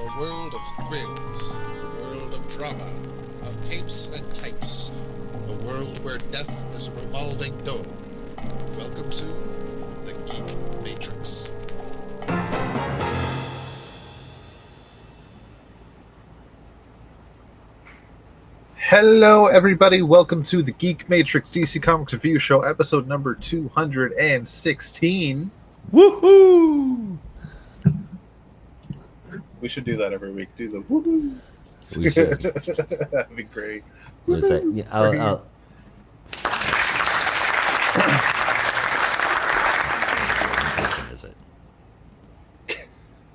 A world of thrills, a world of drama, of capes and tights, a world where death is a revolving door. Welcome to the Geek Matrix. Hello, everybody. Welcome to the Geek Matrix DC Comics Review Show, episode number 216. Woohoo! We should do that every week. Do the woohoo. We should. That'd be great. Yeah, I'll... Is it?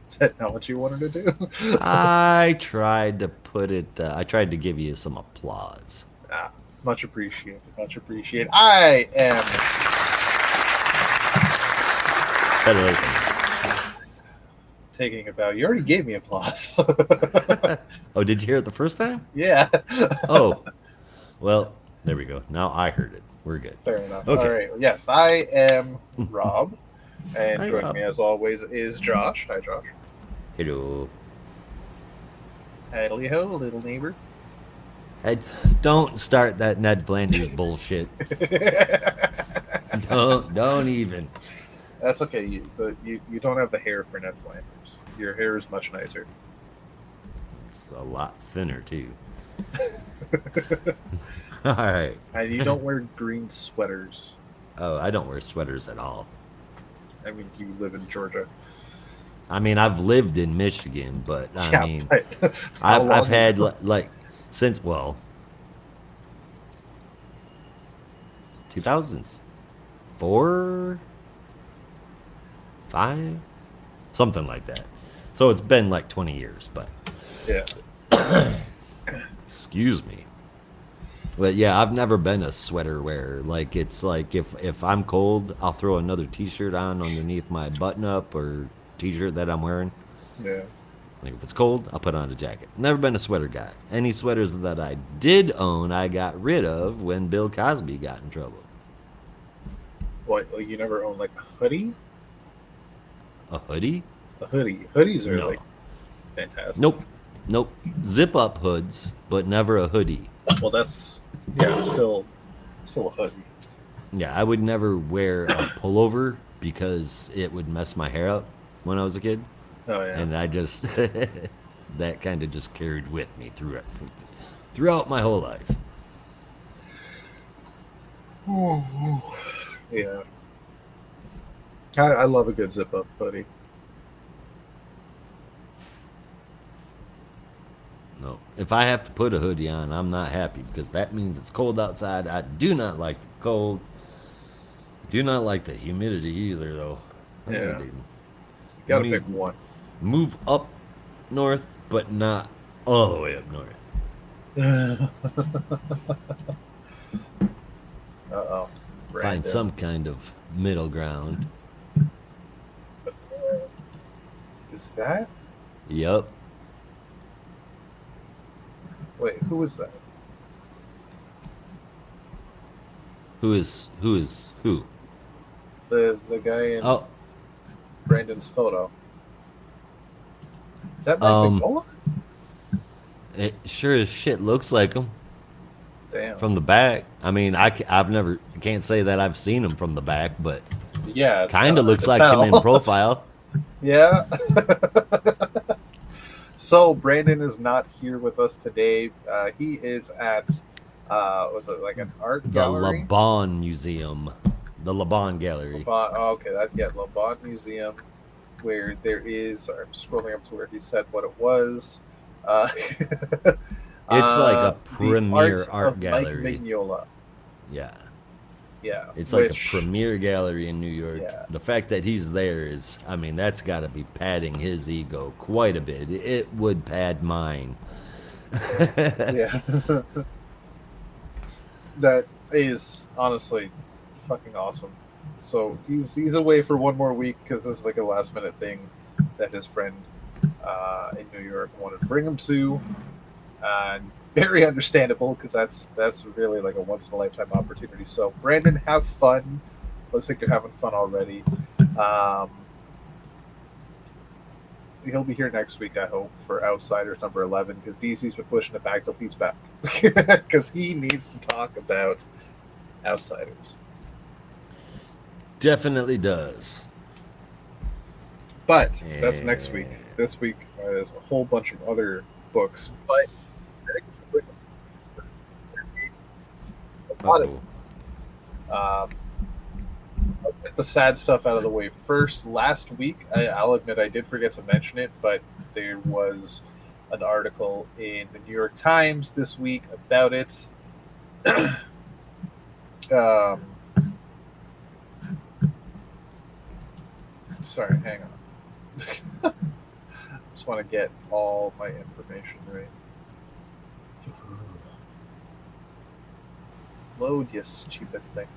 Is that not what you wanted to do? I tried to put it. I tried to give you some applause. Much appreciated. Much appreciated. I am taking a bow. You already gave me applause. Oh, did you hear it the first time? Yeah. Oh, well, there we go. Now I heard it. We're good. Fair enough. Okay. All right. Yes, I am Rob, and Hi, joining Rob. me as always is Josh. Hi, Josh. Hello. Howdy ho, little neighbor. Hey, don't start that Ned Flanders bullshit. Don't even. That's okay. You don't have the hair for Ned Flanders. Your hair is much nicer. It's a lot thinner too. All right. And you don't wear green sweaters. Oh, I don't wear sweaters at all. I mean, you live in Georgia. I mean, I've lived in Michigan, but I mean, but I've had like since 2004, 5, something like that. So it's been like 20 years, but yeah. Excuse me. But yeah, I've never been a sweater wearer. Like it's like if I'm cold, I'll throw another T-shirt on underneath my button-up or T-shirt that I'm wearing. Yeah. Like if it's cold, I'll put on a jacket. Never been a sweater guy. Any sweaters that I did own, I got rid of when Bill Cosby got in trouble. What? Like you never owned like a hoodie? A hoodie? A hoodie. Hoodies are No. like fantastic. Nope. Zip up hoods, but never a hoodie. Well, that's still a hoodie. Yeah, I would never wear a pullover because it would mess my hair up when I was a kid. Oh yeah. And I just that kind of just carried with me throughout my whole life. Yeah. I love a good zip up hoodie. No, if I have to put a hoodie on, I'm not happy because that means it's cold outside. I do not like the cold. Do not like the humidity either, though. Yeah. You Gotta pick one. Move up north, but not all the way up north. Uh-oh. Find some kind of middle ground. Is that? Yep. Wait, who is that? Who is who? The guy in Brandon's photo. Is that Mike McFarlane? It sure as shit looks like him. Damn. From the back. I mean, can't say that I've seen him from the back, but yeah, kind of looks like him in profile. Yeah. So Brandon is not here with us today. He is at was it like an art gallery? The LeBon Museum. The LeBon Gallery. LeBon Museum, where there is. Sorry, I'm scrolling up to where he said what it was. It's like a premier art gallery. Mike Mignola. Yeah. Yeah. It's like a premier gallery in New York. Yeah. The fact that he's there is, I mean, that's got to be padding his ego quite a bit. It would pad mine. Yeah. That is honestly fucking awesome. So he's away for one more week because this is like a last minute thing that his friend in New York wanted to bring him to. And very understandable because that's really like a once in a lifetime opportunity. So Brandon, have fun. Looks like you're having fun already. he'll be here next week, I hope, for Outsiders number 11, because DC's been pushing it back till he's back, because he needs to talk about Outsiders. Definitely does. But that's next week. This week is a whole bunch of other books, but I think we should a lot of I'll get the sad stuff out of the way first. Last week, I'll admit I did forget to mention it, but there was an article in the New York Times this week about it. Sorry, hang on. Just want to get all my information right. Load, you stupid thing.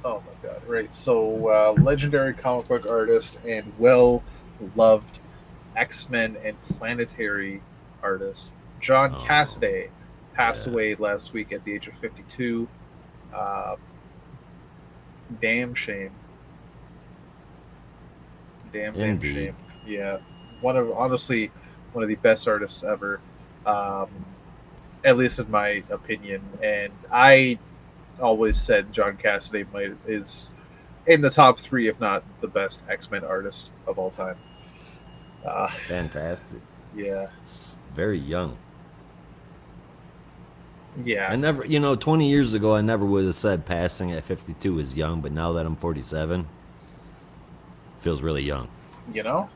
Oh my god! Right. So, legendary comic book artist and well-loved X-Men and Planetary artist John Cassaday passed away last week at the age of 52. Damn shame. Damn shame. Yeah, honestly one of the best artists ever, at least in my opinion. And I always said John Cassaday is in the top 3, if not the best X-Men artist of all time. Fantastic. Yeah. It's very young. Yeah. I never, 20 years ago, I never would have said passing at 52 is young, but now that I'm 47, feels really young. You know?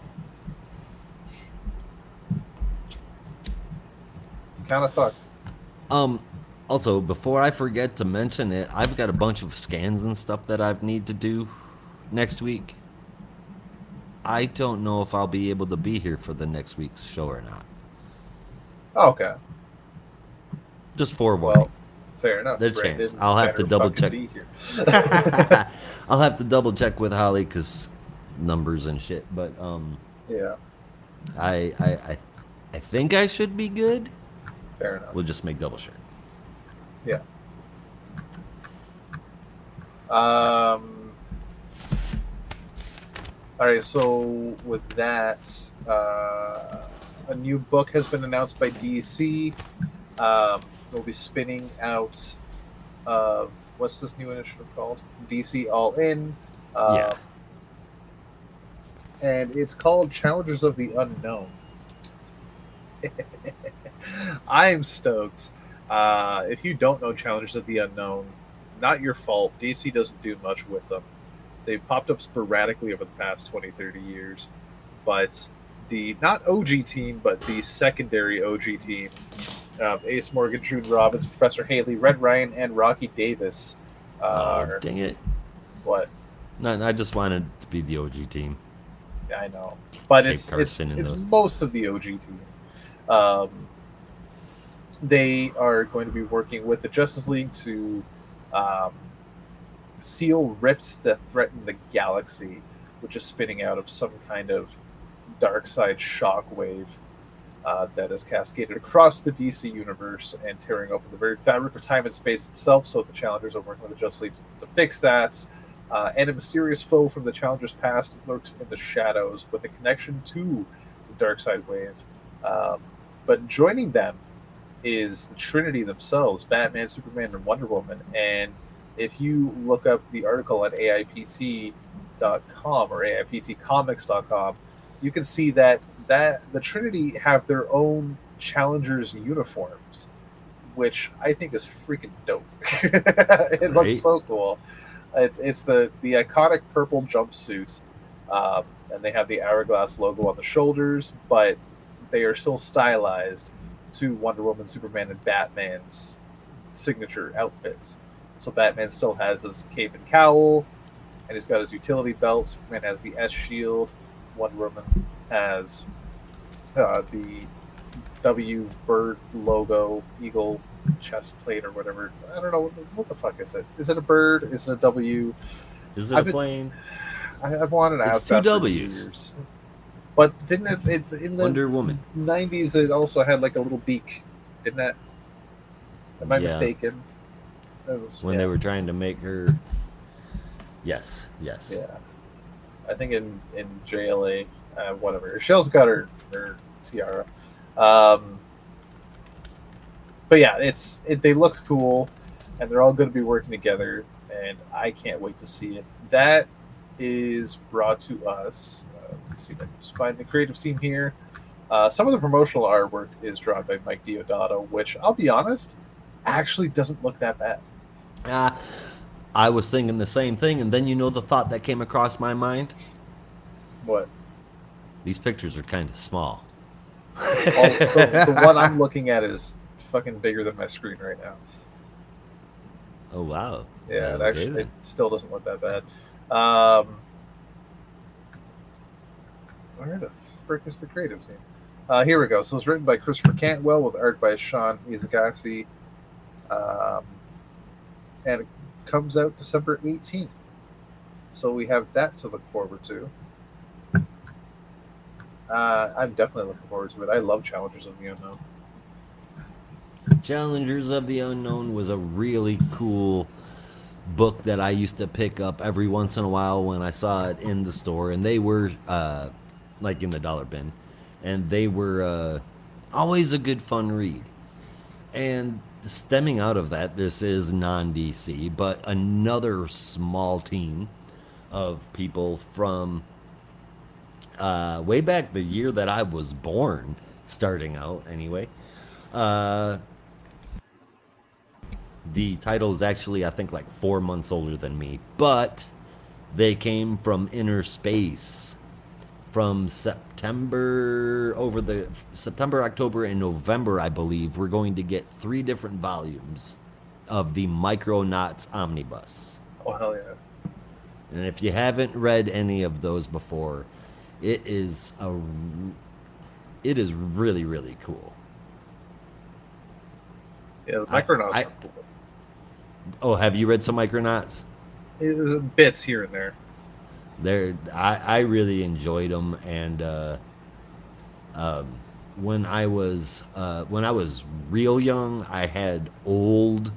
It's kind of fucked. Also, before I forget to mention it, I've got a bunch of scans and stuff that I need to do next week. I don't know if I'll be able to be here for the next week's show or not. Oh, okay. Just forewarning. Well, fair enough. There's a chance. I'll have to double check. I'll have to double check with Holly because numbers and shit. But yeah, I think I should be good. Fair enough. We'll just make double sure. Yeah. All right. So with that, a new book has been announced by DC. We'll be spinning out what's this new initiative called? DC All In. Yeah. And it's called Challengers of the Unknown. I'm stoked. If you don't know Challengers of the Unknown, not your fault. DC doesn't do much with them. They've popped up sporadically over the past 20, 30 years. But the, not OG team, but the secondary OG team, Ace Morgan, June Robbins, Professor Haley, Red Ryan, and Rocky Davis. Dang it. What? No, I just wanted to be the OG team. Yeah, I know. But it's most of the OG team. They are going to be working with the Justice League to seal rifts that threaten the galaxy, which is spinning out of some kind of dark side shockwave that is cascaded across the DC universe and tearing open the very fabric of time and space itself. So the Challengers are working with the Justice League to fix that. And a mysterious foe from the Challengers' past lurks in the shadows with a connection to the dark side wave. But joining them is the Trinity themselves, Batman, Superman, and Wonder Woman. And if you look up the article at AIPT.com or AIPTcomics.com, you can see that the Trinity have their own Challengers uniforms, which I think is freaking dope. It looks so cool. It's the iconic purple jumpsuit, and they have the hourglass logo on the shoulders, but they are still stylized to Wonder Woman, Superman, and Batman's signature outfits. So Batman still has his cape and cowl, and he's got his utility belt. Superman has the S shield. Wonder Woman has the W bird logo, eagle chest plate or whatever. I don't know what the fuck is it. Is it a bird? Is it a W? Is it a plane? I've wanted to ask that for years. But didn't it in the Wonder Woman 90s? It also had like a little beak, didn't it? Am I mistaken? When they were trying to make her. Yes. Yeah. I think in JLA, whatever. She also got her tiara. Um, but yeah, they look cool, and they're all going to be working together, and I can't wait to see it. That is brought to us. Let's see if I can just find the creative team here. Some of the promotional artwork is drawn by Mike Diodato, which I'll be honest, actually doesn't look that bad. I was thinking the same thing, and then the thought that came across my mind. What? These pictures are kind of small. The one I'm looking at is fucking bigger than my screen right now. Oh wow! Yeah, Okay, it still doesn't look that bad. Where the frick is the creative team? Here we go. So it's written by Christopher Cantwell with art by Sean Izagaxi. And it comes out December 18th. So we have that to look forward to. I'm definitely looking forward to it. I love Challengers of the Unknown. Challengers of the Unknown was a really cool book that I used to pick up every once in a while when I saw it in the store, and they were like in the dollar bin, and they were always a good fun read. And stemming out of that, this is non-DC, but another small team of people from way back the year that I was born, starting out anyway. The title is actually, I think, like 4 months older than me, but they came from inner space from September, October, and November, I believe. We're going to get 3 different volumes of the Micronauts Omnibus. Oh, hell yeah. And if you haven't read any of those before, it is really, really cool. Yeah, the Micronauts are cool. Oh, have you read some Micronauts? Bits here and there. I really enjoyed them, and when I was real young, I had old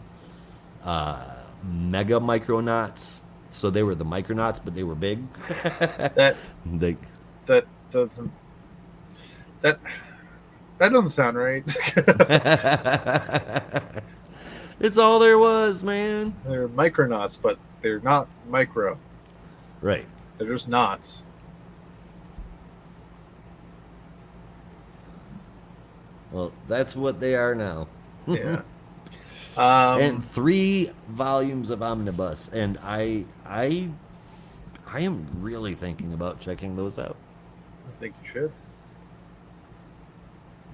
Mega Micronauts, so they were the Micronauts, but they were big. that they, that doesn't that doesn't sound right. It's all there was, man. They're Micronauts, but they're not micro. Right. They're just knots. Well, that's what they are now. Yeah. And 3 volumes of Omnibus, and I am really thinking about checking those out. I think you should.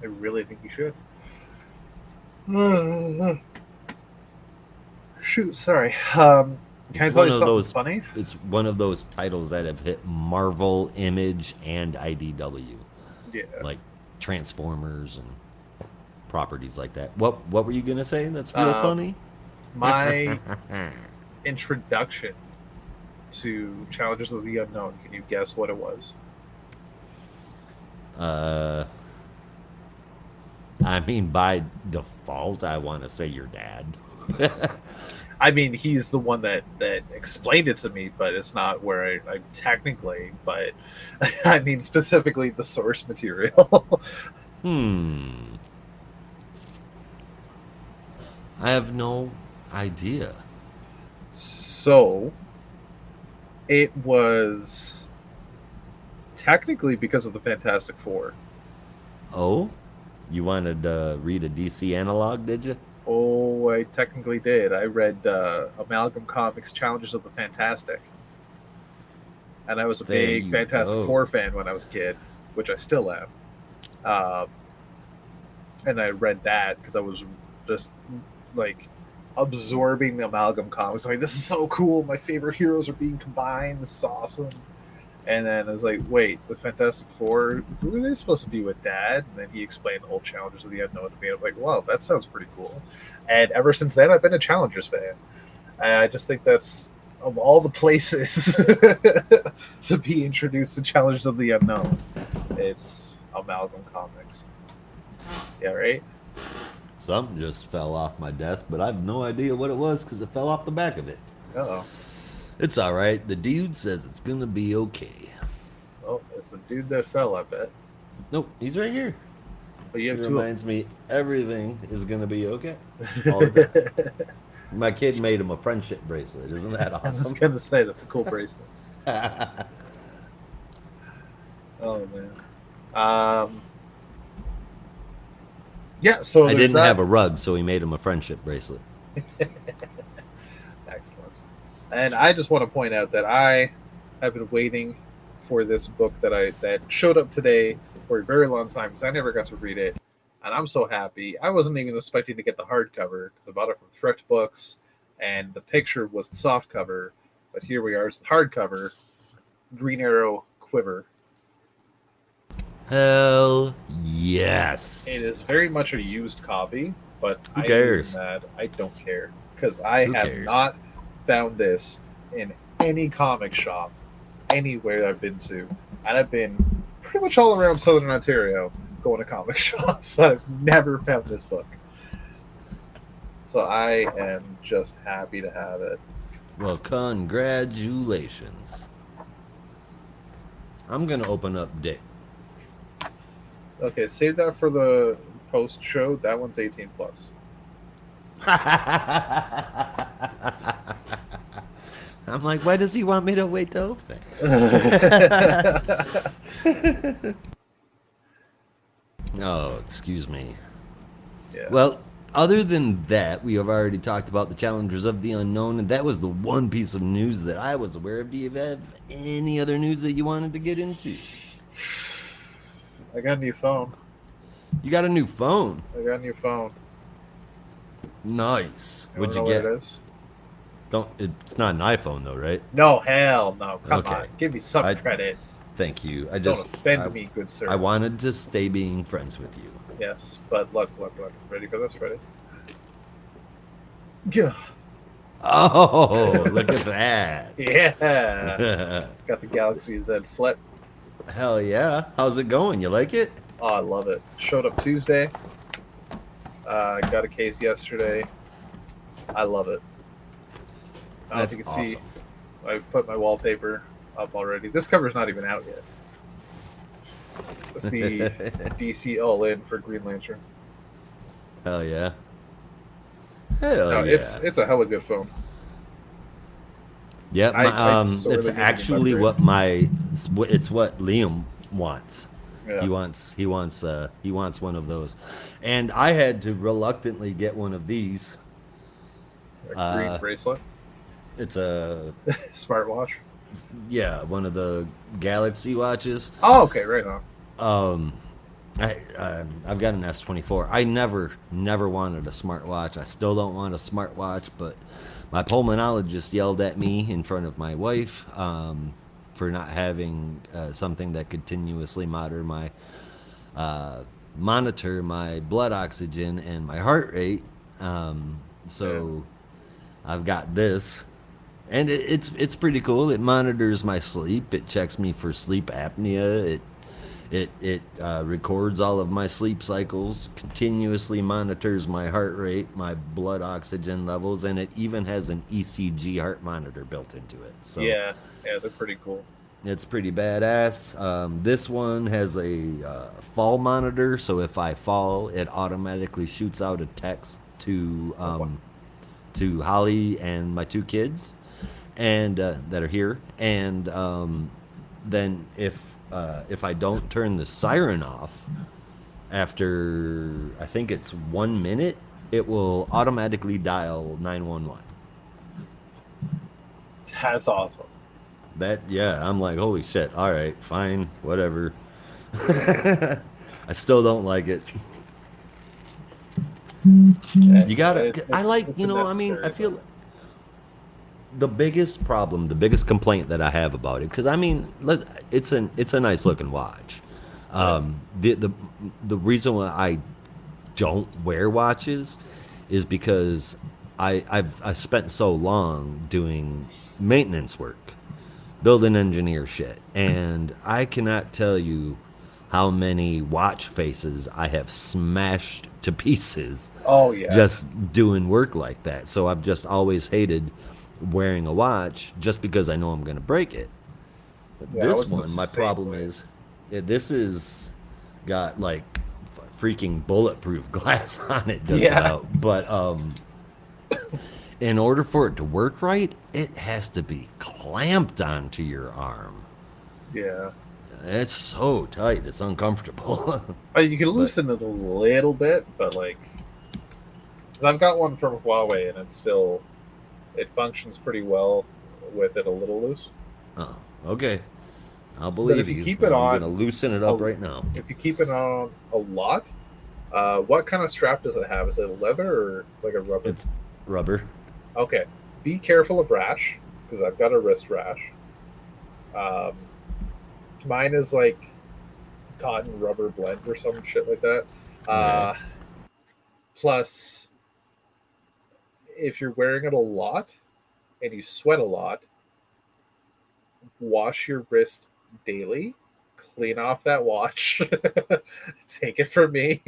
I really think you should. Shoot, sorry. Can I tell you something funny? It's one of those titles that have hit Marvel, Image, and IDW. Yeah. Like Transformers and properties like that. What were you gonna say? That's real funny. My introduction to Challengers of the Unknown. Can you guess what it was? I mean, by default, I want to say your dad. I mean, he's the one that explained it to me, but it's not where I technically. But I mean, specifically the source material. I have no idea. So, it was technically because of the Fantastic Four. Oh? You wanted to read a DC analog, did you? Oh, I technically did. I read Amalgam Comics Challenges of the Fantastic. And I was a big Fantastic Four fan when I was a kid, which I still am. And I read that because I was just like absorbing the Amalgam Comics. Like, this is so cool. My favorite heroes are being combined. This is awesome. And then I was like, wait, the Fantastic Four, who are they supposed to be with Dad? And then he explained the whole Challengers of the Unknown to me. I was like, wow, that sounds pretty cool. And ever since then, I've been a Challengers fan. And I just think that's, of all the places to be introduced to Challengers of the Unknown, it's Amalgam Comics. Yeah, right? Something just fell off my desk, but I have no idea what it was because it fell off the back of it. Uh-oh. It's all right. The dude says it's gonna be okay. Oh, it's the dude that fell, I bet. Nope, he's right here. But you He have two. reminds me everything is gonna be okay all the time. My kid made him a friendship bracelet. Isn't that I was awesome? gonna say that's a cool bracelet. Oh man. Yeah. So I didn't that. have a rug, so he made him a friendship bracelet. Excellent. And I just want to point out that I have been waiting for this book that showed up today for a very long time because I never got to read it, and I'm so happy. I wasn't even expecting to get the hardcover because I bought it from Thrift Books, and the picture was the soft cover, but here we are. It's the hardcover. Green Arrow Quiver. Hell yes. It is very much a used copy, but Who cares? I don't care because I Who have cares? not found this in any comic shop anywhere I've been to, and I've been pretty much all around Southern Ontario going to comic shops. I've never found this book, so I am just happy to have it. Well, congratulations. I'm gonna open up Dick. Okay, save that for the post show. That one's 18 plus. I'm like, why does he want me to wait to open? Oh, excuse me. Yeah. Well, other than that, we have already talked about the Challengers of the Unknown, and that was the one piece of news that I was aware of. Do you have any other news that you wanted to get into? I got a new phone. You got a new phone. I got a new phone. Nice. You What'd you know get? what it is? It's not an iPhone though, right? No, hell no. Come Okay. on. Give me some credit. Thank you. Don't offend me, good sir. I wanted to stay being friends with you. Yes, but look. Ready for this? Ready? Yeah. Oh, look at that. Yeah. Got the Galaxy Z Flip. Hell yeah. How's it going? You like it? Oh, I love it. Showed up Tuesday. Got a case yesterday. I love it. I don't know if you can see. I've put my wallpaper up already. This cover's not even out yet. It's the DC All-In for Green Lantern. Hell yeah. Hell No, yeah. it's a hella good phone. Yeah, sorta it's didn't actually remember. it's what Liam wants. Yeah. He wants one of those, and I had to reluctantly get one of these. A green bracelet. It's a Smartwatch. one of the Galaxy watches. Oh, okay, right on. I've got an S24. I never wanted a smartwatch. I still don't want a smartwatch, but my pulmonologist yelled at me in front of my wife for not having something that continuously monitor my blood oxygen and my heart rate. So I've got this, and it's pretty cool. It monitors my sleep. It checks me for sleep apnea. It records all of my sleep cycles, continuously monitors my heart rate, my blood oxygen levels, and it even has an ECG heart monitor built into it. So Yeah, they're pretty cool. it's pretty badass. This one has a fall monitor, so if I fall, it automatically shoots out a text to Holly and my two kids, and that are here. And then if I don't turn the siren off after, I think it's 1 minute, it will automatically dial 911. That's awesome. I'm like, holy shit. All right, fine, whatever. I still don't like it. You gotta. I like, I feel the biggest problem, the biggest complaint that I have about it, because it's a nice looking watch. The reason why I don't wear watches is because I spent so long doing maintenance work, building engineer shit, and I cannot tell you how many watch faces I have smashed to pieces. Oh yeah. Just doing work like that. So I've just always hated wearing a watch just because I know I'm going to break it. But Yeah, I this was the one, my same problem way. is, this is got like freaking bulletproof glass on it just Yeah, about. But in order for it to work right, it has to be clamped onto your arm. yeah. It's so tight, it's uncomfortable. You can But loosen it a little bit, but like, because I've got one from Huawei, and it functions pretty well with it a little loose. oh, okay, I'll But believe if you you. keep it I'm gonna on, loosen it up right now. if you keep it on a lot, what kind of strap does it have? Is it leather or like a rubber? It's rubber. Okay, be careful of rash because I've got a wrist rash. Um, Mine is like cotton rubber blend or some shit like that. Okay. Uh, Plus, if you're wearing it a lot and you sweat a lot, wash your wrist daily. Clean off that watch. Take it from me.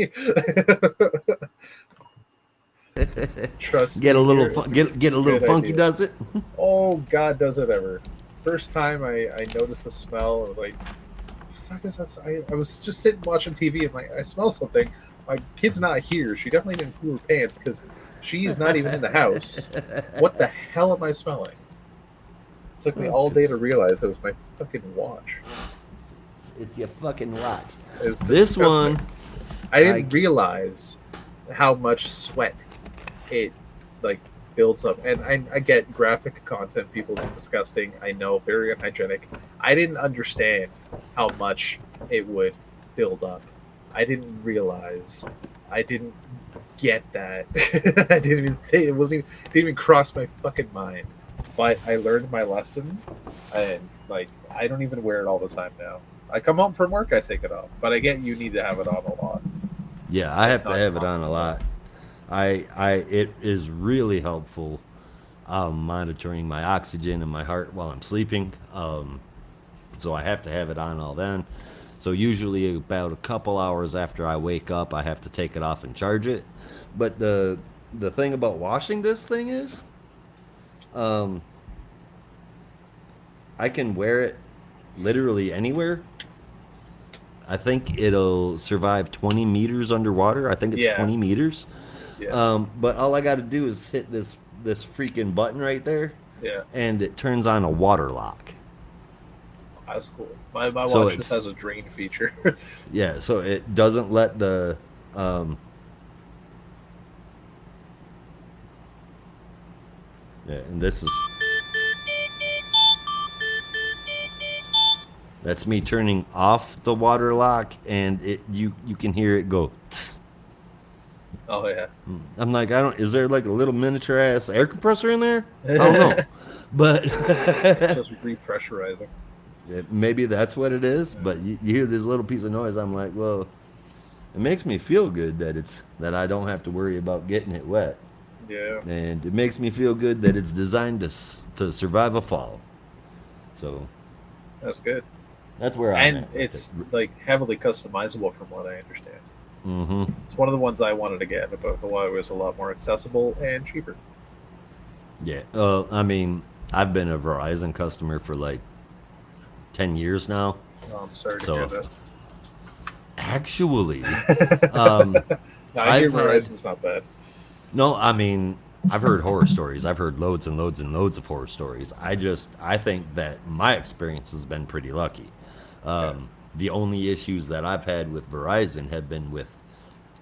Trust Get a me little here. It's a get a little good funky, idea. does it? Oh God, does it ever? First time I noticed the smell, I was like, "Fuck is that?" I was just sitting watching TV and like I smell something. My kid's not here. She definitely didn't poo her pants because she's not even in the house. What the hell am I smelling? It took me all day to realize it was my fucking watch. It's your fucking watch. It was This disgusting. one, I didn't realize how much sweat it like builds up. And I get graphic content, people. It's disgusting. I know, very unhygienic. I didn't understand how much it would build up. I didn't realize. I didn't get that. I didn't even think it didn't even cross my fucking mind. But I learned my lesson, and like I don't even wear it all the time now. I come home from work, I take it off. But I get you need to have it on a lot. yeah, I Like have to not have it on a constantly. lot. It is really helpful monitoring my oxygen and my heart while I'm sleeping. So I have to have it on all then. So usually about a couple hours after I wake up, I have to take it off and charge it. But the thing about washing this thing is, um, I can wear it literally anywhere. I think it'll survive 20 meters underwater. I think it's Yeah, 20 meters. yeah, But all I got to do is hit this freaking button right there, yeah. and it turns on a water lock. That's cool. My So watch just it's has a drain feature. yeah, so it doesn't let the um, yeah, and this is that's me turning off the water lock, and you can hear it go. Tss. Oh yeah. I'm like, I don't. Is there like a little miniature ass air compressor in there? I don't know, but Just repressurizing. maybe that's what it is. Yeah. But you hear this little piece of noise. I'm like, well, it makes me feel good that I don't have to worry about getting it wet, Yeah, and it makes me feel good that it's designed to survive a fall. So that's good. that's where I'm And at with it. it's like heavily customizable from what I understand. Mm-hmm. It's one of the ones I wanted to get, but Hawaii was a lot more accessible and cheaper. Yeah. I mean, I've been a Verizon customer for like 10 years now. Oh, I'm sorry to hear So that. actually, um, No, I hear I've had Verizon's not bad. no. I mean, I've heard horror stories. I've heard loads and loads and loads of horror stories. I think that my experience has been pretty lucky. Okay. The only issues that I've had with Verizon have been with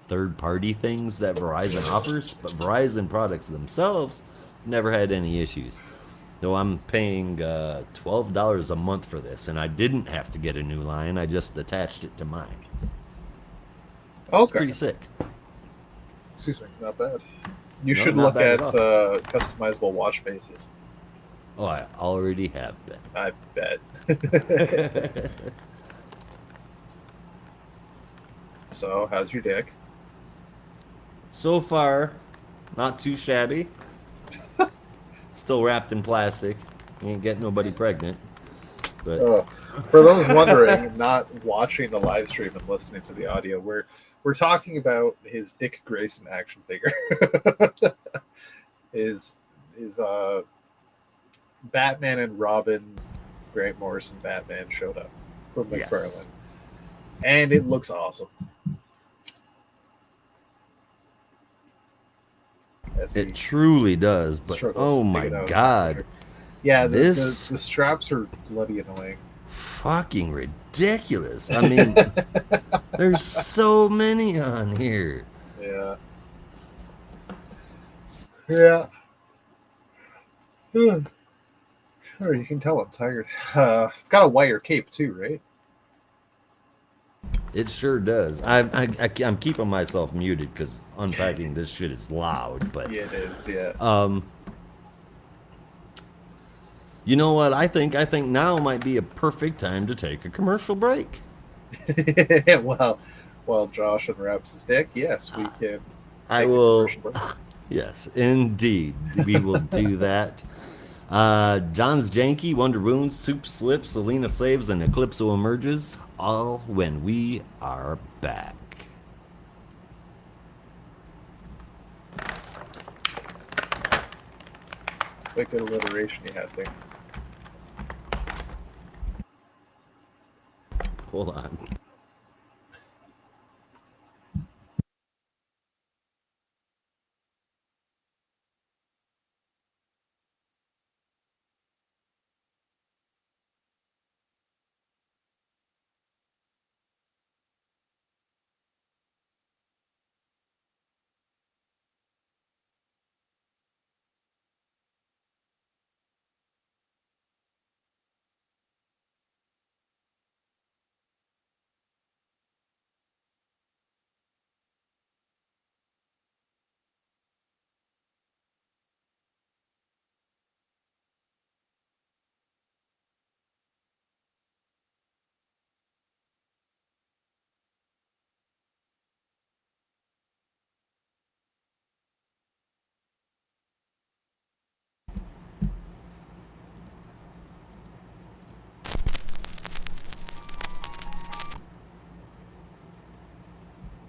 third party things that Verizon offers, but Verizon products themselves never had any issues. So I'm paying $12 a month for this, and I didn't have to get a new line. I just attached it to mine. It's Okay. pretty sick. Excuse me. Not bad. You No, should not look bad at at all. customizable watch faces. Oh, I already have I bet. been. So, how's your dick? So far, not too shabby. Still wrapped in plastic. Ain't getting nobody pregnant. But Oh, for those wondering, not watching the live stream and listening to the audio, we're talking about his Dick Grayson action figure. his his Batman and Robin, Grant Morrison Batman showed up from McFarlane, Yes. and it looks awesome. As he It truly does, but struggles oh to my dig it out of the god. computer. Yeah, This the straps are bloody annoying. fucking ridiculous. I mean, there's so many on here. Yeah. Yeah. Sure, you can tell I'm tired. It's got a wire cape too, right? It sure does. I'm keeping myself muted because unpacking this shit is loud. But Yeah, it is. Yeah. You know what? I think now might be a perfect time to take a commercial break. well, while Josh unwraps his deck, yes, we can. I will. Yes, indeed, we will do that. John's Janky, WonderWoman, Supes slips, Selina saves, and Eclipso emerges. All when we are back. Quite good alliteration you had there. Hold on.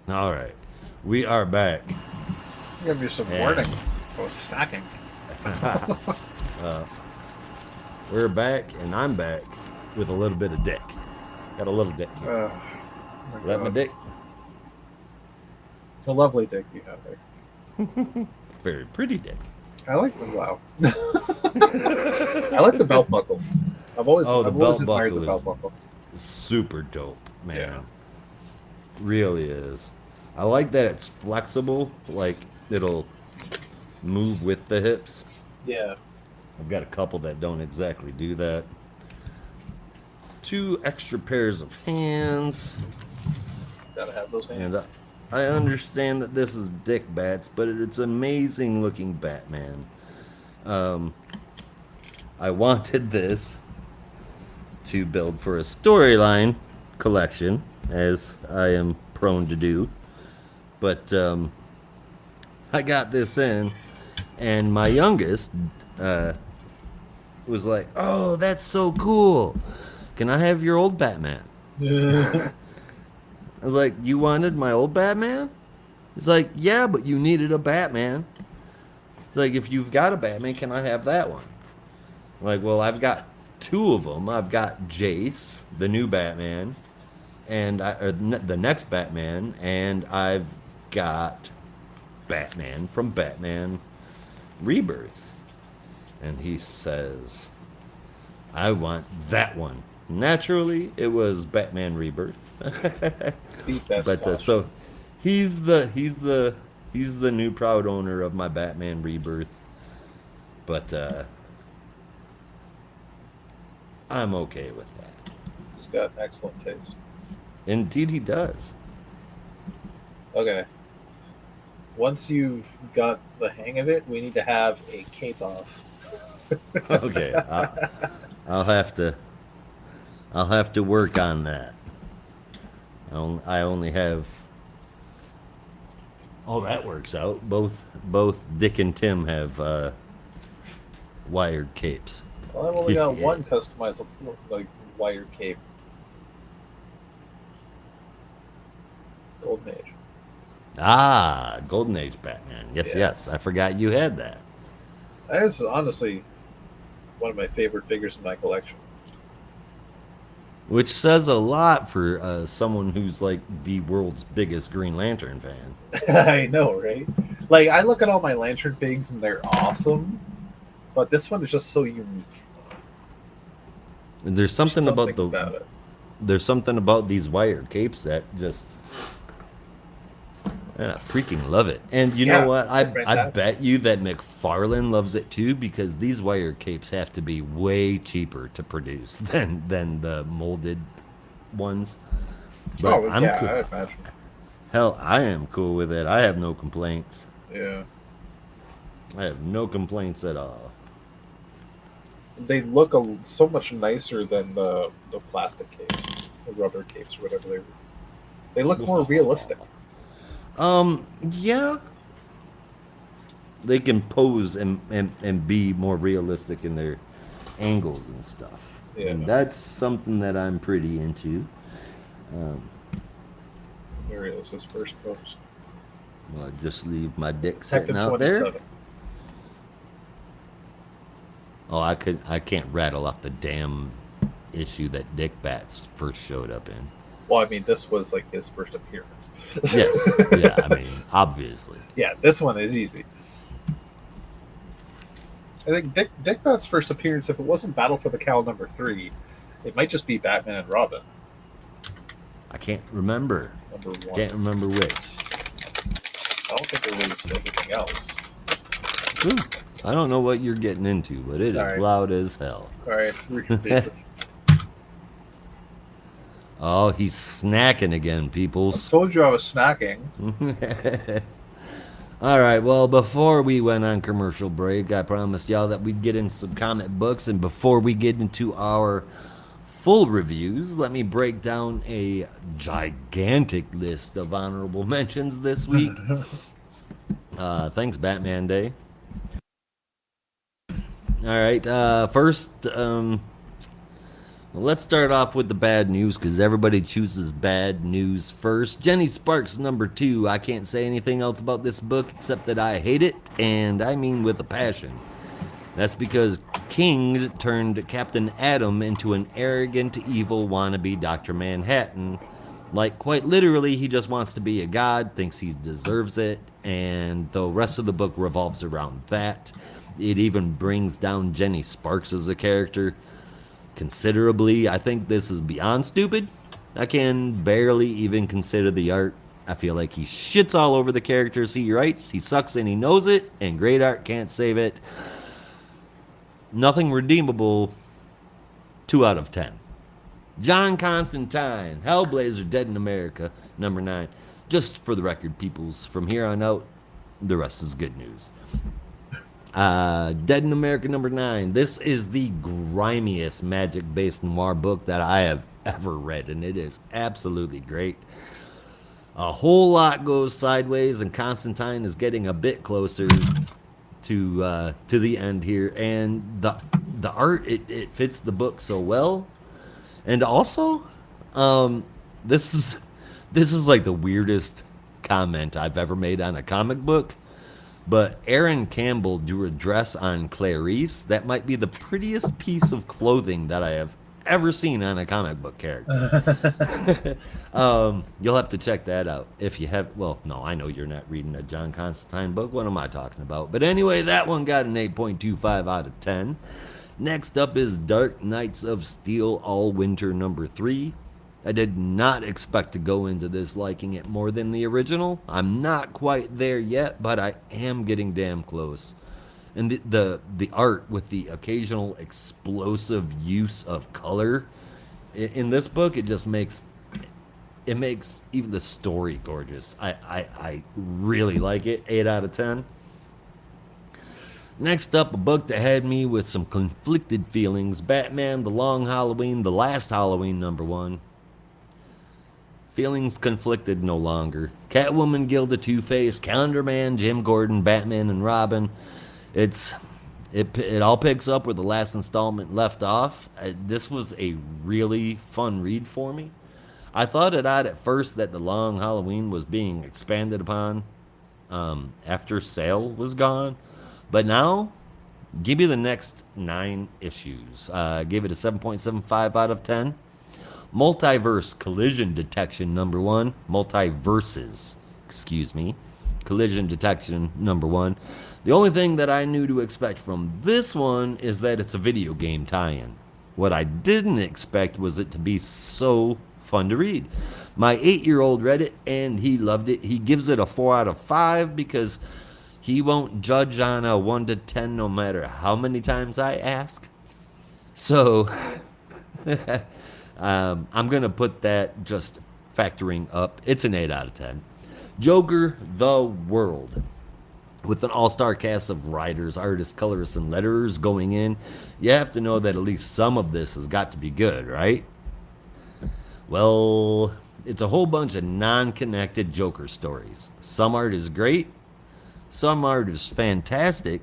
All right, we are back. Give me some warning. I was snacking. We're back, and I'm back with a little bit of dick. Got a little dick here. Let my dick. It's a lovely dick you have there. Very pretty dick. I like the wow. I like the belt buckle. I've always admired the belt buckle. Super dope, man. Yeah. Really is. I like that it's flexible, like it'll move with the hips. Yeah. I've got a couple that don't exactly do that. 2 extra pairs of hands. Gotta have those hands. And I understand that this is Dick Bats, but it's amazing looking Batman. I wanted this to build for a storyline collection, as I am prone to do. But I got this in, and my youngest was like, "Oh, that's so cool. Can I have your old Batman?" I was like, "You wanted my old Batman?" He's like, "Yeah, but you needed a Batman." It's like, "If you've got a Batman, can I have that one?" I'm like, "Well, I've got 2 of them. I've got Jace, the new Batman, and the next Batman, and I've got Batman from Batman Rebirth." And he says, "I want that one." Naturally, it was Batman Rebirth. But so he's the new proud owner of my Batman Rebirth. But I'm okay with that. He's got excellent taste. Indeed, he does. Okay. Once you've got the hang of it, we need to have a cape off. Okay, I'll have to work on that. I only have. Oh, that works out. Both Dick and Tim have wired capes. Well, I've only got one customizable like wired cape. Golden Age. Ah, Golden Age Batman. Yes, Yeah. yes. I forgot you had that. That's honestly, one of my favorite figures in my collection. Which says a lot for someone who's like the world's biggest Green Lantern fan. I know, right? Like, I look at all my Lantern figs and they're awesome, but this one is just so unique. And there's something about it. There's something about these wire capes that just, I freaking love it. And you know what? I bet you that McFarlane loves it too, because these wire capes have to be way cheaper to produce than the molded ones. But I imagine. Hell, I am cool with it. I have no complaints. Yeah. I have no complaints at all. They look so much nicer than the plastic capes, the rubber capes, or whatever they look more realistic. Yeah. They can pose and be more realistic in their angles and stuff. Yeah. And that's something that I'm pretty into. Here is his first pose. Well, I just leave my dick sitting out there. Oh, I can't rattle off the damn issue that Dick Bats first showed up in. Well, I mean, this was like his first appearance. Yes, yeah, I mean, obviously. Yeah, this one is easy. I think Dick Bat's first appearance, if it wasn't Battle for the Cowl #3, it might just be Batman and Robin. I can't remember. #1. Can't remember which. I don't think it was anything else. Ooh. I don't know what you're getting into, but it is loud as hell. All right, reach the paper. Oh, he's snacking again, peoples. I told you I was snacking. All right, well, before we went on commercial break, I promised y'all that we'd get into some comic books, and before we get into our full reviews, let me break down a gigantic list of honorable mentions this week. Thanks, Batman Day. All right, first, let's start off with the bad news, because everybody chooses bad news first. Jenny Sparks #2. I can't say anything else about this book except that I hate it, and I mean with a passion. That's because King turned Captain Atom into an arrogant, evil wannabe Dr. Manhattan. Like, quite literally, he just wants to be a god, thinks he deserves it, and the rest of the book revolves around that. It even brings down Jenny Sparks as a character considerably. I think this is beyond stupid. I can barely even consider the art. I feel like he shits all over the characters he writes. He sucks and he knows it, and great art can't save it. Nothing redeemable. 2 out of 10. John Constantine, Hellblazer, Dead in America, #9. Just for the record, peoples, from here on out, the rest is good news. Dead in America #9. This is the grimiest magic-based noir book that I have ever read, and it is absolutely great. A whole lot goes sideways, and Constantine is getting a bit closer to the end here, and the art it fits the book so well, and also, this is like the weirdest comment I've ever made on a comic book. But Aaron Campbell drew a dress on Clarice that might be the prettiest piece of clothing that I have ever seen on a comic book character. You'll have to check that out if you have. Well, no, I know you're not reading a John Constantine book. What am I talking about? But anyway, that one got an 8.25 out of 10. Next up is Dark Knights of Steel All Winter #3. I did not expect to go into this liking it more than the original. I'm not quite there yet, but I am getting damn close. And the art with the occasional explosive use of color in this book, it just makes even the story gorgeous. I really like it. 8 out of 10. Next up, a book that had me with some conflicted feelings. Batman, The Long Halloween, The Last Halloween #1. Feelings conflicted no longer. Catwoman, Gilda, Two-Face, Calendar Man, Jim Gordon, Batman, and Robin. It all picks up where the last installment left off. This was a really fun read for me. I thought it odd at first that The Long Halloween was being expanded upon after Sale was gone. But now, Give me the next 9 issues. Gave it a 7.75 out of 10. Multiverse Collision Detection #1. Multiverses, excuse me. Collision Detection #1. The only thing that I knew to expect from this one is that it's a video game tie-in. What I didn't expect was it to be so fun to read. My 8-year-old read it and he loved it. He gives it a 4 out of 5 because he won't judge on a 1 to 10 no matter how many times I ask. So I'm going to put that just factoring up. It's an 8 out of 10. Joker the World. With an all-star cast of writers, artists, colorists, and letterers going in, you have to know that at least some of this has got to be good, right? Well, it's a whole bunch of non-connected Joker stories. Some art is great, some art is fantastic,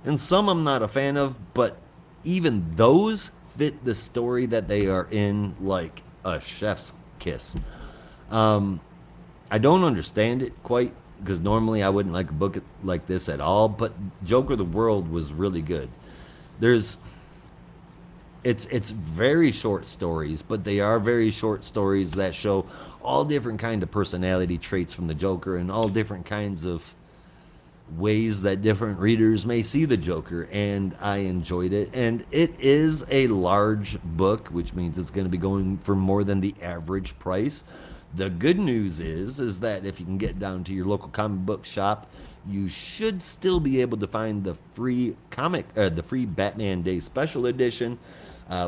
and some I'm not a fan of, but even those fit the story that they are in like a chef's kiss. I don't understand it quite, because normally I wouldn't like a book like this at all, but Joker the World was really good. It's very short stories, but they are very short stories that show all different kind of personality traits from the Joker and all different kinds of ways that different readers may see the Joker, and I enjoyed it. And it is a large book, which means it's going to be going for more than the average price. The good news is that if you can get down to your local comic book shop, you should still be able to find the free the free Batman Day Special Edition,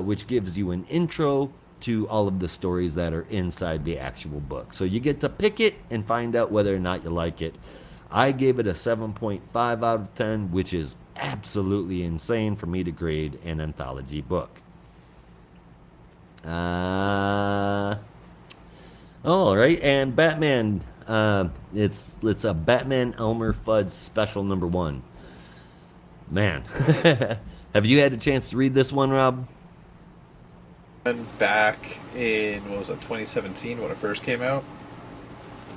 which gives you an intro to all of the stories that are inside the actual book. So you get to pick it and find out whether or not you like it. I gave it a 7.5 out of 10, which is absolutely insane for me to grade an anthology book. All right, and Batman, it's a Batman Elmer Fudd special #1. Man, have you had a chance to read this one, Rob? And back in, what was it, 2017 when it first came out.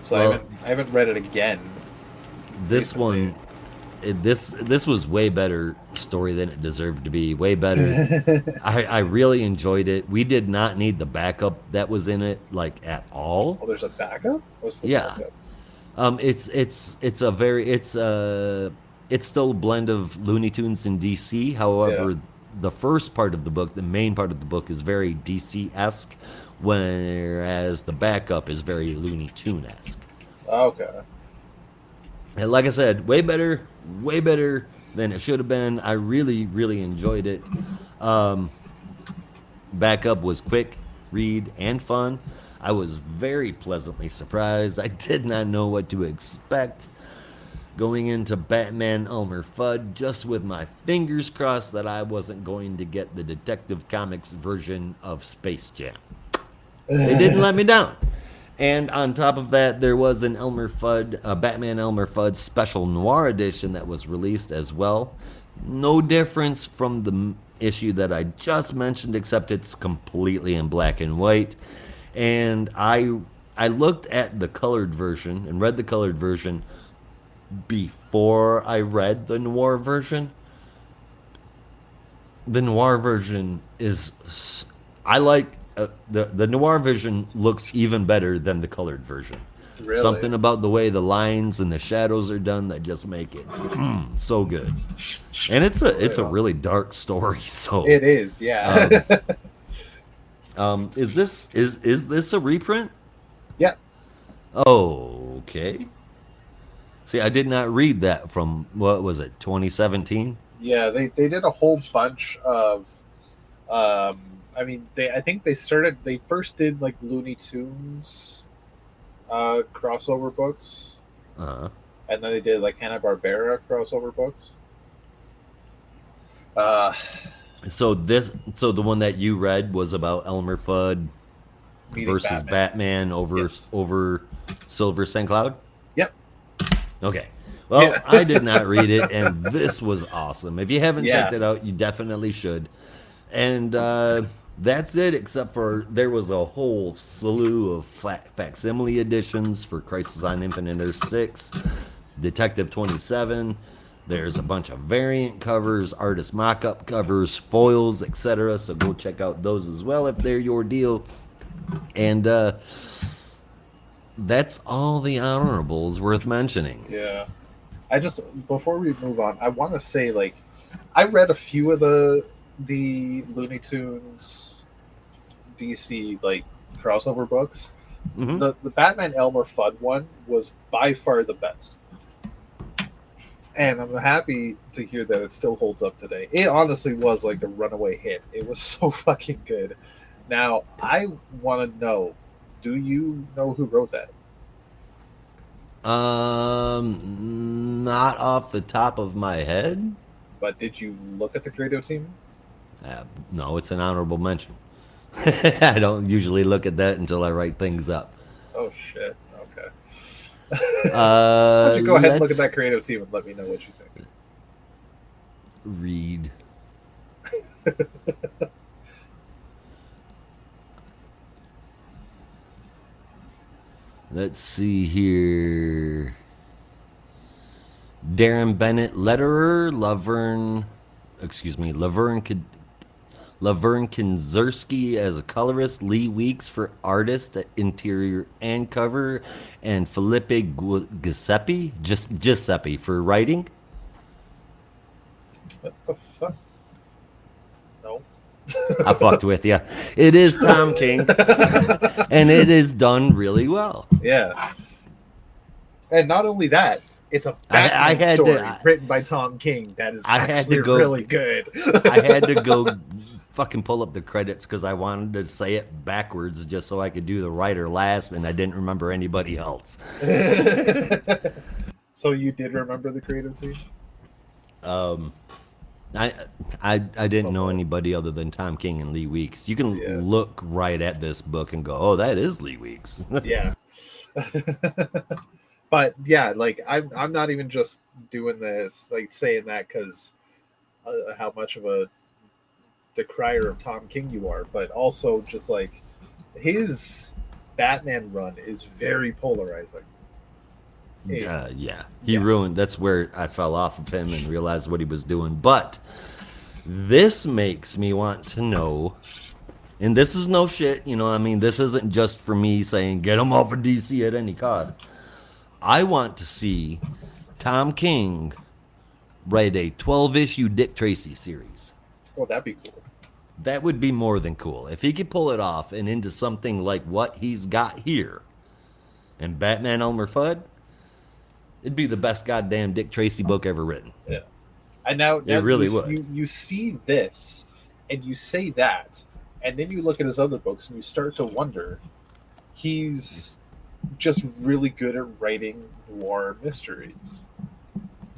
So Well, I haven't read it again. This recently. one, this was way better story than it deserved to be. Way better. I really enjoyed it. We did not need the backup that was in it, like, at all. Oh, there's a backup? What's the Yeah. backup? It's still a blend of Looney Tunes and DC. However, the first part of the book, the main part of the book, is very DC-esque, whereas the backup is very Looney Tune-esque. Okay. And like I said, way better than it should have been. I really, really enjoyed it. Backup was quick, read, and fun. I was very pleasantly surprised. I did not know what to expect going into Batman Elmer Fudd, just with my fingers crossed that I wasn't going to get the Detective Comics version of Space Jam. They didn't let me down. And on top of that, there was an Batman Elmer Fudd special noir edition that was released as well. No difference from the issue that I just mentioned, except it's completely in black and white. And I looked at the colored version and read the colored version before I read the noir version. The noir version is... I like... the noir version looks even better than the colored version. Really? Something about the way the lines and the shadows are done that just make it so good. And it's a really dark story. So It is, yeah. is this a reprint? Yeah. Oh, okay. See, I did not read that from, what was it, 2017? Yeah, they did a whole bunch of I mean, I think they first did like Looney Tunes crossover books. Uh-huh. And then they did like Hanna-Barbera crossover books. So the one that you read was about Elmer Fudd versus Batman over Silver St. Cloud? Yep. Okay. Well, Yeah. I did not read it, and this was awesome. If you haven't Yeah. checked it out, you definitely should. And that's it, except for there was a whole slew of facsimile editions for Crisis on Infinite Earth 6, Detective 27, There's a bunch of variant covers, artist mock-up covers, foils, etc. So go check out those as well if they're your deal. And that's all the honorables worth mentioning. Yeah. Before we move on, I want to say, like, I read a few of the Looney Tunes DC like crossover books. Mm-hmm. The Batman Elmer Fudd one was by far the best, and I'm happy to hear that it still holds up today. It honestly was like a runaway hit. It was so fucking good. Now I want to know, do you know who wrote that? Not off the top of my head. But did you look at the creative team? No, it's an honorable mention. I don't usually look at that until I write things up. Oh shit. Okay. Why don't you go ahead and look at that creative team and let me know what you think. Read. Let's see here. Darren Bennett, letterer. Laverne Kinzerski as a colorist. Lee Weeks for artist, interior and cover. And Felipe Giuseppe for writing. What the fuck? No. I fucked with you. It is Tom King. And it is done really well. Yeah. And not only that, it's a Batman story written by Tom King that is actually really good. I had to go fucking pull up the credits because I wanted to say it backwards just so I could do the writer last, and I didn't remember anybody else. So you did remember the creative team? I didn't know anybody other than Tom King and Lee Weeks. You can look right at this book and go, "Oh, that is Lee Weeks." Yeah. But yeah, like I'm not even just doing this, like saying that because how much of a decrier of Tom King you are, but also just like his Batman run is very polarizing. He ruined. That's where I fell off of him and realized what he was doing. But this makes me want to know, and this is no shit, you know what I mean? This isn't just for me saying get him off of DC at any cost. I want to see Tom King write a 12-issue Dick Tracy series. Well, that'd be cool. That would be more than cool. If he could pull it off and into something like what he's got here in Batman Elmer Fudd, it'd be the best goddamn Dick Tracy book ever written. Yeah. And now it really would. You see this and you say that, and then you look at his other books and you start to wonder, he's just really good at writing noir mysteries.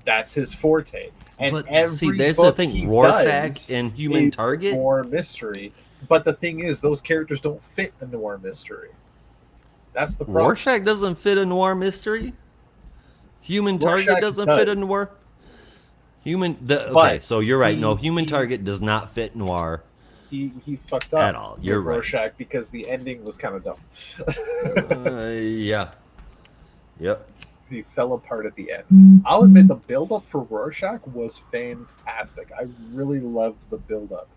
That's his forte. And but every see, there's book the thing, he Rorschach does and Human Target, noir mystery. But the thing is, those characters don't fit a noir mystery. That's the problem. Rorschach doesn't fit a noir mystery. Human Rorschach Target doesn't fit a noir. Okay, so you're right. No, Human Target does not fit noir. He fucked up at all. You're right. Rorschach because the ending was kind of dumb. Yeah. Yep. He fell apart at the end. I'll admit the build-up for Rorschach was fantastic. I really loved the build-up,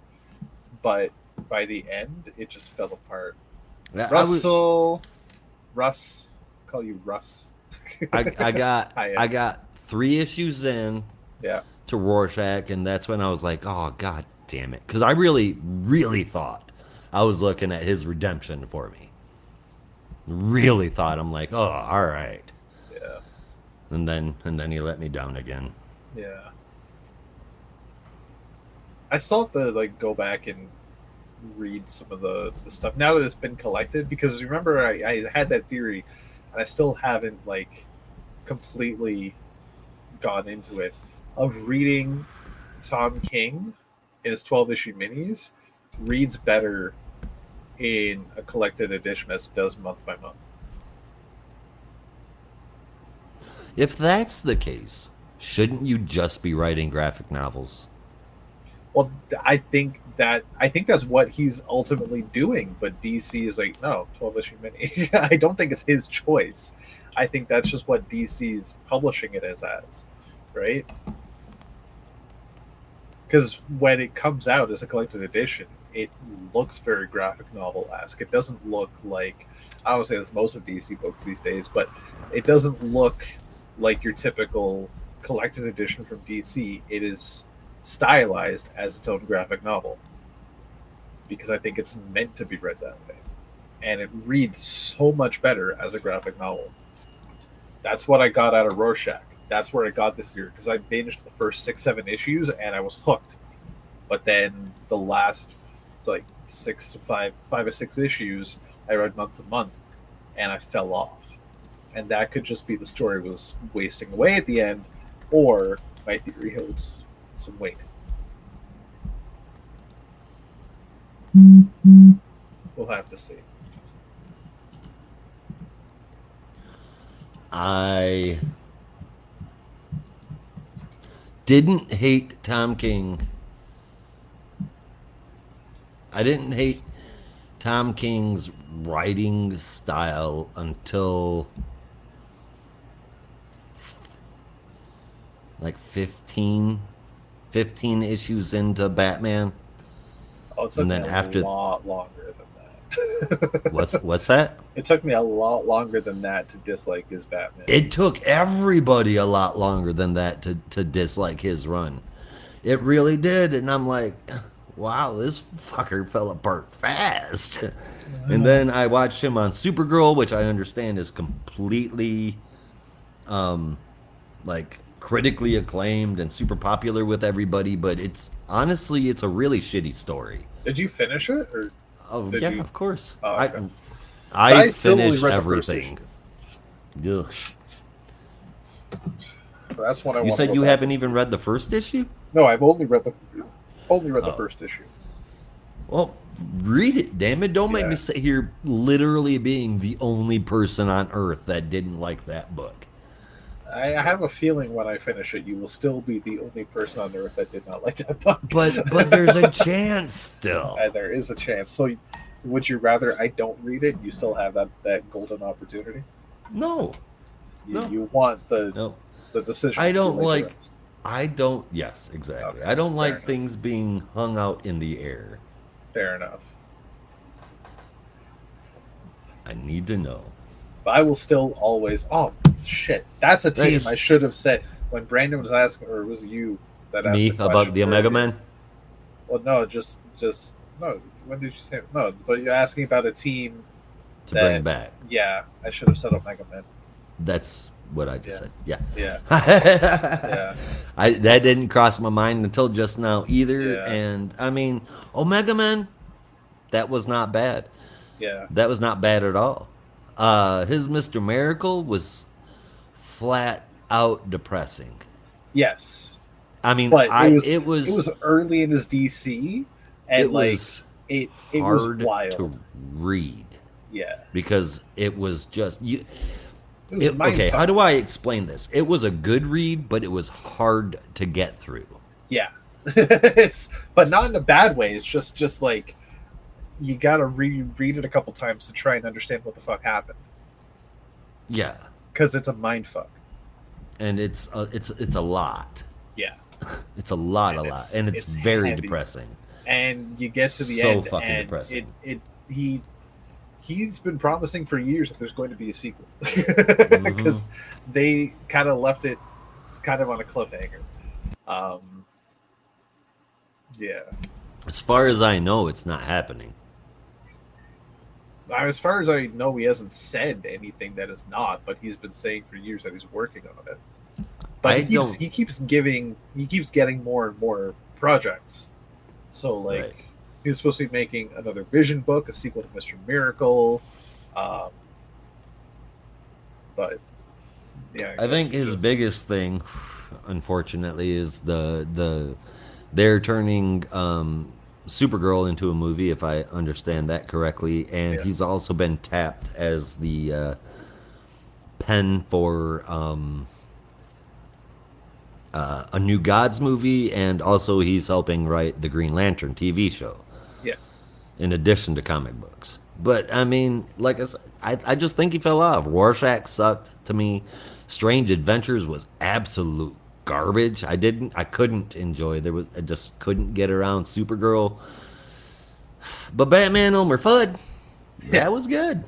but by the end, it just fell apart. Yeah, Russ, call you Russ. I got 3 issues in. Yeah. To Rorschach, and that's when I was like, oh god damn it, because I really thought I was looking at his redemption for me. Really thought. I'm like, oh, all right. Yeah. And then he let me down again. Yeah. I still have to like go back and read some of the stuff now that it's been collected, because remember I had that theory and I still haven't like completely gone into it, of reading Tom King in his 12-issue minis reads better in a collected edition as it does month by month. If that's the case, shouldn't you just be writing graphic novels? Well, I think that's what he's ultimately doing, but DC is like, no, 12-issue mini. I don't think it's his choice. I think that's just what DC's publishing it as, right? because when it comes out as a collected edition, it looks very graphic novel-esque. It doesn't look like, I would say that's most of DC books these days, but it doesn't look like your typical collected edition from DC. It is stylized as its own graphic novel because I think it's meant to be read that way, and it reads so much better as a graphic novel. That's what I got out of Rorschach. That's where I got this theory because I binged the first 6-7 issues and I was hooked. But then the last like 5 or 6 issues, I read month to month, and I fell off. And that could just be the story was wasting away at the end, or my theory holds some weight. We'll have to see. I didn't hate Tom King. I didn't hate Tom King's writing style until like 15 issues into Batman. Oh, it took me a lot longer than that. What's that? It took me a lot longer than that to dislike his Batman. It took everybody a lot longer than that to dislike his run. It really did, and I'm like, wow, this fucker fell apart fast. And then I watched him on Supergirl, which I understand is completely like critically acclaimed and super popular with everybody, but it's honestly it's a really shitty story. Did you finish it? Or yeah, of course. Oh, okay. I finished everything. Ugh. That's what I want. You said you haven't even read the first issue? No, I've only read the first issue. Well, read it, damn it. Don't make me sit here literally being the only person on earth that didn't like that book. I have a feeling when I finish it, you will still be the only person on earth that did not like that book. But there's a chance still. There is a chance. So would you rather I don't read it? You still have that golden opportunity? No. You want the decision. Yes, exactly. Okay, I don't like things being hung out in the air. Fair enough. I need to know. But I will still always. Oh shit! That's a team I should have said when Brandon was asking, or it was you that asked me the about the Omega Man. Well, no, just no. When did you say no? But you're asking about a team to bring back. Yeah, I should have said Omega Man. That's what I just said. Yeah. Yeah. That didn't cross my mind until just now either. Yeah. And I mean, Omega Man, that was not bad. Yeah. That was not bad at all. His Mr. Miracle was flat out depressing. Yes. I mean, but it was early in his DC, and it was wild to read. Yeah. Because it was just okay, how do I explain this? It was a good read, but it was hard to get through. Yeah. But not in a bad way. It's just like you gotta read it a couple times to try and understand what the fuck happened. Yeah. Because it's a mind fuck. And it's a lot. Yeah. It's a lot. And it's very heavy. Depressing. And you get to the end. So fucking depressing. He's been promising for years that there's going to be a sequel. Because they kind of left it kind of on a cliffhanger. Yeah. As far as I know, it's not happening. As far as I know, he hasn't said anything that is not, but he's been saying for years that he's working on it. But he keeps getting more and more projects. So like he was supposed to be making another Vision book, a sequel to Mr. Miracle. But yeah, I think his biggest thing, unfortunately, is they're turning Supergirl into a movie, if I understand that correctly, and he's also been tapped as the pen for a New Gods movie, and also he's helping write the Green Lantern TV show. Yeah. In addition to comic books. But, I mean, like I said, I just think he fell off. Rorschach sucked to me. Strange Adventures was absolute garbage. I couldn't enjoy. I just couldn't get around Supergirl. But Batman Elmer Fudd, that was good.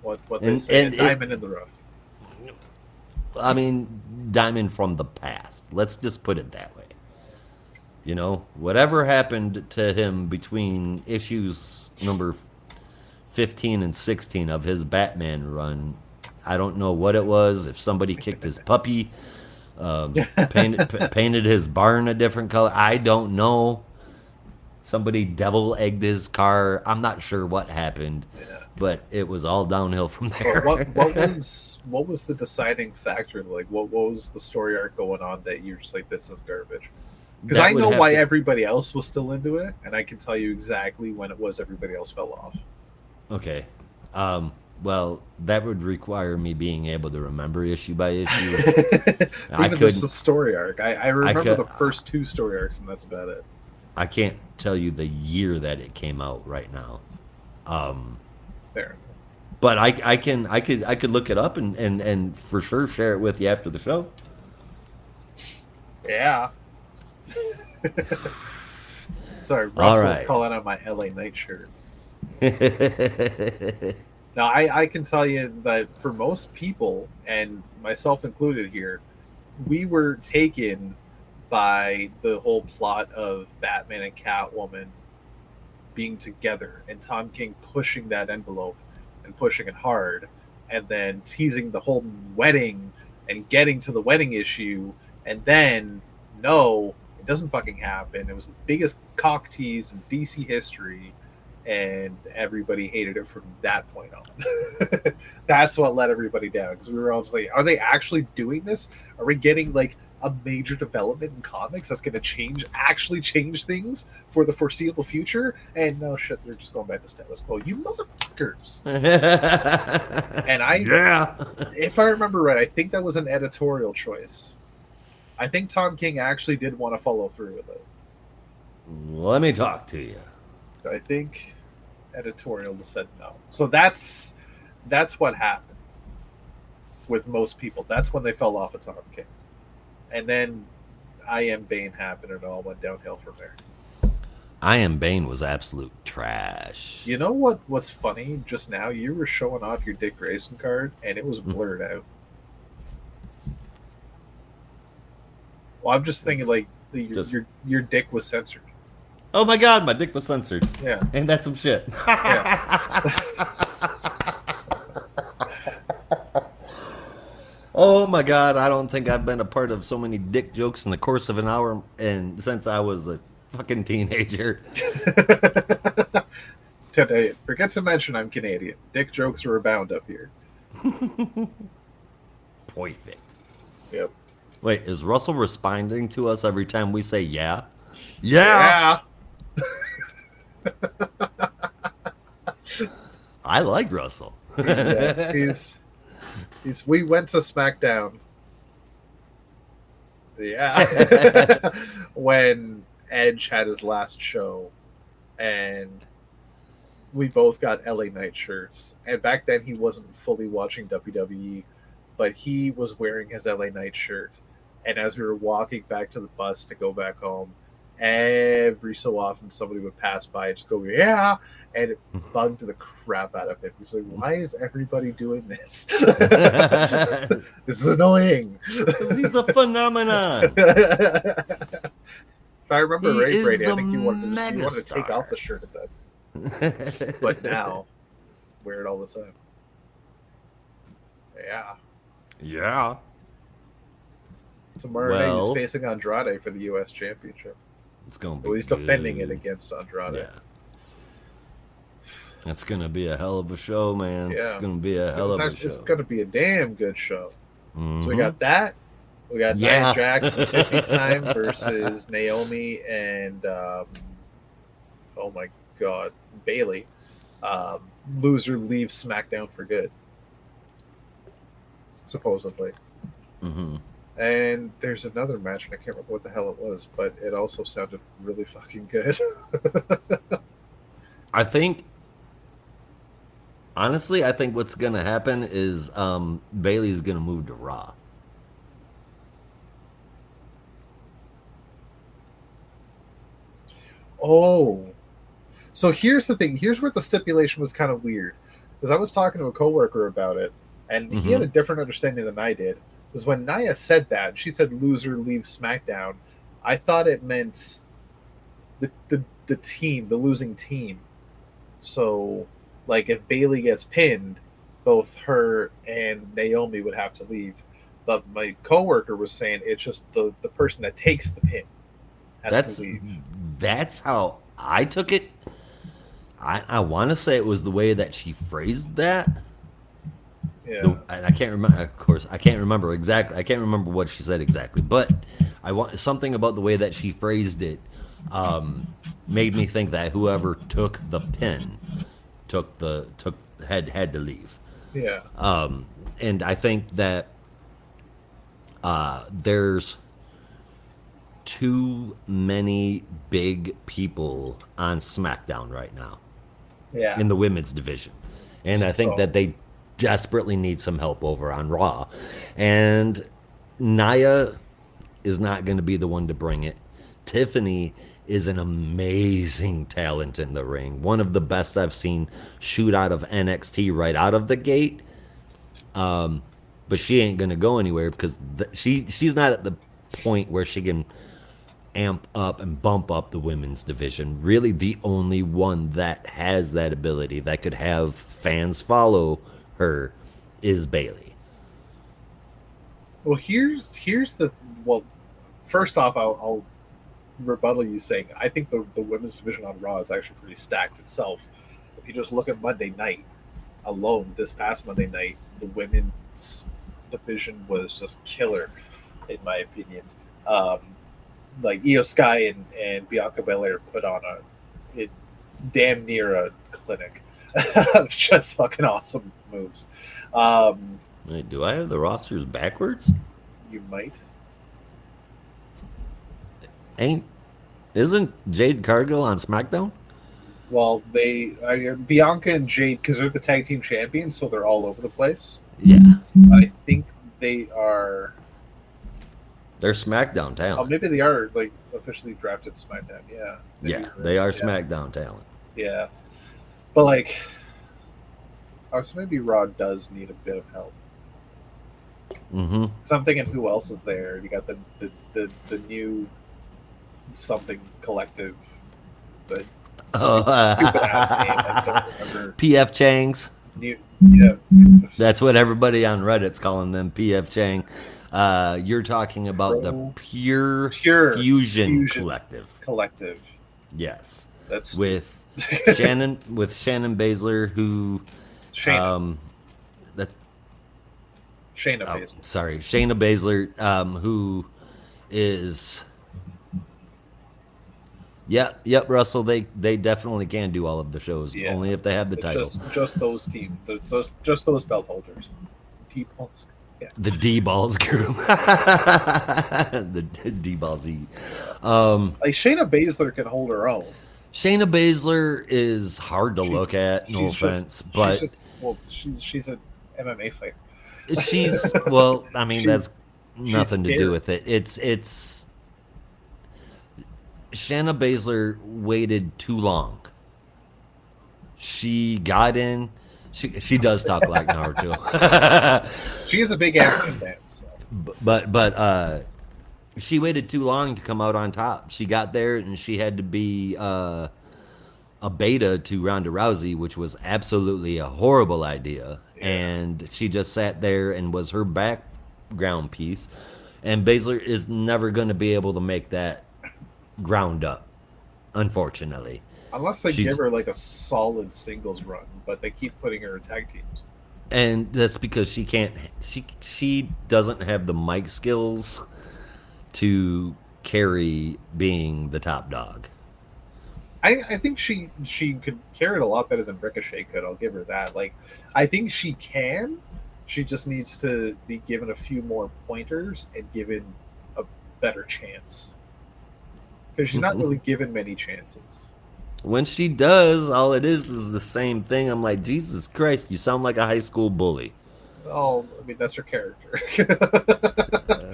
What they say, a diamond in the rough. I mean, diamond from the past. Let's just put it that way. You know, whatever happened to him between issues number 15 and 16 of his Batman run, I don't know what it was. If somebody kicked his puppy, painted his barn a different color, I don't know. Somebody devil egged his car. I'm not sure what happened, but it was all downhill from there. What was the deciding factor? Like, what was the story arc going on that you're just like, this is garbage? Because I know why everybody else was still into it, and I can tell you exactly when it was everybody else fell off. Okay. Well, that would require me being able to remember issue by issue. Even just the story arc. I remember the first 2 story arcs, and that's about it. I can't tell you the year that it came out right now. There. But I could look it up and for sure share it with you after the show. Yeah. Sorry, Russell's calling out my LA Knight shirt. Now, I can tell you that for most people, and myself included here, we were taken by the whole plot of Batman and Catwoman being together and Tom King pushing that envelope and pushing it hard and then teasing the whole wedding and getting to the wedding issue, and then no, it doesn't fucking happen. It was the biggest cock tease in DC history, and everybody hated it from that point on. That's what let everybody down, because we were all just like, are they actually doing this? Are we getting like a major development in comics that's going to actually change things for the foreseeable future? And no shit, they're just going back to status quo. You motherfuckers. And if I remember right, I think that was an editorial choice. I think Tom King actually did want to follow through with it. Let me talk to you. I think editorial said no. So that's what happened with most people. That's when they fell off of Tom King. And then I Am Bane happened, and it all went downhill from there. I Am Bane was absolute trash. You know what's funny? Just now, you were showing off your Dick Grayson card, and it was blurred out. Well, I'm just thinking, like, your dick was censored. Oh my god, my dick was censored. Yeah. Ain't that some shit? Yeah. Oh my god, I don't think I've been a part of so many dick jokes in the course of an hour and since I was a fucking teenager. Today, forget to mention I'm Canadian. Dick jokes are abound up here. Perfect. Yep. Wait, is Russell responding to us every time we say yeah? Yeah. I like Russell. Yeah, we went to SmackDown. Yeah. When Edge had his last show, and we both got LA Knight shirts. And back then he wasn't fully watching WWE, but he was wearing his LA Knight shirt. And as we were walking back to the bus to go back home, every so often somebody would pass by and just go, yeah, and it bugged the crap out of him. He's like, why is everybody doing this? This is annoying. He's a phenomenon. If I remember right, Brady, I think you wanted to take off the shirt at that. But now, wear it all the time. Yeah. Yeah. Tomorrow night he's facing Andrade for the U.S. Championship. It's going to be Well, he's defending it against Andrade. Yeah. It's going to be a hell of a show, man. Yeah. It's going to be a hell of a show. It's going to be a damn good show. Mm-hmm. So we got that. We got Nia Jax and Tiffany time versus Naomi and, oh my God, Bailey. Loser leaves SmackDown for good. Supposedly. Mm-hmm. And there's another match, and I can't remember what the hell it was, but it also sounded really fucking good. I think, honestly, I think what's going to happen is Bailey's going to move to Raw. Oh, so here's the thing. Here's where the stipulation was kind of weird, because I was talking to a coworker about it, and he had Mm-hmm. a different understanding than I did. Because when Nia said that, she said "loser leaves SmackDown." I thought it meant the team, the losing team. So, like, if Bailey gets pinned, both her and Naomi would have to leave. But my coworker was saying it's just the person that takes the pin has to That's leave. that's how I took it. I want to say it was the way that she phrased that. Yeah, And I can't remember. Of course, I can't remember exactly. I can't remember what she said exactly. But I want something about the way that she phrased it made me think that whoever took the pin took had to leave. yeah, And I think that there's too many big people on SmackDown right now yeah. in the women's division. And I think So, that they desperately need some help over on Raw. And Nia is not going to be the one to bring it. Tiffany is an amazing talent in the ring. One of the best I've seen shoot out of NXT right out of the gate. But she ain't going to go anywhere because she's not at the point where she can amp up and bump up the women's division. Really, the only one that has that ability that could have fans follow her is Bailey. well, here's the well. First off, I'll rebuttal you saying I think the women's division on Raw is actually pretty stacked itself. If you just look at Monday night alone, this past Monday night, the women's division was just killer, in my opinion. Um, like Io Sky and Bianca Belair put on it damn near a clinic of just fucking awesome moves. Um, Wait, do I have the rosters backwards? you might. Ain't isn't Jade Cargill on SmackDown? Well, Bianca and Jade, because they're the tag team champions, so they're all over the place. Yeah, I think they are. they're SmackDown Oh, talent. maybe they are like officially drafted SmackDown. Yeah. Maybe Yeah, you're they right. are Yeah. SmackDown talent. Yeah, but like, so maybe Raw does need a bit of help. Mm-hmm. So I'm thinking, who else is there? You got the new something collective, but stupid ass name. I don't remember. PF Changs. New, yeah, That's what everybody on Reddit's calling them, PF Chang. You're talking about the Pure Fusion Collective. collective. Yes, That's with Shannon Baszler, who Shayna. that Shayna oh, Baszler. sorry, Shayna Baszler, who is yep, Russell. They definitely can do all of the shows, Yeah. only if they have the It's title. just those teams, just those belt holders. T-balls. Yeah. The D Balls crew, the D Ball Z. Like Shayna Baszler can hold her own. Shayna Baszler is hard to look at. No She's offense, just, but she's an MMA fighter. she's well. I mean, She's- that's nothing to do scared. with it. It's Shayna Baszler waited too long. She got in. She does talk like Naruto. She is a big African fan. So. but she waited too long to come out on top. She got there and she had to be a beta to Ronda Rousey, which was absolutely a horrible idea. Yeah. And she just sat there and was her background piece. And Baszler is never going to be able to make that ground up, unfortunately. Unless they She's- give her like a solid singles run, but they keep putting her in tag teams. And that's because she can't. She doesn't have the mic skills to carry being the top dog. I think she could carry it a lot better than Ricochet could. I'll give her that. Like, I think she can. She just needs to be given a few more pointers and given a better chance. Because she's not really given many chances. When she does, all it is the same thing. I'm like, Jesus Christ, you sound like a high school bully. Oh, I mean that's her character.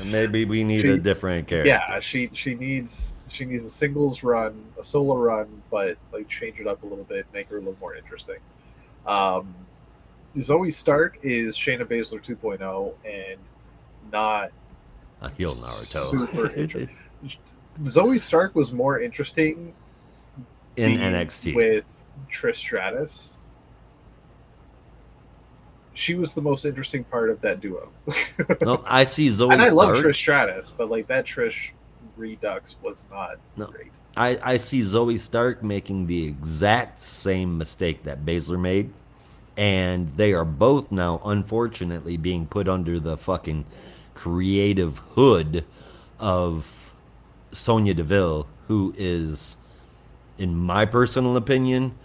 Maybe we need a different character. Yeah, she needs a singles run, a solo run, but like change it up a little bit, make her a little more interesting. Um, Zoe Stark is Shayna Baszler 2.0 and not A heel Naruto. super interesting. Zoe Stark was more interesting In NXT. with Trish Stratus. She was the most interesting part of that duo. No, I see Zoe and I Stark. love Trish Stratus, but like that Trish Redux was not great. I see Zoe Stark making the exact same mistake that Baszler made, and they are both now, unfortunately, being put under the fucking creative hood of Sonya Deville, who is, in my personal opinion,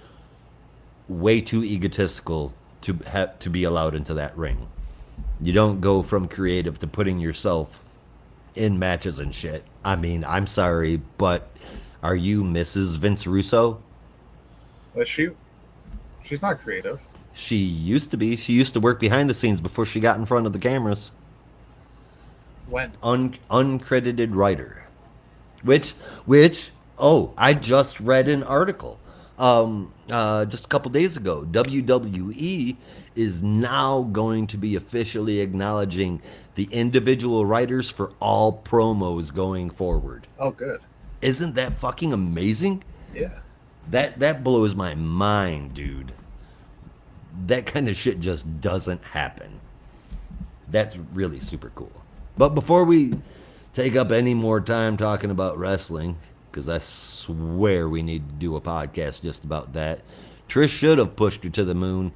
way too egotistical to be allowed into that ring. You don't go from creative to putting yourself in matches and shit. I mean, I'm sorry, but are you Mrs. Vince Russo? Was she's not creative. She used to be. She used to work behind the scenes before she got in front of the cameras. When? Uncredited writer. Which, I just read an article just a couple days ago. WWE is now going to be officially acknowledging the individual writers for all promos going forward. Oh, good. Isn't that fucking amazing? Yeah. That blows my mind, dude. That kind of shit just doesn't happen. That's really super cool. But before we take up any more time talking about wrestling, because I swear we need to do a podcast just about that. Trish should have pushed her to the moon,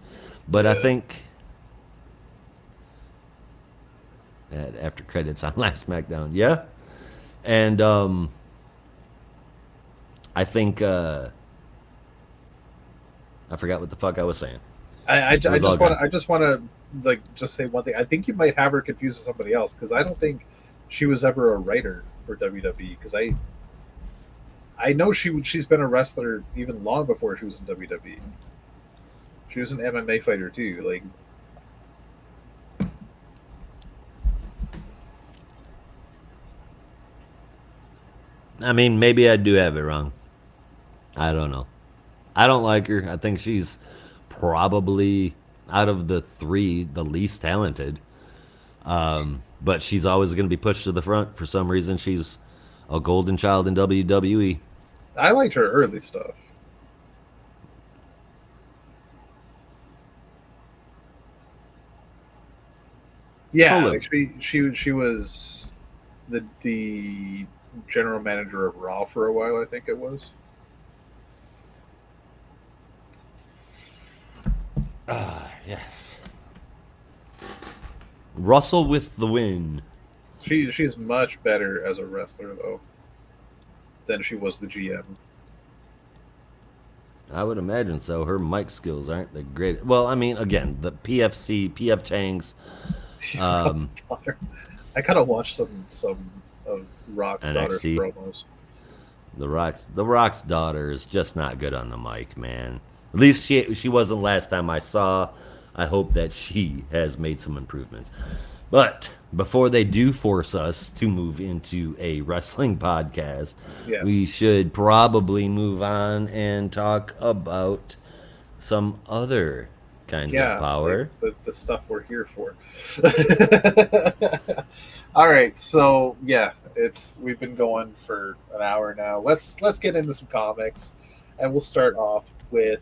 but I think after credits on last SmackDown, yeah, and I think I forgot what the fuck I was saying. I just want to like just say one thing. I think you might have her confused with somebody else because I don't think she was ever a writer for WWE. Because I know she's been a wrestler even long before she was in WWE. She was an MMA fighter too. Like, I mean, maybe I do have it wrong. I don't know. I don't like her. I think she's probably out of the three the least talented. But she's always going to be pushed to the front for some reason. She's a golden child in WWE. I liked her early stuff. Yeah, like she was the general manager of Raw for a while. I think it was. Yes. Russell with the win. She's much better as a wrestler though than she was the GM. I would imagine so. Her mic skills aren't the greatest. Well, I mean, again, the PF Chang's. I kind of watched some of Rock's daughter's promos. The Rock's daughter is just not good on the mic, man. At least she wasn't last time I saw. I hope that she has made some improvements. But before they do force us to move into a wrestling podcast, yes, we should probably move on and talk about some other kinds of power. Like the stuff we're here for. All right, so yeah, we've been going for an hour now. Let's get into some comics, and we'll start off with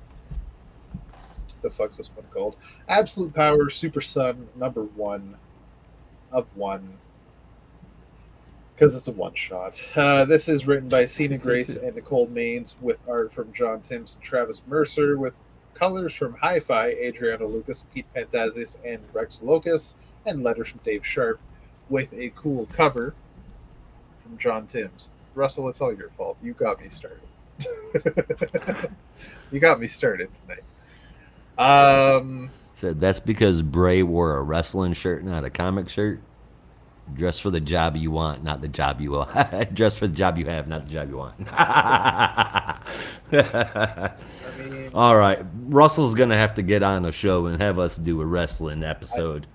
the fuck's this one called? Absolute Power Super Son #1 of 1. Because it's a one shot. This is written by Sina Grace and Nicole Maines with art from John Timms and Travis Mercer with colors from Hi-Fi, Adriano Lucas, Pete Pantazis, and Rex Locus, and letters from Dave Sharp with a cool cover from John Timms. Russell, it's all your fault. You got me started. You got me started tonight. Said that's because Bray wore a wrestling shirt, not a comic shirt. Dress for the job you want, not the job you want. Dress for the job you have, not the job you want. All right, Russell's gonna have to get on a show and have us do a wrestling episode.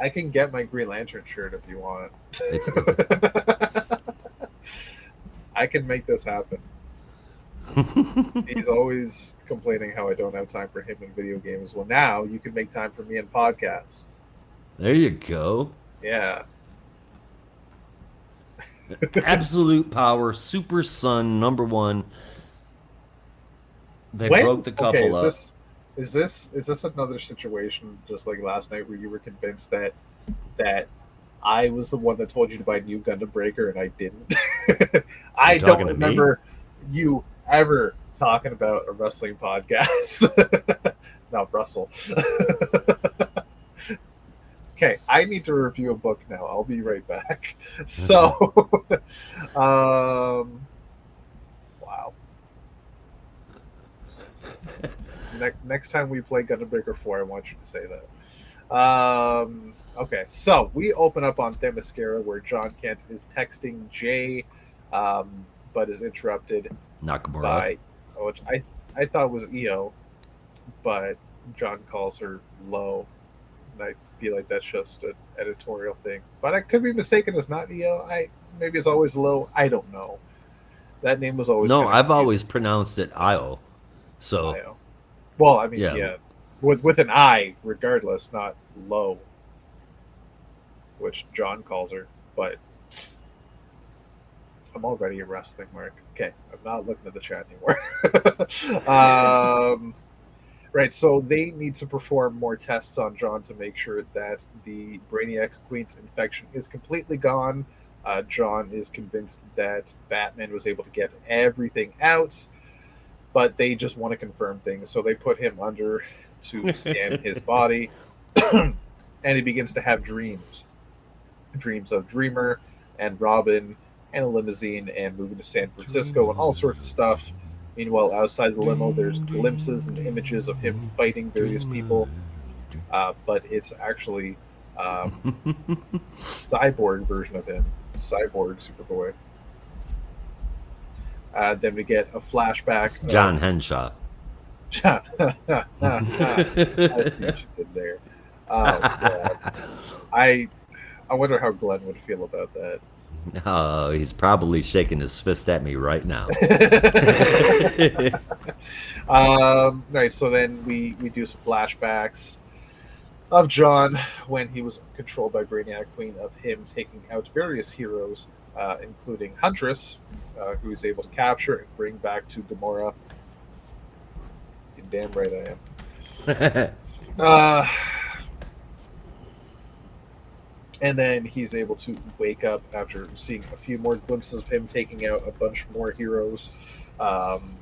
I can get my Green Lantern shirt if you want. It's I can make this happen. He's always complaining how I don't have time for him in video games. Well, now you can make time for me in podcast. There you go. Yeah. Absolute Power, Super Son, #1. They broke the couple up. Is this another situation just like last night where you were convinced that I was the one that told you to buy New Gundam Breaker and I didn't? I don't remember you ever talking about a wrestling podcast. No, Russell. Okay, I need to review a book now. I'll be right back. So, wow. Next time we play Gundam Breaker 4, I want you to say that. Okay, so we open up on Themyscira where John Kent is texting Jay, but is interrupted Nakamura. by, which I thought was Io, but John calls her Lo, and I feel like that's just an editorial thing. But I could be mistaken as not Io. Maybe it's always Lo. I don't know. That name was always no. I've always pronounced it Io. So, Io. Well, I mean, yeah, with an I, regardless, not Lo, which John calls her. But I'm already a wrestling mark. Okay, I'm not looking at the chat anymore. Right, so they need to perform more tests on John to make sure that the Brainiac Queen's infection is completely gone. John is convinced that Batman was able to get everything out, but they just want to confirm things, so they put him under to scan his body, and he begins to have dreams. Dreams of Dreamer and Robin and a limousine and moving to San Francisco and all sorts of stuff. Meanwhile, outside the limo, there's glimpses and images of him fighting various people, but it's actually cyborg version of him, Cyborg Superboy. Then we get a flashback. John Henshaw. I see what you did there. I wonder how Glenn would feel about that. Oh, he's probably shaking his fist at me right now. Right, so then we do some flashbacks of John when he was controlled by Brainiac Queen, of him taking out various heroes, including Huntress, who he's able to capture and bring back to Gamora. You're damn right I am. And then he's able to wake up after seeing a few more glimpses of him taking out a bunch more heroes. And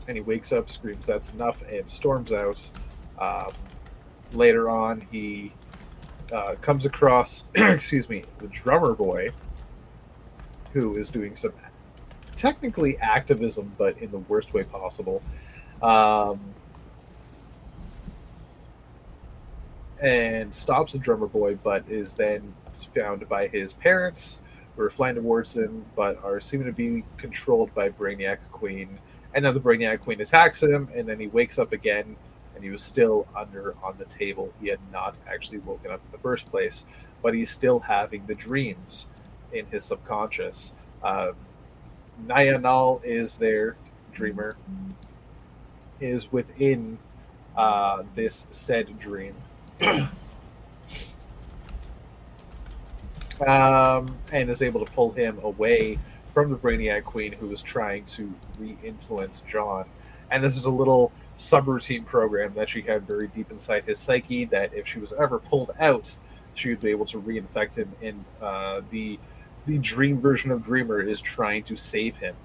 he wakes up, screams, "That's enough," and storms out. Later on, he comes across, excuse me, the drummer boy, who is doing some technically activism, but in the worst way possible. And stops the drummer boy, but is then found by his parents, who are flying towards him, but are seeming to be controlled by Brainiac Queen. And then the Brainiac Queen attacks him, and then he wakes up again, and he was still under on the table. He had not actually woken up in the first place, but he's still having the dreams in his subconscious. Nyanal is their dreamer, is within this said dream. And is able to pull him away from the Brainiac Queen, who is trying to re-influence John. And this is a little subroutine program that she had very deep inside his psyche, that if she was ever pulled out, she would be able to reinfect him. And the dream version of Dreamer is trying to save him.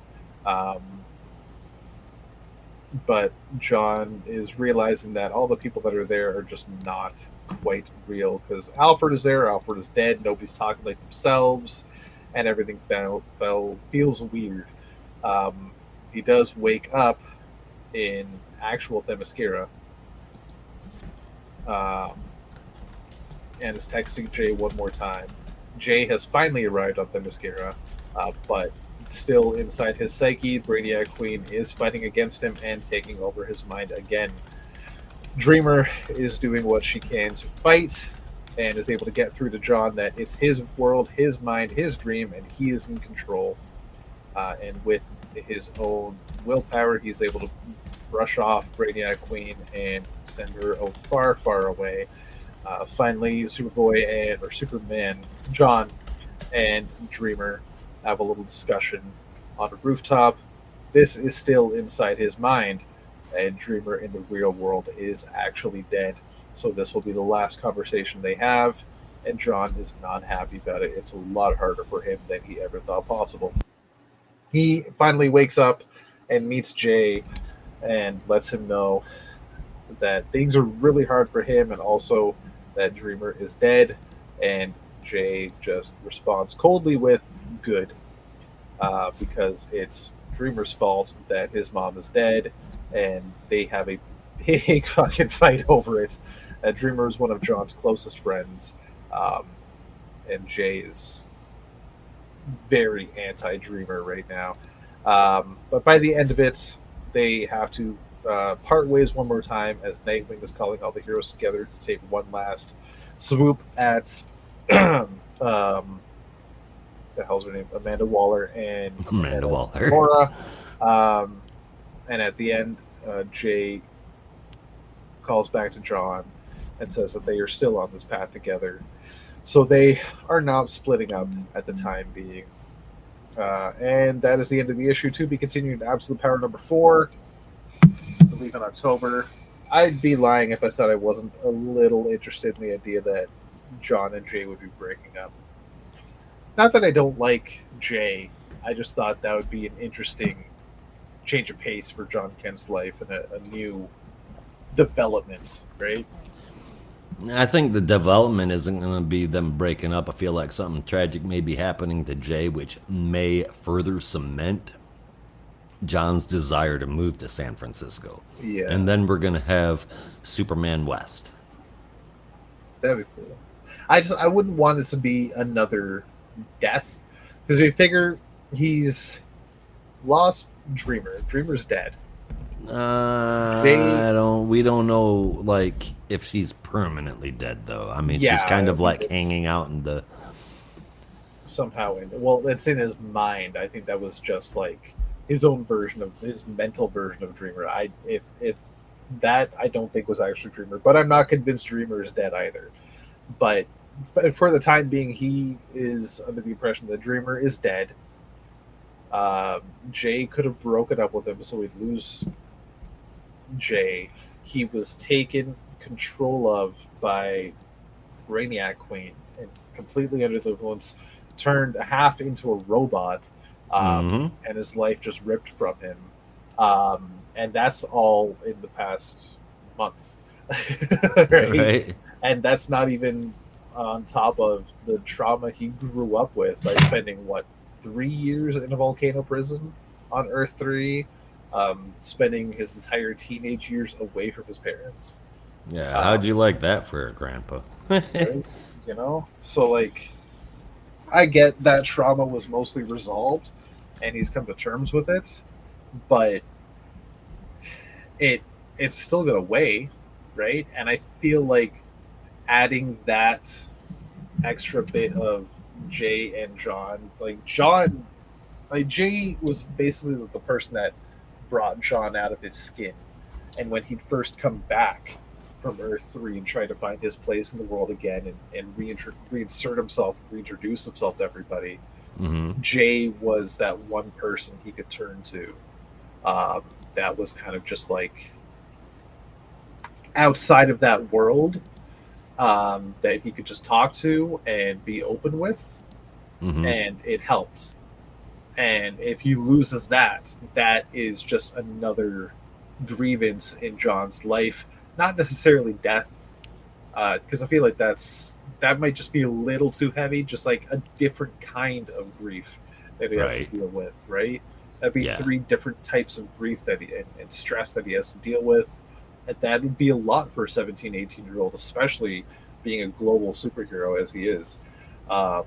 But John is realizing that all the people that are there are just not quite real, because Alfred is there, Alfred is dead, nobody's talking like themselves, and everything feels weird. He does wake up in actual Themyscira, and is texting Jay one more time. Jay has finally arrived on Themyscira, but still inside his psyche, Brainiac Queen is fighting against him and taking over his mind again. Dreamer is doing what she can to fight and is able to get through to John that it's his world, his mind, his dream, and he is in control. And with his own willpower, he's able to brush off Brainiac Queen and send her far, far away. Finally, Superboy or Superman, John, and Dreamer have a little discussion on a rooftop. This is still inside his mind, and Dreamer in the real world is actually dead. So this will be the last conversation they have, and John is not happy about it. It's a lot harder for him than he ever thought possible. He finally wakes up and meets Jay and lets him know that things are really hard for him and also that Dreamer is dead. And Jay just responds coldly with good because it's Dreamer's fault that his mom is dead and they have a big fucking fight over it. Dreamer is one of John's closest friends, and Jay is very anti-Dreamer right now. But by the end of it, they have to part ways one more time as Nightwing is calling all the heroes together to take one last swoop at the hell's her name? Amanda Waller and Amanda Waller. Laura. And at the end, Jay calls back to John and says that they are still on this path together. So they are not splitting up at the time being. And that is the end of the issue. To be continued, Absolute Power number 4, I believe in October. I'd be lying if I said I wasn't a little interested in the idea that John and Jay would be breaking up. Not that I don't like Jay, I just thought that would be an interesting change of pace for John Kent's life and a new development, right? I think the development isn't going to be them breaking up. I feel like something tragic may be happening to Jay, which may further cement John's desire to move to San Francisco. Yeah. And then we're going to have Superman West. That'd be cool. I wouldn't want it to be another death because we figure he's lost Dreamer. Dreamer's dead. We don't know like if she's permanently dead though. I mean, she's kind of like hanging out in the somehow it's in his mind. I think that was just like his own version of his mental version of Dreamer. If that I don't think was actually Dreamer, but I'm not convinced Dreamer is dead either. But for the time being, he is under the impression that Dreamer is dead. Jay could have broken up with him, so we'd lose Jay. He was taken control of by Brainiac Queen and completely under the influence, turned half into a robot, and his life just ripped from him. And that's all in the past month. Right? And that's not even on top of the trauma he grew up with by spending 3 years in a volcano prison on Earth 3, spending his entire teenage years away from his parents. Yeah, how'd you like that for a grandpa? Right? You know, so like, I get that trauma was mostly resolved, and he's come to terms with it, but it's still gonna weigh, right? And I feel like adding that extra bit of Jay and John, Jay was basically the person that brought John out of his skin, and when he'd first come back from Earth 3 and try to find his place in the world again and reinsert himself, reintroduce himself to everybody, Jay was that one person he could turn to. That was kind of just like outside of that world, that he could just talk to and be open with, and it helped. And if he loses that is just another grievance in John's life. Not necessarily death, because I feel like that might just be a little too heavy, just like a different kind of grief that he has to deal with, right? That'd be 3 different types of grief and stress that he has to deal with. And that would be a lot for a 17, 18-year-old, especially being a global superhero as he is. And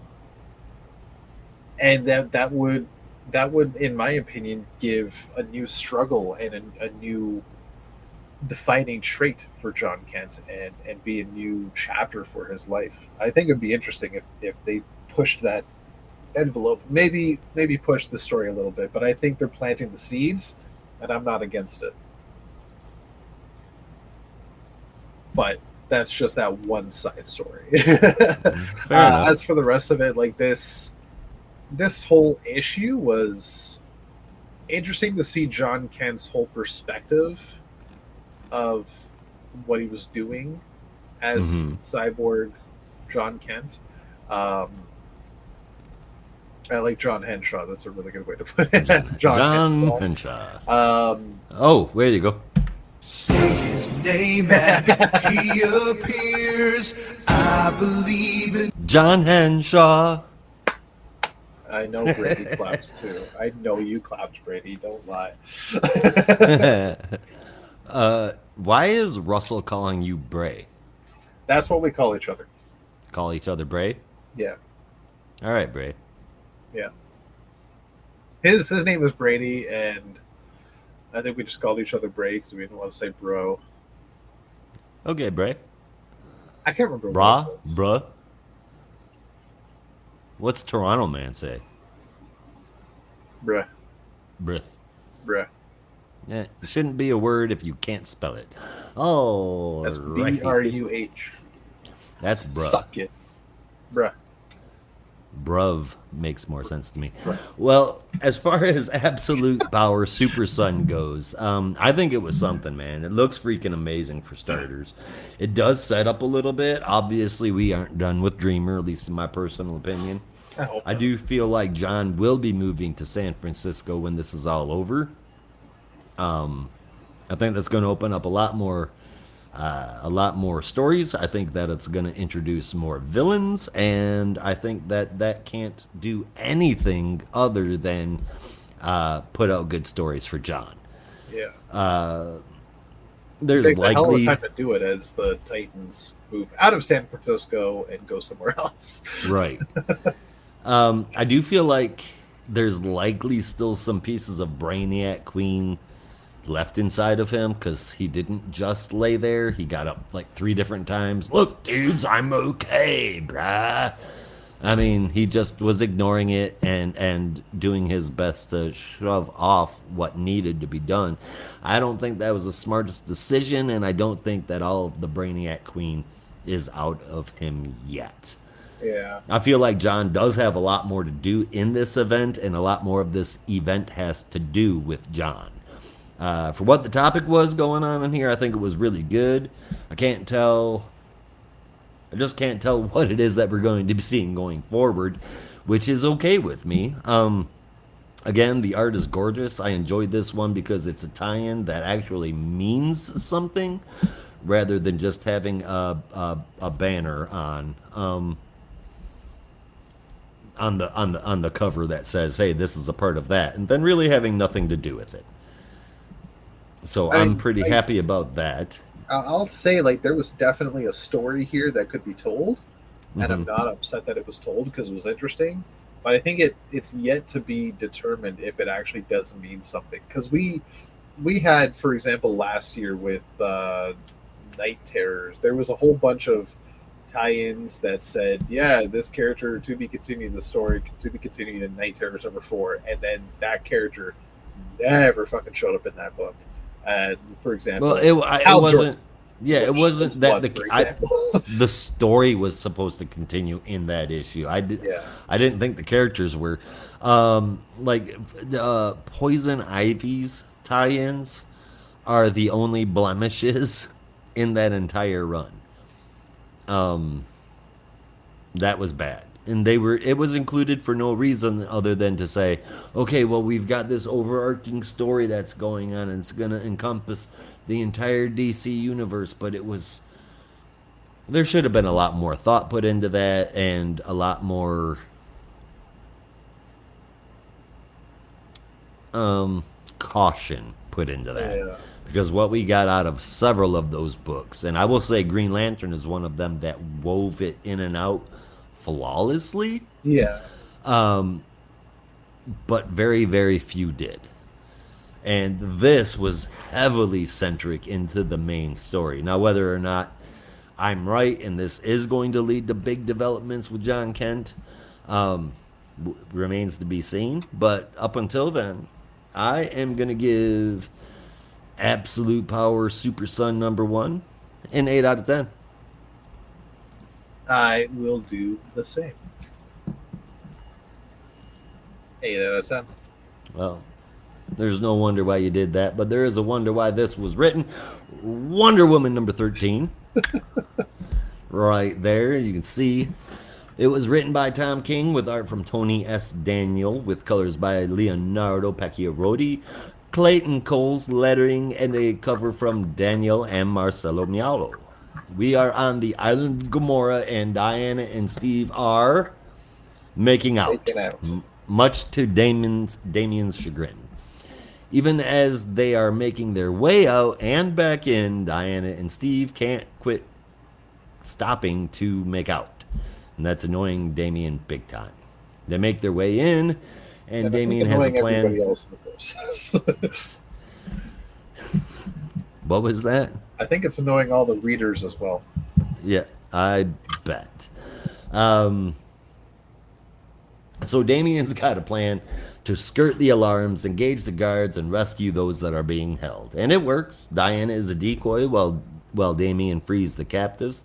that would, in my opinion, give a new struggle and a new defining trait for John Kent and be a new chapter for his life. I think it'd be interesting if they pushed that envelope, maybe push the story a little bit, but I think they're planting the seeds, and I'm not against it. But that's just that one side story. As for the rest of it, like this whole issue was interesting to see John Kent's whole perspective of what he was doing as cyborg John Kent. I like John Henshaw. That's a really good way to put it. As John Henshaw. Oh, where you go? Say his name and he appears. I believe in John Henshaw. I know Brady claps too. I know you clapped, Brady. Don't lie. Why is Russell calling you Bray? That's what we call each other. Call each other Bray? Yeah. All right, Bray. Yeah. His name is Brady, and I think we just called each other Bray because we didn't want to say bro. Okay, Bray. I can't remember. Bruh. What's Toronto man say? Bruh. Bruh. Bruh. Yeah, it shouldn't be a word if you can't spell it. Oh, that's right. BRUH. That's bruh. Suck it. Bruh. Bruv makes more sense to me. Well, as far as AbsolutePowerSuperSon goes, I think it was something, man. It looks freaking amazing for starters. It does set up a little bit. Obviously, we aren't done with Dreamer, at least in my personal opinion. I do feel like John will be moving to San Francisco when this is all over. I think that's going to open up a lot more stories. I think that it's going to introduce more villains, and I think that can't do anything other than put out good stories for John. Yeah. There's likely a hell of a time to do it as the Titans move out of San Francisco and go somewhere else. Right. I do feel like there's likely still some pieces of Brainiac Queen left inside of him, because he didn't just lay there. He got up like 3 different times. Look, dudes, I'm okay, brah. I mean, he just was ignoring it and doing his best to shove off what needed to be done. I don't think that was the smartest decision, and I don't think that all of the Brainiac Queen is out of him yet. Yeah. I feel like John does have a lot more to do in this event, and a lot more of this event has to do with John. For what the topic was going on in here, I think it was really good. I just can't tell what it is that we're going to be seeing going forward, which is okay with me. Again, the art is gorgeous. I enjoyed this one because it's a tie-in that actually means something, rather than just having a banner on the cover that says, "Hey, this is a part of that," and then really having nothing to do with it. So I'm pretty happy about that. I'll say, like, there was definitely a story here that could be told, and I'm not upset that it was told because it was interesting. But I think it's yet to be determined if it actually does mean something. Because we had, for example, last year with Night Terrors, there was a whole bunch of tie-ins that said, yeah, this character to be continued, the story to be continued in Night Terrors #4, and then that character never fucking showed up in that book. For example, well, it wasn't. Yeah, it wasn't that the story was supposed to continue in that issue. I didn't think the characters were like Poison Ivy's tie-ins are the only blemishes in that entire run. That was bad. And it was included for no reason other than to say, okay, well, we've got this overarching story that's going on, and it's going to encompass the entire DC universe. But there should have been a lot more thought put into that, and a lot more caution put into that. Yeah. Because what we got out of several of those books, and I will say Green Lantern is one of them that wove it in and out flawlessly. Yeah. But very, very few did. And this was heavily centric into the main story. Now, whether or not I'm right and this is going to lead to big developments with John Kent remains to be seen. But up until then, I am going to give Absolute Power Super Son #1 an 8 out of 10. I will do the same. 8 out of 10. Well, there's no wonder why you did that, but there is a wonder why this was written. WonderWoman #13. Right there, you can see. It was written by Tom King with art from Tony S. Daniel with colors by Leonardo Pacchiarotti, Clayton Cole's lettering, and a cover from Daniel and Marcelo Mialo. We are on the island of Gomorrah, and Diana and Steve are making out. Much to Damien's chagrin. Even as they are making their way out and back in, Diana and Steve can't quit stopping to make out. And that's annoying Damien big time. They make their way in, and Damien has a plan. Everybody else in the process. What was that? I think it's annoying all the readers as well. Yeah, I bet. So Damien's got a plan to skirt the alarms, engage the guards, and rescue those that are being held. And it works. Diana is a decoy while Damien frees the captives.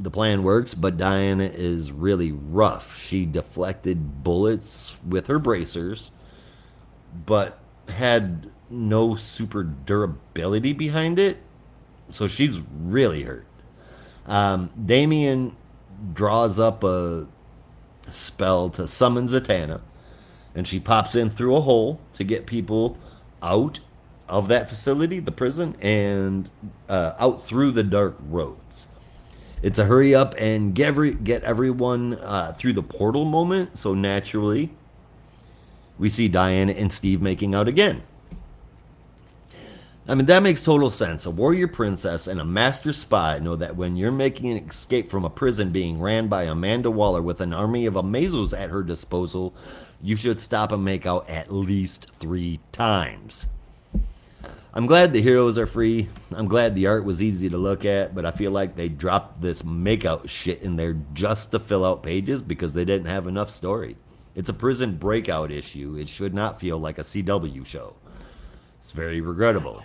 The plan works, but Diana is really rough. She deflected bullets with her bracers, but had no super durability behind it. So she's really hurt. Damien draws up a spell to summon Zatanna, and she pops in through a hole to get people out of that facility, the prison, and out through the dark roads. It's a hurry up and get everyone through the portal moment, so naturally we see Diana and Steve making out again. I mean, that makes total sense. A warrior princess and a master spy know that when you're making an escape from a prison being ran by Amanda Waller with an army of Amazos at her disposal, you should stop and make out at least 3 times. I'm glad the heroes are free. I'm glad the art was easy to look at, but I feel like they dropped this makeout shit in there just to fill out pages because they didn't have enough story. It's a prison breakout issue. It should not feel like a CW show. It's very regrettable.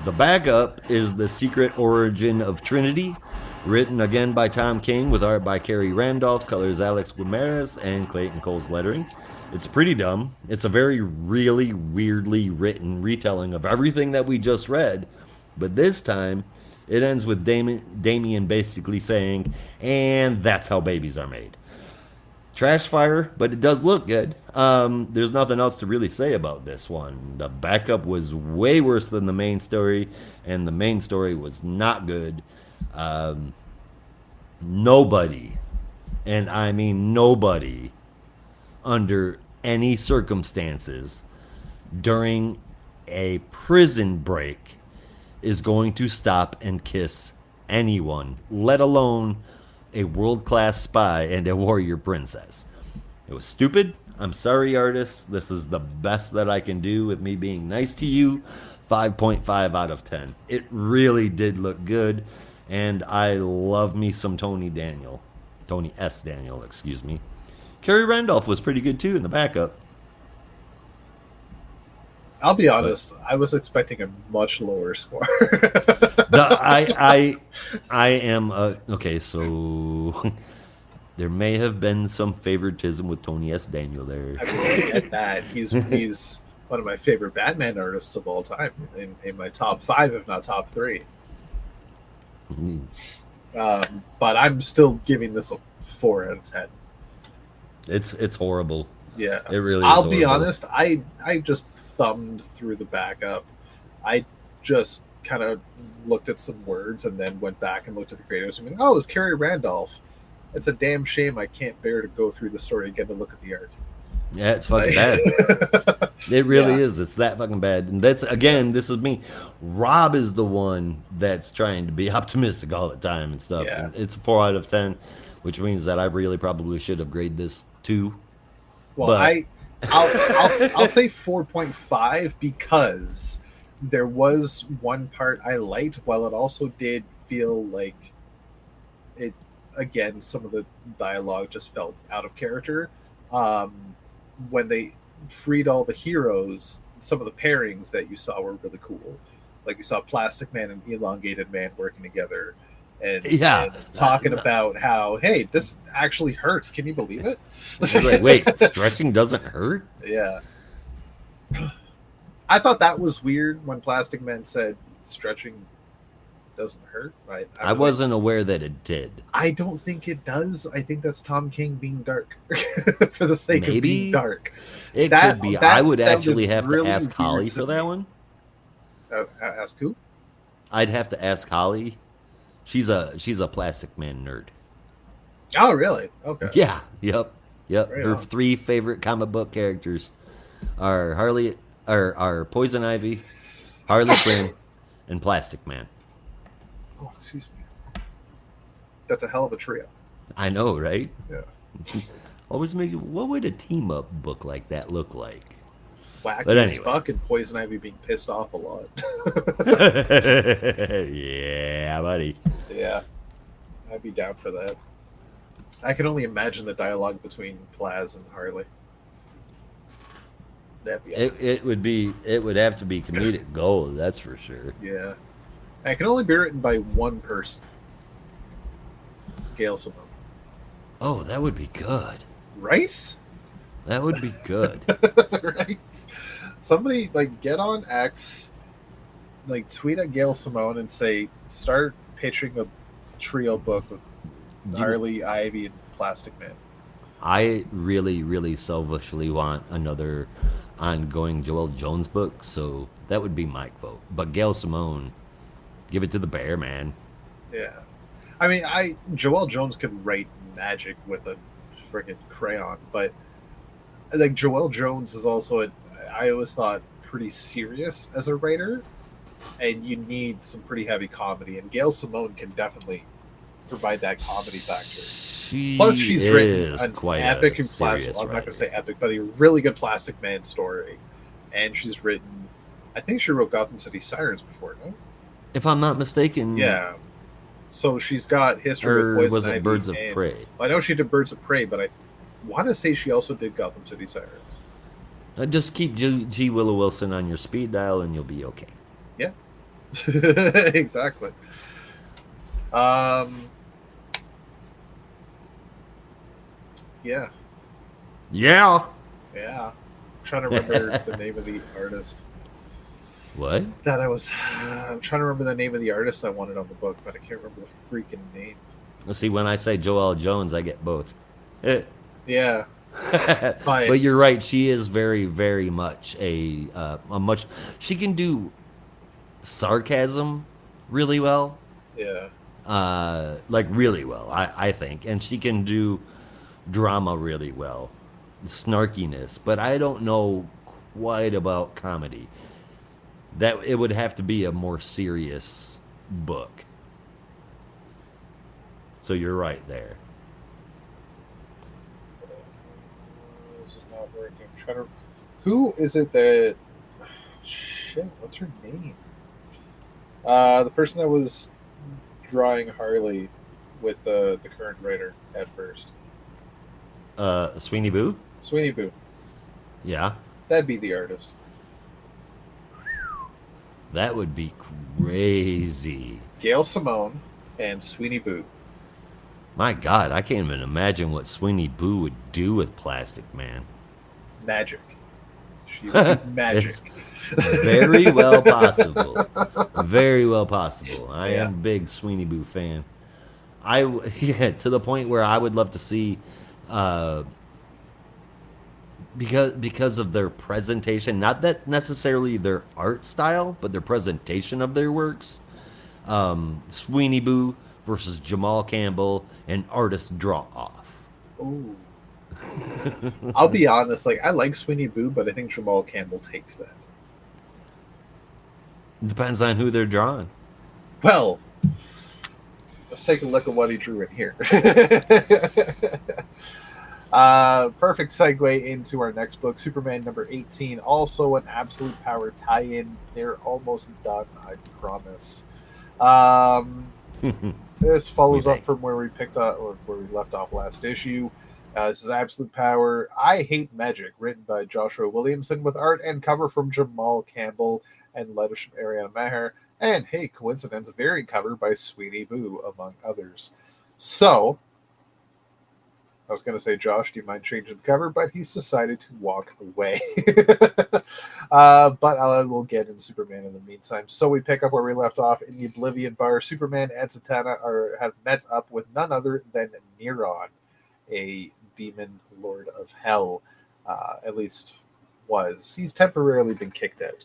The backup is The Secret Origin of Trinity, written again by Tom King with art by Carrie Randolph, colors Alex Guimarães, and Clayton Cole's lettering. It's pretty dumb. It's a very really weirdly written retelling of everything that we just read, but this time it ends with Damien basically saying, and that's how babies are made. Trash fire, but it does look good. There's nothing else to really say about this one. The backup was way worse than the main story, and the main story was not good. Nobody, and I mean nobody, under any circumstances during a prison break is going to stop and kiss anyone, let alone a world-class spy and a warrior princess. It was stupid. I'm sorry, artists. This is the best that I can do with me being nice to you. 5.5 out of 10. It really did look good, and I love me some Tony S. Daniel, excuse me. Carrie Randolph was pretty good too in the backup. I'll be honest, I was expecting a much lower score. I am okay, so there may have been some favoritism with Tony S. Daniel there. I mean, I get that. He's one of my favorite Batman artists of all time, in my top 5, if not top 3. But I'm still giving this a 4 out of 10. It's horrible. Yeah, it really. I'll be honest. I just thumbed through the backup. I just kind of looked at some words and then went back and looked at the creators. I mean, oh, it's Carrie Randolph. It's a damn shame I can't bear to go through the story again to look at the art. Yeah, it's fucking bad. It really is. It's that fucking bad. And that's, again, this is me. Rob is the one that's trying to be optimistic all the time and stuff. Yeah. And it's a 4 out of 10, which means that I really probably should have graded this 2. Well, I'll say 4.5 because there was one part I liked, while it also did feel like it, again, some of the dialogue just felt out of character. Um, when they freed all the heroes, some of the pairings that you saw were really cool. Like you saw Plastic Man and Elongated Man working together, and talking about how, hey, this actually hurts. Can you believe it? It's like, wait, stretching doesn't hurt? Yeah. I thought that was weird when Plastic Man said stretching doesn't hurt. I wasn't aware that it did. I don't think it does. I think that's Tom King being dark for the sake of being dark. It could be. I would actually have to ask Holly for that one. Ask who? I'd have to ask Holly. She's a Plastic Man nerd. Oh, really? Okay. Yeah. Yep. Right Her on. 3 favorite comic book characters are Poison Ivy, Harley Quinn, and Plastic Man. Oh, excuse me. That's a hell of a trio. I know, right? Yeah. Always what would a team up book like that look like? Wacky But as anyway. fuck, and Poison Ivy being pissed off a lot. Yeah, buddy. Yeah. I'd be down for that. I can only imagine the dialogue between Plaz and Harley. That'd be awesome. It would have to be comedic gold, that's for sure. Yeah. And it can only be written by one person. Gail Simone. Oh, that would be good. Right? That would be good. Right? Somebody, like, get on X, like, tweet at Gail Simone and say, start pitching a trio book with Harley, Ivy, and Plastic Man. I really, really selfishly want another ongoing Joel Jones book, so that would be my vote. But Gail Simone, give it to the bear, man. Yeah. I mean, Joel Jones could write magic with a freaking crayon, but like Joel Jones is also I always thought pretty serious as a writer, and you need some pretty heavy comedy, and Gail Simone can definitely provide that comedy factor. Plus, she's written an epic and plastic. Well, I'm not going to say epic, but a really good Plastic Man story, and she's written. I think she wrote Gotham City Sirens before, no? If I'm not mistaken. Yeah. So she's got history with Poison was it Ivy Birds of and, Prey? I know she did Birds of Prey, but I want to say she also did Gotham City Sirens. Just keep G. Willow Wilson on your speed dial, and you'll be okay. Yeah. Exactly. Yeah. Yeah. Yeah. I'm trying to remember the name of the artist. What? I'm trying to remember the name of the artist I wanted on the book, but I can't remember the freaking name. Let's see, when I say Joelle Jones, I get both. Yeah. But you're right. She is very, very much she can do sarcasm really well. Yeah. Like really well, I think. And she can do drama really well. Snarkiness. But I don't know quite about comedy. That it would have to be a more serious book. So you're right there. This is not working. I'm trying to. Who is it that? Shit, what's her name? The person that was drawing Harley with the current writer at first. Sweeney Boo? Sweeney Boo. Yeah. That'd be the artist. That would be crazy. Gail Simone and Sweeney Boo. My God, I can't even imagine what Sweeney Boo would do with Plastic Man. Magic. She would be magic. Very well possible. Very well possible. I Yeah. am a big Sweeney Boo fan. To the point where I would love to see, because of their presentation, not that necessarily their art style, but their presentation of their works. Sweeney Boo versus Jamal Campbell, and artist draw off. Ooh. I'll be honest, like I like Sweeney Boo, but I think Jamal Campbell takes that. Depends on who they're drawing. Well, let's take a look at what he drew in here. Perfect segue into our next book, Superman number 18, also an Absolute Power tie-in. They're almost done, I promise. This follows up from where we picked up or where we left off last issue. This is Absolute Power. I Hate Magic, written by Joshua Williamson, with art and cover from Jamal Campbell and letters from Ariana Maher. And hey, coincidence, variant cover by Sweetie Boo, among others. So, I was going to say, Josh, do you mind changing the cover? But he's decided to walk away. But I will get into Superman in the meantime. So we pick up where we left off in the Oblivion Bar. Superman and Zatanna have met up with none other than Neron, a demon lord of hell. At least was. He's temporarily been kicked out.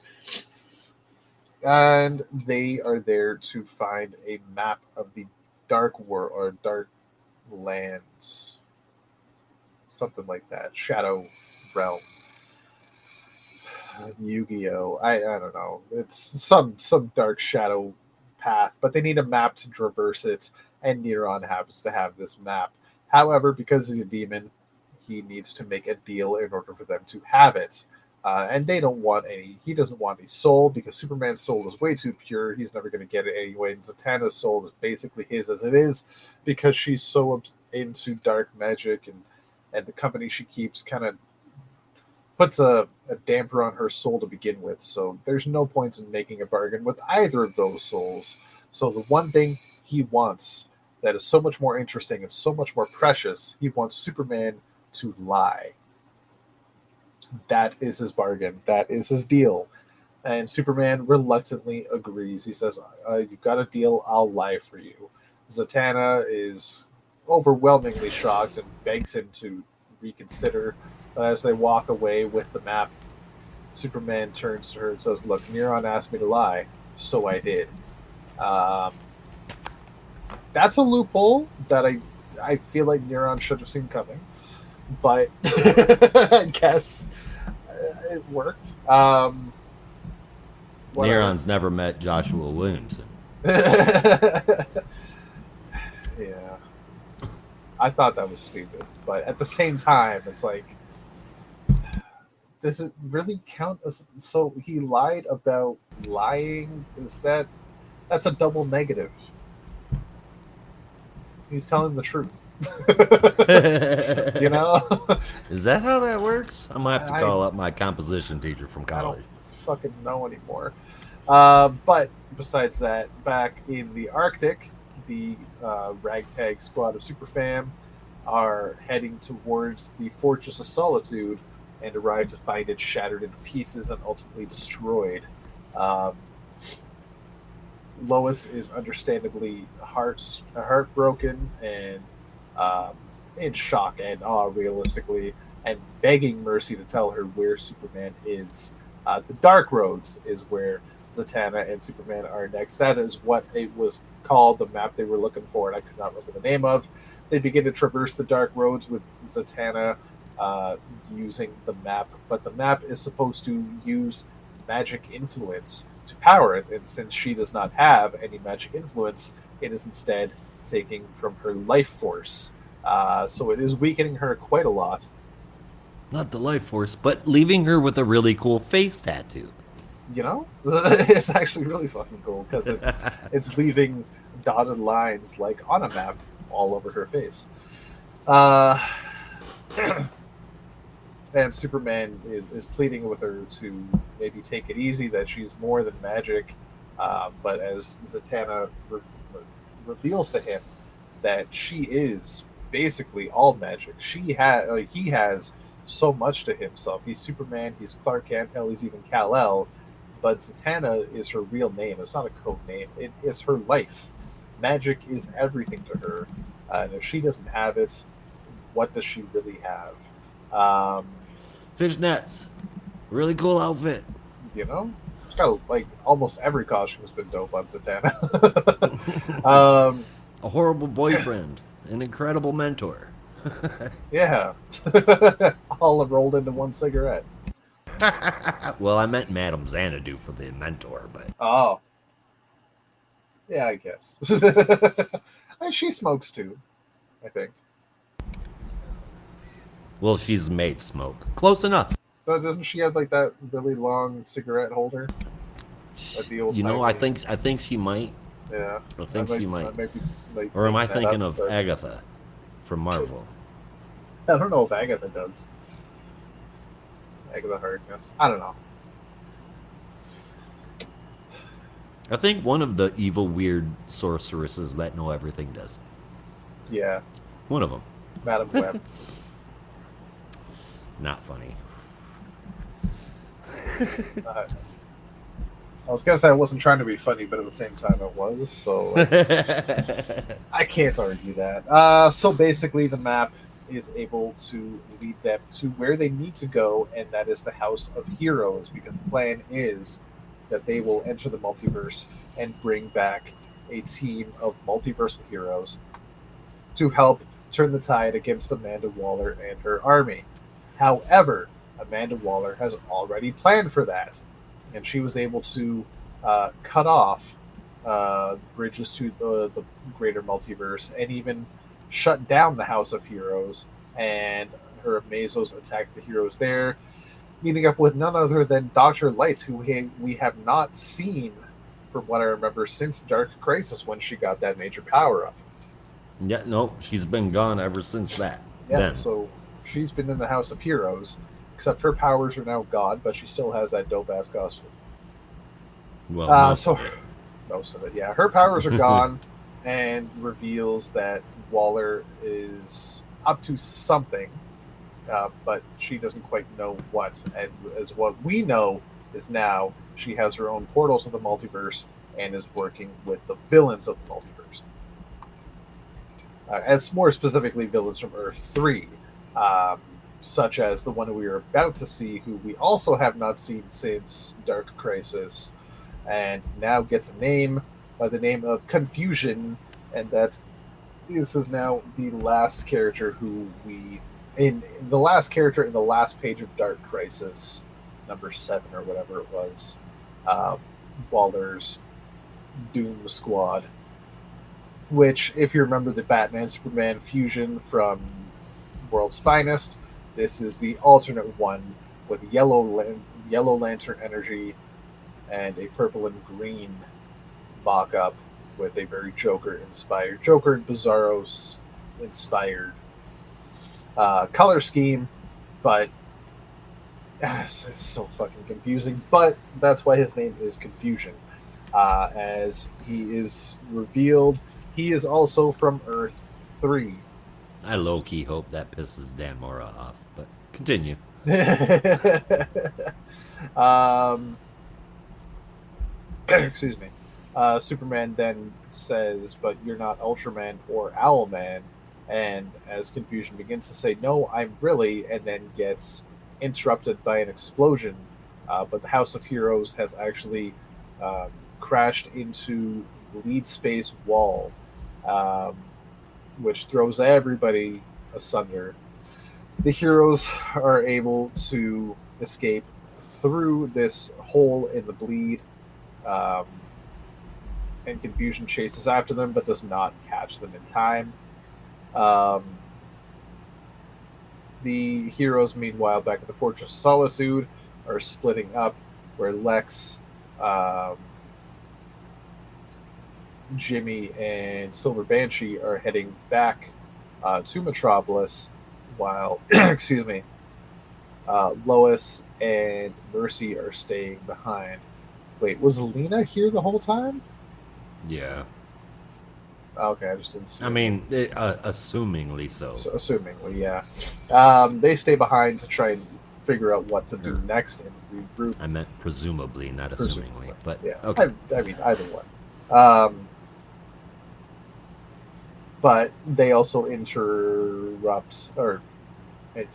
And they are there to find a map of the Dark World or Dark Lands. Something like that. Shadow Realm. Yu-Gi-Oh! I don't know. It's some dark shadow path, but they need a map to traverse it, and Neron happens to have this map. However, because he's a demon, he needs to make a deal in order for them to have it. And they don't want any. He doesn't want any soul because Superman's soul is way too pure. He's never going to get it anyway. And Zatanna's soul is basically his as it is because she's so into dark magic and the company she keeps kind of puts a damper on her soul to begin with. So there's no point in making a bargain with either of those souls. So the one thing he wants that is so much more interesting and so much more precious, he wants Superman to lie. That is his bargain. That is his deal. And Superman reluctantly agrees. He says, you've got a deal, I'll lie for you. Zatanna is overwhelmingly shocked and begs him to reconsider. But as they walk away with the map, Superman turns to her and says, look, Neron asked me to lie, so I did. That's a loophole that I feel like Neron should have seen coming. But I guess it worked. Neron's never met Joshua Williamson. Yeah. I thought that was stupid. But at the same time, it's like, does it really count as... So he lied about lying? That's a double negative. He's telling the truth. You know? Is that how that works? I'm going to have to call up my composition teacher from college. I don't fucking know anymore. But besides that, back in the Arctic, the ragtag squad of Superfam are heading towards the Fortress of Solitude and arrive to find it shattered into pieces and ultimately destroyed. Lois is understandably heartbroken and in shock and awe, realistically, and begging Mercy to tell her where Superman is. The Dark Roads is where Zatanna and Superman are next. That is what it was called, the map they were looking for, and I could not remember the name of. They begin to traverse the Dark Roads with Zatanna using the map, but the map is supposed to use magic influence to power it, and since she does not have any magic influence, it is instead taking from her life force. So it is weakening her quite a lot. Not the life force, but leaving her with a really cool face tattoo. You know? It's actually really fucking cool, because it's leaving dotted lines like on a map all over her face. And Superman is pleading with her to maybe take it easy, that she's more than magic. But as Zatanna reveals to him that she is basically all magic. He has so much to himself. He's Superman, he's Clark Kent, hell, he's even Kal-El. But Zatanna is her real name. It's not a code name. It is her life. Magic is everything to her. And if she doesn't have it, what does she really have? Fishnets. Really cool outfit. You know? It's got, like, almost every costume has been dope on Zatanna. A horrible boyfriend. An incredible mentor. Yeah. All rolled into one cigarette. Well, I meant Madame Xanadu for the mentor, but... Oh. Yeah, I guess. She smokes too, I think. Well, she's made smoke. Close enough. But doesn't she have like that really long cigarette holder? Like the old I timey- think she might. Yeah. I think she might. I might be, like, Or am I making that thinking up, of but Agatha from Marvel? I don't know if Agatha does. Agatha Harkness. I don't know. I think one of the evil, weird sorceresses that know everything does. Yeah. One of them. Madam Web. Not funny. I was gonna say I wasn't trying to be funny, but at the same time I was, so like, I can't argue that. So basically, the map is able to lead them to where they need to go, and that is the House of Heroes, because the plan is that they will enter the multiverse and bring back a team of multiversal heroes to help turn the tide against Amanda Waller and her army. However, Amanda Waller has already planned for that, and she was able to cut off bridges to the greater multiverse and even shut down the House of Heroes, and her Amazos attacked the heroes there, meeting up with none other than Dr. Light, who we have not seen, from what I remember, since Dark Crisis when she got that major power-up. Yeah, no, she's been gone ever since that. Yeah, Then. so she's been in the House of Heroes, except her powers are now gone, but she still has that dope-ass costume. Well, Most of it, yeah. Her powers are gone, and reveals that Waller is up to something, but she doesn't quite know what. And as what we know is now she has her own portals of the multiverse and is working with the villains of the multiverse. As more specifically, villains from Earth 3, such as the one we are about to see, who we also have not seen since Dark Crisis, and now gets a name by the name of Confusion, and that this is now the last character who we in the last character in the last page of Dark Crisis, number 7 or whatever it was, Waller's Doom Squad. Which, if you remember the Batman Superman fusion from World's Finest, this is the alternate one with Yellow Lantern energy and a purple and green mock-up with a very Joker and Bizarro inspired color scheme, but it's so fucking confusing. But that's why his name is Confusion, as he is revealed. He is also from Earth 3. I low-key hope that pisses Dan Mora off, but continue. Excuse me. Superman then says, but you're not Ultraman or Owlman. And as Confusion begins to say, no, I'm really, and then gets interrupted by an explosion. But the House of Heroes has actually crashed into the lead space wall, which throws everybody asunder. The heroes are able to escape through this hole in the bleed, and Confusion chases after them but does not catch them in time. The heroes, meanwhile, back at the Fortress of Solitude, are splitting up, where Lex, Jimmy, and Silver Banshee are heading back to Metropolis, while excuse me, Lois and Mercy are staying behind. Wait, was Selina here the whole time? Yeah. Okay, I just didn't see. I mean, assumingly so. Assumingly, yeah. They stay behind to try and figure out what to do next and regroup. I meant presumably, not assumingly. But yeah, okay. I mean, either one. But they also interrupt, or they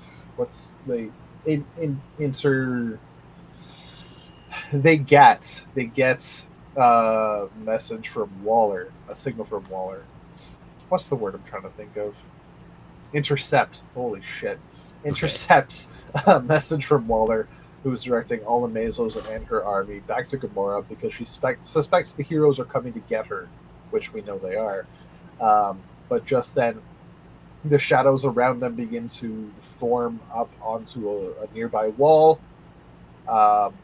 get a message from Waller, a signal from Waller. What's the word I'm trying to think of? Intercept. Holy shit. Intercepts a message from Waller, who's directing all the Amazos and her army back to Gamora because she suspects the heroes are coming to get her, which we know they are. But just then, The shadows around them begin to form up onto a nearby wall. Um,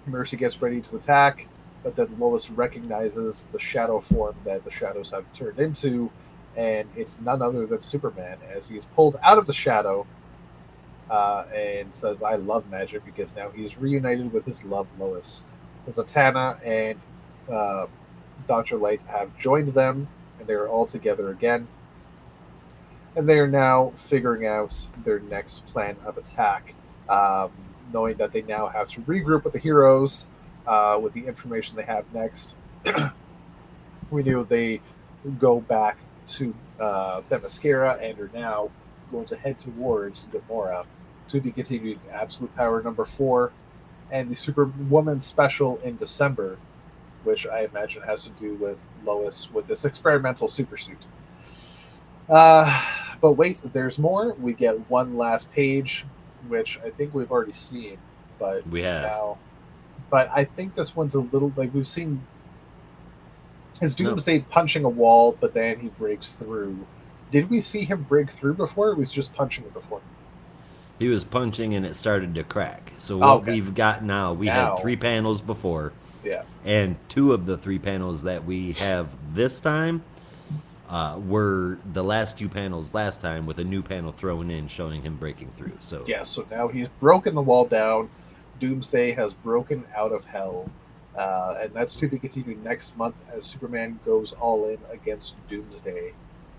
Mercy gets ready to attack, but then Lois recognizes the shadow form that the shadows have turned into, and it's none other than Superman as he is pulled out of the shadow and says, I love magic, because now he's reunited with his love, Lois. Zatanna and Dr. Light have joined them, and they are all together again. And they are now figuring out their next plan of attack, knowing that they now have to regroup with the heroes with the information they have next. We knew they go back to Themyscira and are now going to head towards Gamora to be continued Absolute Power number 4 and the Superwoman special in December, which I imagine has to do with Lois with this experimental supersuit. But wait, there's more. We get one last page, which I think we've already seen, but We have. now. But I think this one's a little like we've seen. Is Doomsday punching a wall, but then he breaks through? Did we see him break through before? Or was just punching it before? He was punching and it started to crack. So what Okay. we've got now, we Now. had 3 panels before, Yeah. and 2 of the 3 panels that we have this time were the last 2 panels last time, with a new panel thrown in showing him breaking through. So Yeah. So now he's broken the wall down. Doomsday has broken out of hell, and that's to be continued next month as Superman goes all in against Doomsday.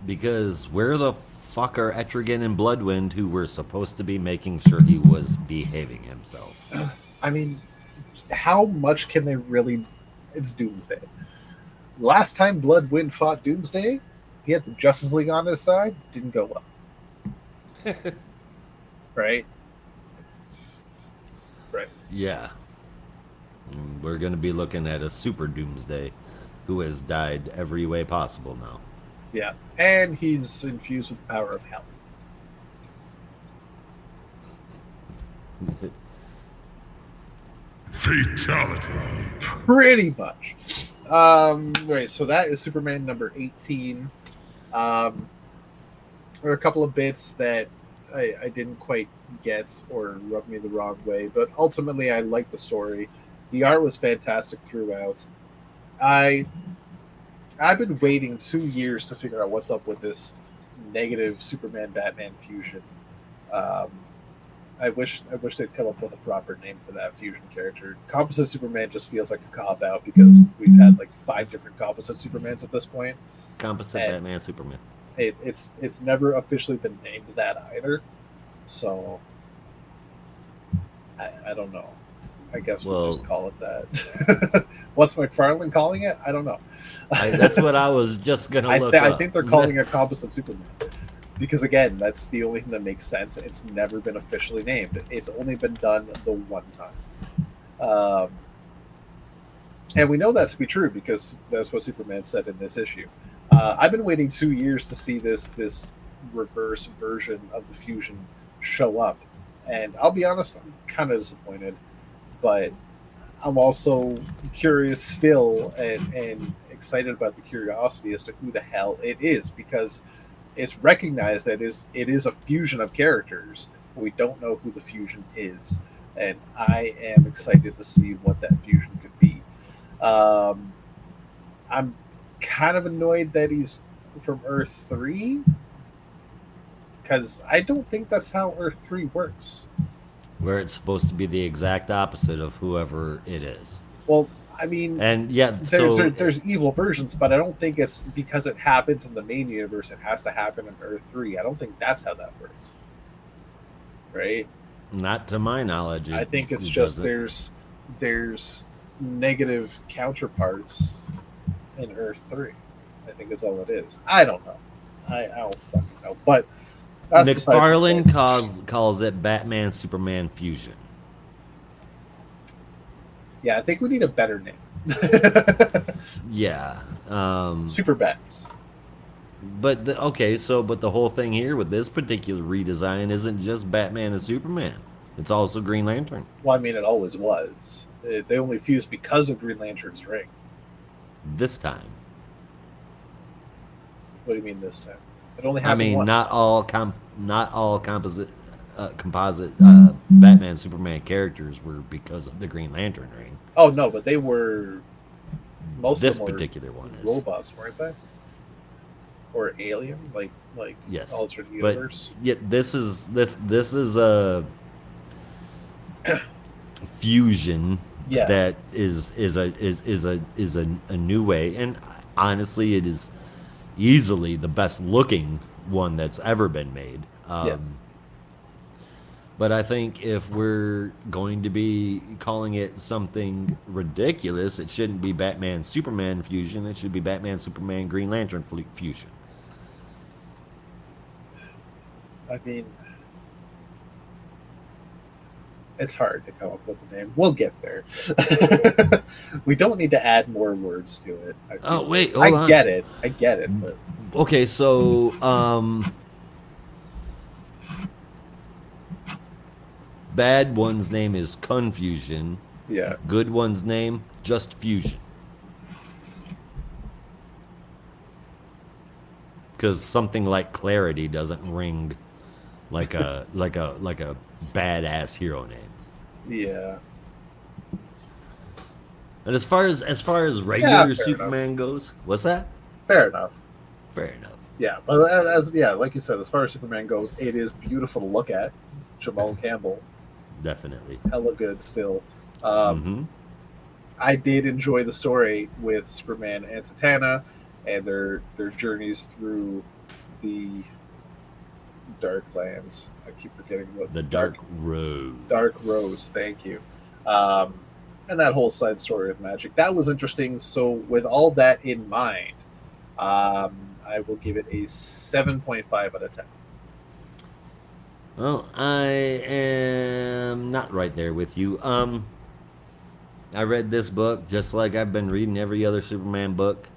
because where the fuck are Etrigan and Bloodwind, who were supposed to be making sure he was behaving himself? I mean, how much can they really? It's Doomsday. Last time Bloodwind fought Doomsday, he had the Justice League on his side. Didn't go well. Right? Right. Yeah. We're going to be looking at a super Doomsday who has died every way possible now. Yeah. And he's infused with the power of hell. Fatality. Pretty much. Right, so that is Superman number 18. There are a couple of bits that I didn't quite get or rubbed me the wrong way, but ultimately I liked the story. The art was fantastic throughout. I've been waiting 2 years to figure out what's up with this negative Superman-Batman fusion. I wish they'd come up with a proper name for that fusion character. Composite Superman just feels like a cop out because we've had like 5 different composite Supermans at this point. Composite And Batman Superman. it's never officially been named that either. So I don't know. I guess we'll just call it that. What's McFarlane calling it? I don't know. That's what I was just gonna look I up. think they're calling it Composite Superman. Because again, that's the only thing that makes sense. It's never been officially named. It's only been done the one time. And we know that to be true because that's what Superman said in this issue. I've been waiting 2 years to see this reverse version of the fusion show up. And I'll be honest, I'm kind of disappointed. But I'm also curious still and excited about the curiosity as to who the hell it is, because it's recognized that it is a fusion of characters. But we don't know who the fusion is, and I am excited to see what that fusion could be. I'm kind of annoyed that he's from Earth 3, because I don't think that's how Earth 3 works. Where it's supposed to be the exact opposite of whoever it is. Well, I mean, And yeah, there's evil versions, but I don't think it's because it happens in the main universe. It has to happen in Earth 3. I don't think that's how that works. Right? not to my knowledge. I think it's it just doesn't. there's negative counterparts in Earth 3. I think is all it is. I don't know. I don't fucking know. But that's McFarlane besides the point. calls it Batman Superman Fusion. Yeah, I think we need a better name. Yeah. Super Bats. But but the whole thing here with this particular redesign isn't just Batman and Superman. It's also Green Lantern. Well, I mean, it always was. They only fused because of Green Lantern's ring. This time. What do you mean this time? It only I happened mean, once. not all composite Batman Superman characters were because of the Green Lantern ring. Oh no, but they were most This of them were particular one is robots, weren't they? Or alien, like yes, alternate but universe. yet this is a fusion Yeah. that is a new way, and honestly, it is easily the best looking one that's ever been made. Yeah. But I think if we're going to be calling it something ridiculous, it shouldn't be Batman Superman fusion. It should be Batman Superman Green Lantern fusion. I mean, it's hard to come up with a name. We'll get there. We don't need to add more words to it. Oh wait, hold on. I get it, but Okay, so bad one's name is Confusion. yeah. Good one's name just Fusion. Because something like Clarity doesn't ring like a badass hero name. Yeah. And as far as regular fair Superman goes, what's that? Fair enough. Fair enough. Yeah, but like you said, as far as Superman goes, it is beautiful to look at. Jamal Campbell, Definitely. hella good still. Mm-hmm. I did enjoy the story with Superman and Satana and their journeys through the Dark Lands. I keep forgetting what The Dark Road. Dark Roads. Thank you. And that whole side story with magic, that was interesting. So with all that in mind, I will give it a 7.5 out of 10. Well, I am not right there with you. I read this book just like I've been reading every other Superman book.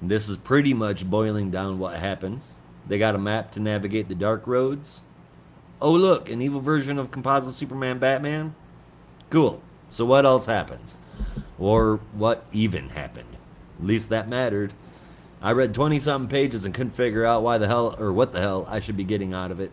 This is pretty much boiling down what happens. They got a map to navigate the dark roads. Oh, look, an evil version of composite Superman Batman? Cool. So what else happens? Or what even happened? At least that mattered. I read 20-something pages and couldn't figure out why the hell, or what the hell, I should be getting out of it.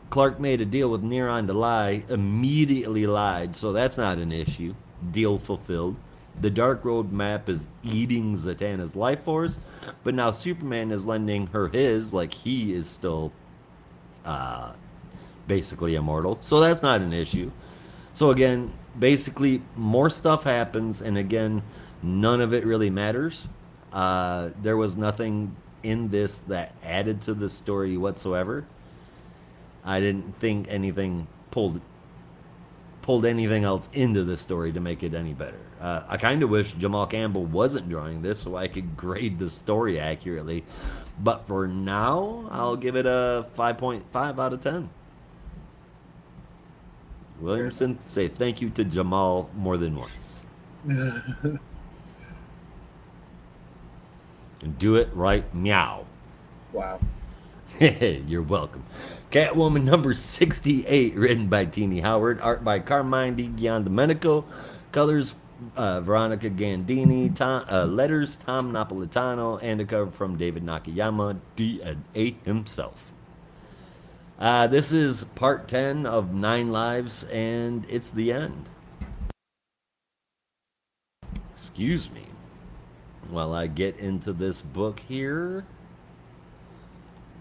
Clark made a deal with Neron to lie, immediately lied, so that's not an issue. Deal fulfilled. The Dark Road map is eating Zatanna's life force, but now Superman is lending her his, like he is still basically immortal, so that's not an issue. So again, basically more stuff happens, and again, none of it really matters. There was nothing in this that added to the story whatsoever. I didn't think anything pulled anything else into the story to make it any better. I kind of wish Jamal Campbell wasn't drawing this so I could grade the story accurately. But for now, I'll give it a 5.5 out of 10. Williamson, say thank you to Jamal more than once. And do it right, meow. Wow. You're welcome. Catwoman number 68, written by Teeny Howard, art by Carmine Di Giandomenico, colors Veronica Gandini, letters Tom Napolitano, and a cover from David Nakayama, DNA himself. This is part 10 of 9 Lives, and it's the end. Excuse me. While I get into this book here,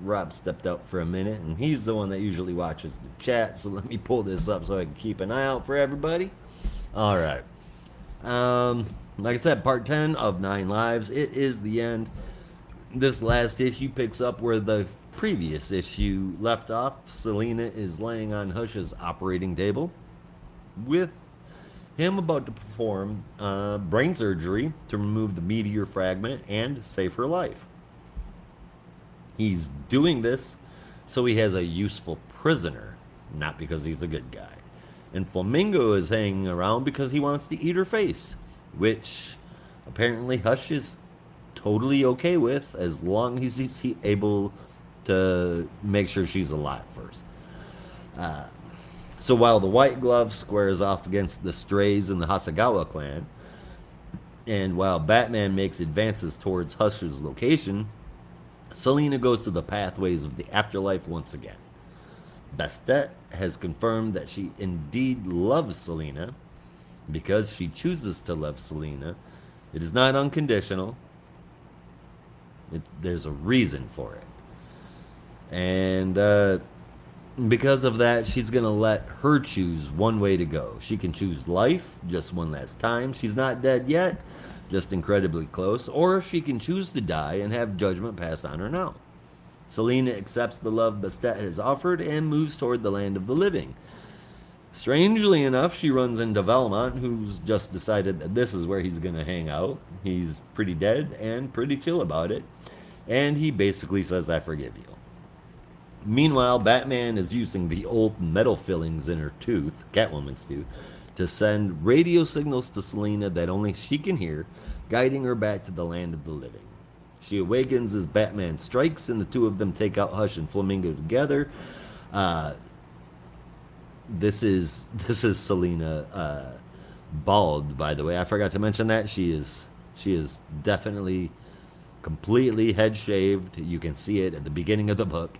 Rob stepped out for a minute, and he's the one that usually watches the chat, so let me pull this up so I can keep an eye out for everybody. All right. Like I said, part 10 of 9 Lives. It is the end. This last issue picks up where the previous issue left off. Selina is laying on Hush's operating table with him about to perform brain surgery to remove the meteor fragment and save her life. He's doing this so he has a useful prisoner, not because he's a good guy. And Flamingo is hanging around because he wants to eat her face, which apparently Hush is totally okay with as long as he's able to make sure she's alive first. So while the White Glove squares off against the Strays and the Hasagawa clan, and while Batman makes advances towards Hush's location, Selina goes to the pathways of the afterlife once again. Bastet has confirmed that she indeed loves Selina. Because she chooses to love Selina, it is not unconditional. There's a reason for it. And because of that, she's going to let her choose one way to go. She can choose life just one last time. She's not dead yet, just incredibly close. Or she can choose to die and have judgment passed on her now. Selina accepts the love Bastet has offered and moves toward the land of the living. Strangely enough, she runs into Valmont, who's just decided that this is where he's going to hang out. He's pretty dead and pretty chill about it. And he basically says, I forgive you. Meanwhile, Batman is using the old metal fillings in her tooth, Catwoman's tooth, to send radio signals to Selina that only she can hear, guiding her back to the land of the living. She awakens as Batman strikes, and the two of them take out Hush and Flamingo together. This is Selina bald, by the way. I forgot to mention that. She is definitely completely head shaved. You can see it at the beginning of the book,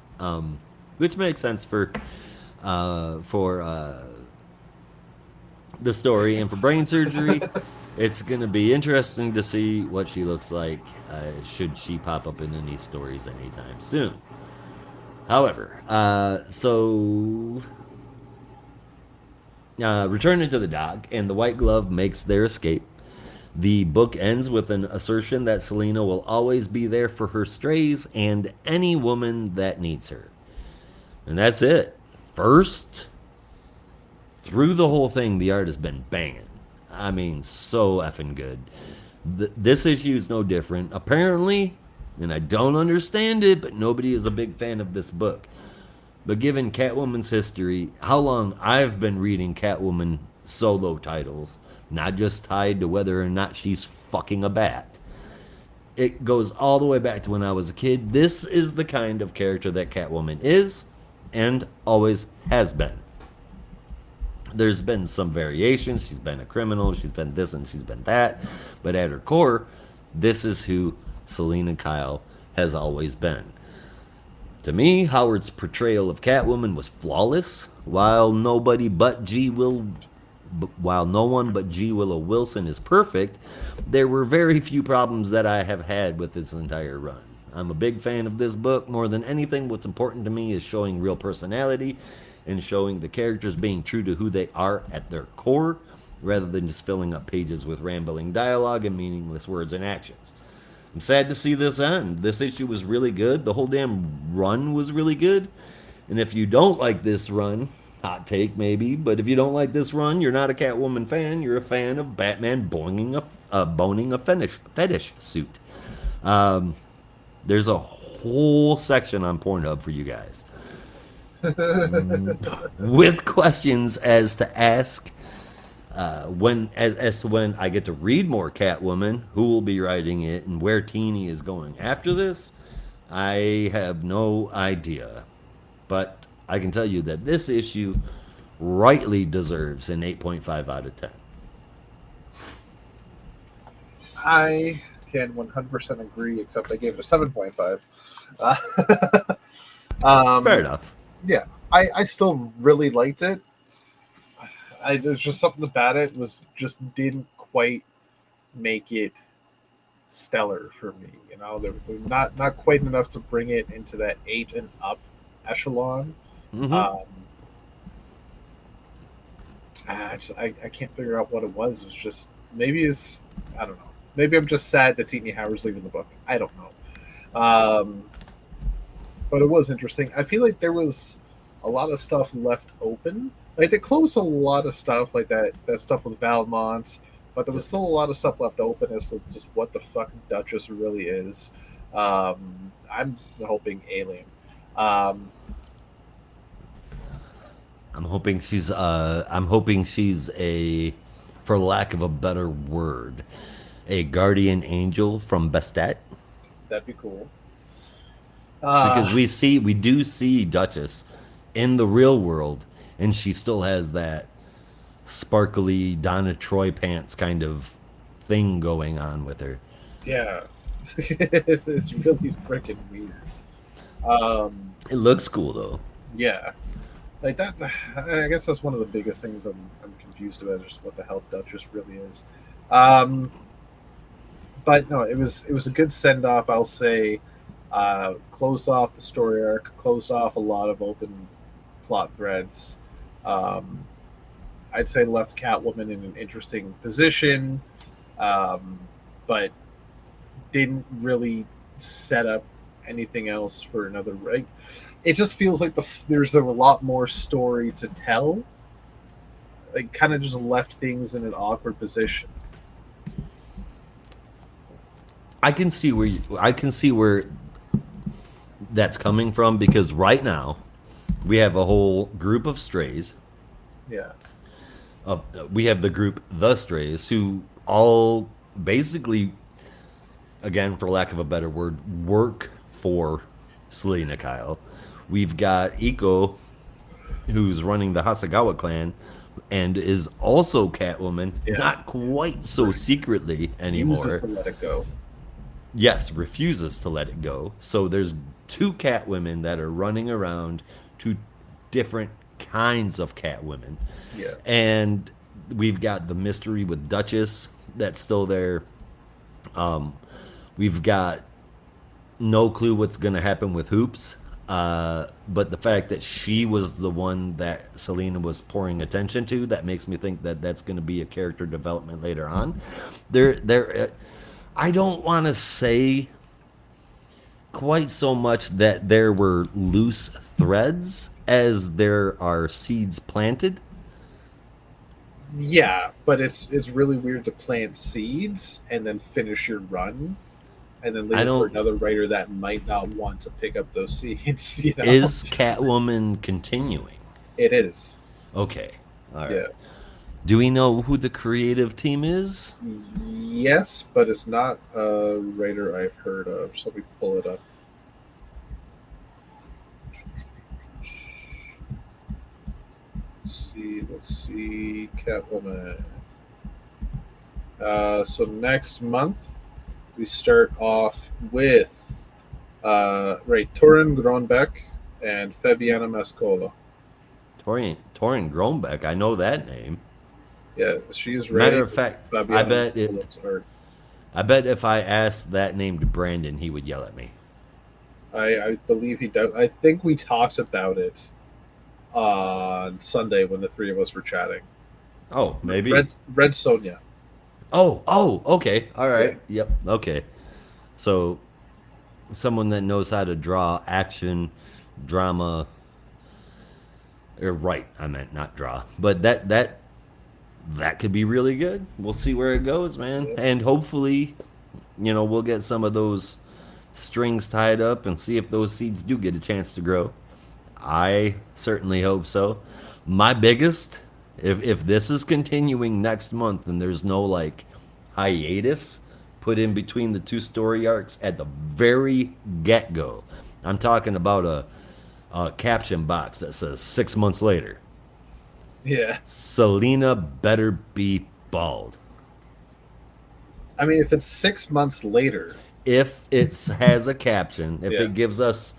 which makes sense for the story and for brain surgery. It's going to be interesting to see what she looks like should she pop up in any stories anytime soon. However, returning to the dock, and the White Glove makes their escape. The book ends with an assertion that Selina will always be there for her strays and any woman that needs her. And that's it. First, through the whole thing, the art has been banging. I mean, so effing good. This issue is no different. Apparently, and I don't understand it, but nobody is a big fan of this book. But given Catwoman's history, how long I've been reading Catwoman solo titles, not just tied to whether or not she's fucking a bat. It goes all the way back to when I was a kid. This is the kind of character that Catwoman is and always has been. There's been some variations. She's been a criminal, she's been this and she's been that. But at her core, this is who Selina Kyle has always been. To me, Howard's portrayal of Catwoman was flawless. While no one but G. Willow Wilson is perfect, there were very few problems that I have had with this entire run. I'm a big fan of this book. More than anything, what's important to me is showing real personality and showing the characters being true to who they are at their core, rather than just filling up pages with rambling dialogue and meaningless words and actions. I'm sad to see this end. This issue was really good. The whole damn run was really good. And if you don't like this run, hot take maybe, but if you don't like this run, you're not a Catwoman fan. You're a fan of Batman boning a fetish suit. There's a whole section on Pornhub for you guys with questions as to ask as to when I get to read more Catwoman, who will be writing it, and where Teeny is going after this. I have no idea, but I can tell you that this issue rightly deserves an 8.5 out of 10. I can 100% agree, except I gave it a 7.5. Fair enough. Yeah, I still really liked it. There's just something about it just didn't quite make it stellar for me. You know, they're not quite enough to bring it into that 8 and up echelon. Mm-hmm. I can't figure out what it was. It was just maybe I don't know. Maybe I'm just sad that Teeny Howard's leaving the book. I don't know. But it was interesting. I feel like there was a lot of stuff left open. Like, they closed a lot of stuff, like that stuff with Valmont, but there was still a lot of stuff left open as to just what the fuck Duchess really is. I'm hoping Alien. I'm hoping she's a, for lack of a better word, a guardian angel from Bastet. That'd be cool. Because we do see Duchess in the real world, and she still has that sparkly Donna Troy pants kind of thing going on with her. Yeah. It's really freaking weird. It looks cool though. Yeah, like that. I guess that's one of the biggest things I'm confused about, just what the hell Duchess really is. Um, but no, it was a good send off. I'll say, closed off the story arc, closed off a lot of open plot threads. Um, I'd say left Catwoman in an interesting position, but didn't really set up anything else for another. Right? It just feels like there's a lot more story to tell. Like, kind of just left things in an awkward position. I can see where that's coming from, because right now we have a whole group of strays. Yeah. We have the group The Strays, who all basically, again, for lack of a better word, work for Selina Kyle. We've got Iko, who's running the Hasagawa clan and is also Catwoman, not quite so secretly anymore. Refuses to let it go. Yes, refuses to let it go. So there's two Catwomen that are running around, two different kinds of Catwomen. Yeah. And we've got the mystery with Duchess that's still there. We've got no clue what's going to happen with Hoops. But the fact that she was the one that Selina was pouring attention to, that makes me think that that's going to be a character development later on. I don't want to say quite so much that there were loose threads as there are seeds planted. Yeah, but it's really weird to plant seeds and then finish your run, and then leave it for another writer that might not want to pick up those seeds. You know? Is Catwoman continuing? It is. Okay. All right. Yeah. Do we know who the creative team is? Yes, but it's not a writer I've heard of. So we pull it up. Let's see, Catwoman. So next month we start off with Torin Gronbeck and Fabiana Mascola. Torin Gronbeck, I know that name. Yeah, she's ready. Matter of fact, I bet if I asked that name to Brandon, he would yell at me. I believe he does. I think we talked about it on Sunday when the three of us were chatting. Oh, maybe. Red Sonja. Oh, okay. All right. Yeah. Yep. Okay. So, someone that knows how to draw action, drama, or write, I meant, not draw. But that could be really good. We'll see where it goes, man. Yeah. And hopefully, we'll get some of those strings tied up and see if those seeds do get a chance to grow. I certainly hope so. My biggest, if this is continuing next month and there's no hiatus put in between the two story arcs at the very get-go, I'm talking about a caption box that says 6 months later. Yeah. Selina better be bald. I mean, if it's 6 months later. If it has a caption, if it gives us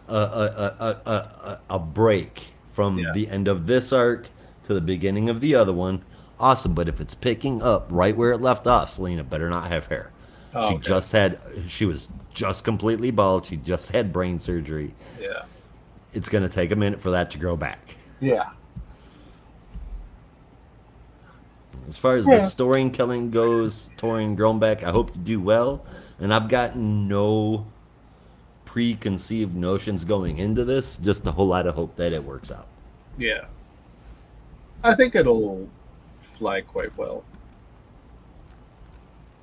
a break from the end of this arc to the beginning of the other one, awesome. But if it's picking up right where it left off, Selina better not have hair. Oh, she was just completely bald. She just had brain surgery. Yeah. It's going to take a minute for that to grow back. Yeah. As far as the storytelling goes, Torin Gronbeck, I hope you do well. And I've got no preconceived notions going into this, just a whole lot of hope that it works out. Yeah. I think it'll fly quite well.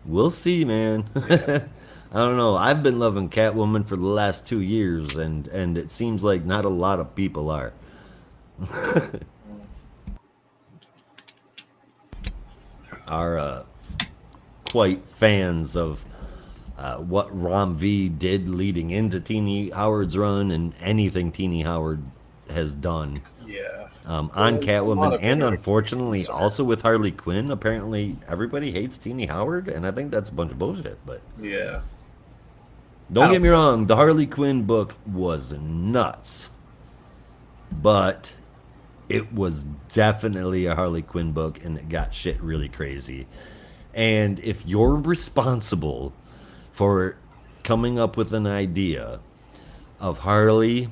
We'll see, man. Yeah. I don't know. I've been loving Catwoman for the last 2 years, and it seems like not a lot of people are. Are quite fans of what Revie did leading into Teenie Howard's run and anything Teenie Howard has done. Yeah. On Catwoman, and unfortunately also with Harley Quinn. Apparently everybody hates Teenie Howard, and I think that's a bunch of bullshit. But yeah, Don't get me wrong, the Harley Quinn book was nuts. But it was definitely a Harley Quinn book, and it got shit really crazy. And if you're responsible for coming up with an idea of Harley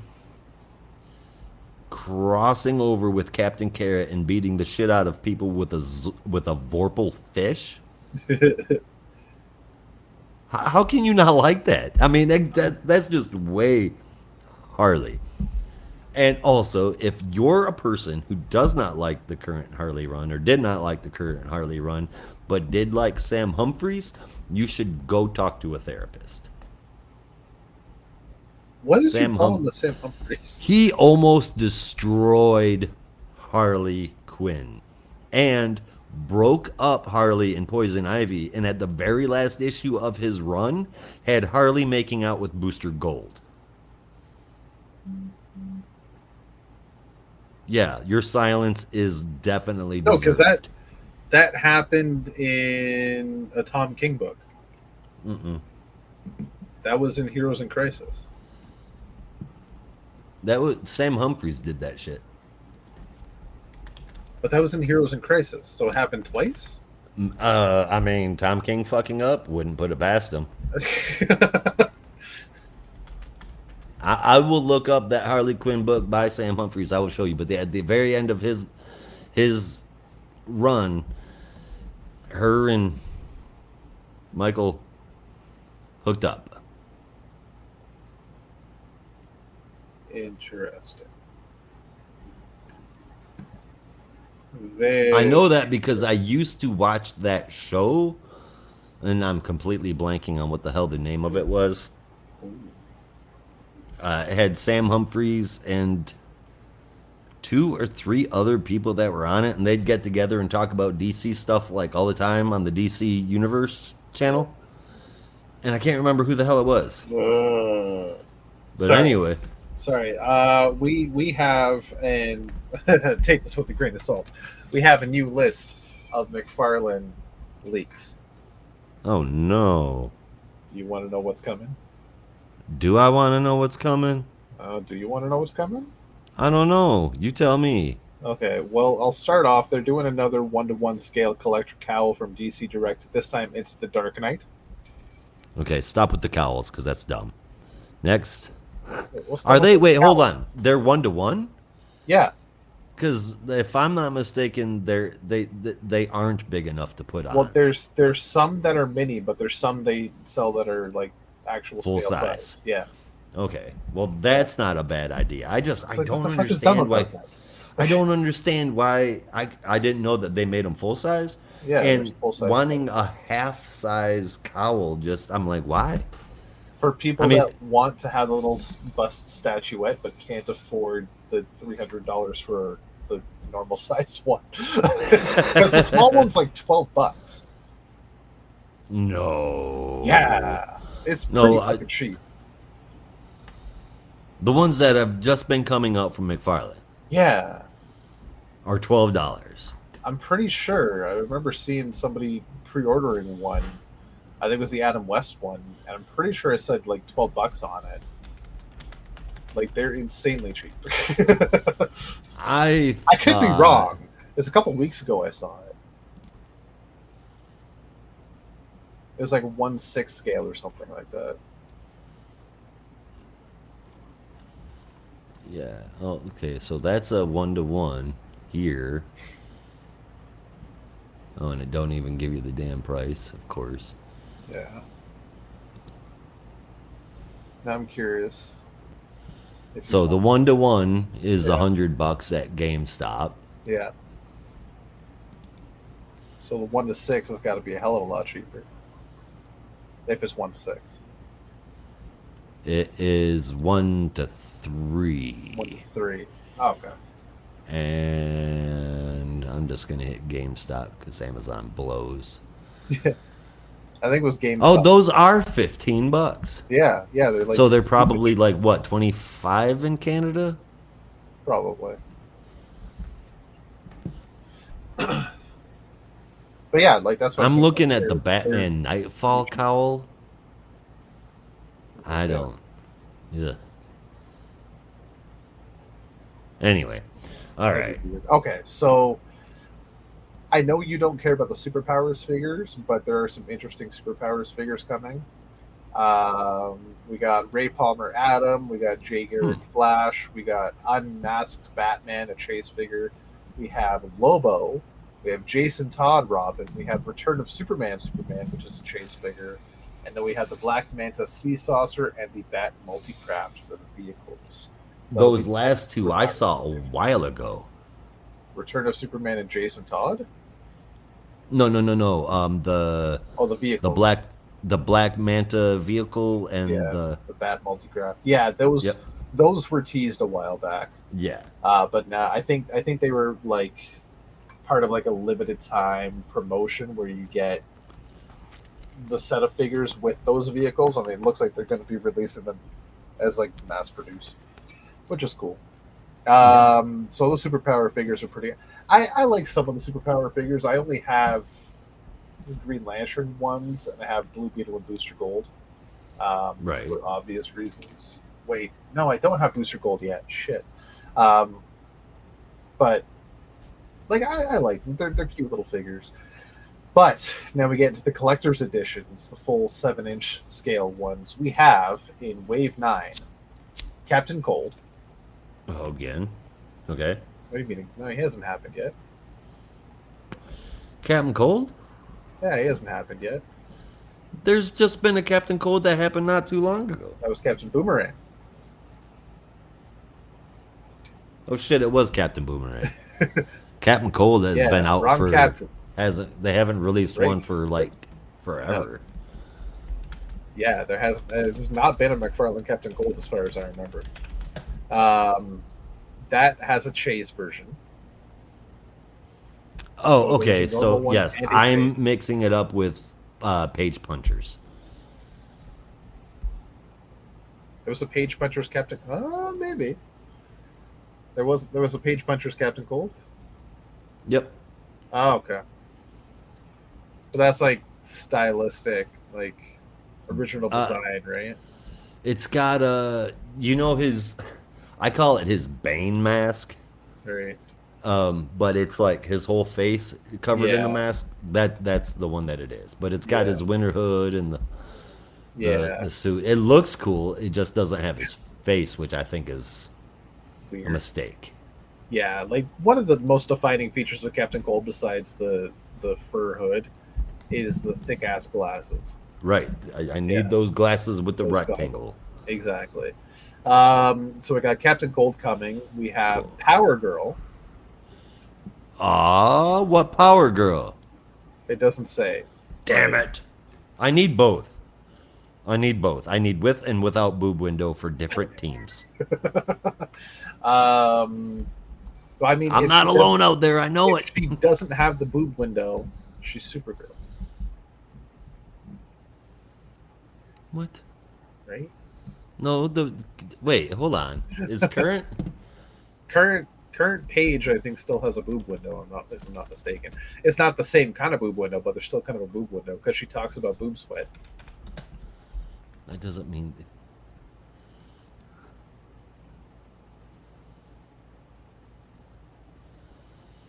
crossing over with Captain Carrot and beating the shit out of people with a Vorpal fish, how can you not like that? I mean, that's just way Harley. And also, if you're a person who does not like the current Harley run, or did not like the current Harley run, but did like Sam Humphries, you should go talk to a therapist. What is your problem with Sam Humphries? He almost destroyed Harley Quinn and broke up Harley and Poison Ivy, and at the very last issue of his run, had Harley making out with Booster Gold. Yeah, your silence is definitely deserved. No, because that happened in a Tom King book. That was in Heroes in Crisis. That was Sam Humphries did that shit. But that was in Heroes in Crisis, so it happened twice? I mean, Tom King fucking up, wouldn't put it past him. I will look up that Harley Quinn book by Sam Humphries. I will show you. But at the very end of his run, her and Michael hooked up. Interesting. I know that because I used to watch that show, and I'm completely blanking on what the hell the name of it was. It had Sam Humphries and 2 or 3 other people that were on it, and they'd get together and talk about DC stuff like all the time on the DC Universe channel. And I can't remember who the hell it was. But anyway. Sorry. We have, and take this with a grain of salt, we have a new list of McFarlane leaks. Oh, no. Do you want to know what's coming? Do I want to know what's coming? Do you want to know what's coming? I don't know. You tell me. Okay, well, I'll start off. They're doing another 1-to-1 scale collector cowl from DC Direct. This time it's the Dark Knight. Okay, stop with the cowls, because that's dumb. Next. Are they? Wait, hold on. They're 1-to-1? Yeah. Because if I'm not mistaken, they aren't big enough to put on. Well, there's some that are mini, but there's some they sell that are like actual full scale size. Yeah. Okay. Well, that's not a bad idea. I don't understand why. I don't understand why I didn't know that they made them full size. Yeah. And full-size wanting a half size cowl, I'm like, why? For people that want to have a little bust statuette but can't afford the $300 for the normal size one, because the small one's like $12. No. Yeah, it's pretty fucking cheap. The ones that have just been coming out from McFarlane. Yeah. Are $12. I'm pretty sure. I remember seeing somebody pre-ordering one. I think it was the Adam West one, and I'm pretty sure it said like $12 on it. Like, they're insanely cheap. I could be wrong. It was a couple weeks ago I saw it. It was like 1/6 scale or something like that. Yeah. Oh, okay. So that's a 1-to-1 here. Oh, and it don't even give you the damn price, of course. Yeah. Now I'm curious. So the 1-to-1 is $100 at GameStop. Yeah. So the 1-to-6 has got to be a hell of a lot cheaper. If it's 1/6. It is 1-to-3. 1-to-3. Oh, okay. And I'm just gonna hit GameStop because Amazon blows. Yeah. I think it was GameStop. Oh, those are $15. Yeah, they're like. So they're probably like what, 25 in Canada? Probably. But yeah, like that's what I'm looking at the Batman Nightfall cowl. I don't. Yeah. Anyway, all right. Okay, so I know you don't care about the superpowers figures, but there are some interesting superpowers figures coming. We got Ray Palmer Adam, we got Jay Garrick Flash, we got Unmasked Batman, a chase figure. We have Lobo, we have Jason Todd Robin, we have Return of Superman, which is a chase figure, and then we have the Black Manta Sea Saucer and the Bat Multicraft for the vehicles. So Those last two I saw a while ago. Return of Superman and Jason Todd? No. The vehicle. The Black Manta vehicle and the Bat Multicraft. Yeah, those were teased a while back. Yeah. But now I think they were like part of like a limited time promotion where you get the set of figures with those vehicles. I mean, it looks like they're going to be releasing them as like mass produced, which is cool. So the superpower figures are pretty. I like some of the superpower figures. I only have Green Lantern ones, and I have Blue Beetle and Booster Gold. Right. For obvious reasons. Wait, no, I don't have Booster Gold yet. Shit. But like I like them. They're cute little figures. But now we get into the collector's editions, the full 7-inch scale ones. We have in Wave 9, Captain Cold. Oh, again. Okay. What do you mean? No, he hasn't happened yet. Captain Cold? Yeah, he hasn't happened yet. There's just been a Captain Cold that happened not too long ago. That was Captain Boomerang. Oh shit! It was Captain Boomerang. Captain Cold has been out for. Captain. They haven't released one for like forever. Yeah, there's not been a McFarlane Captain Cold as far as I remember. That has a chase version. Oh, okay. So yes, I'm mixing it up with Page Punchers. There was a Page Punchers Captain. Oh, maybe. There was a Page Punchers Captain Cold. Yep. Oh, okay. But that's like stylistic, like original design, right? It's got I call it his Bane mask. Right. But it's like his whole face covered in a mask. That's the one that it is. But it's got his winter hood and the suit. It looks cool. It just doesn't have his face, which I think is weird. A mistake. Yeah, like one of the most defining features of Captain Cold, besides the fur hood, is the thick ass glasses. Right. I need those glasses with the rectangle. Goggles. Exactly. So we got Captain Cold coming. We have Power Girl. What Power Girl? It doesn't say. Damn it. I need both. I need with and without boob window for different teams. I mean, I'm not alone out there. I know it. If she doesn't have the boob window, she's Supergirl. What? Right? No, wait, hold on. Is current Page, I think, still has a boob window. If I'm not mistaken. It's not the same kind of boob window, but there's still kind of a boob window because she talks about boob sweat. That doesn't mean.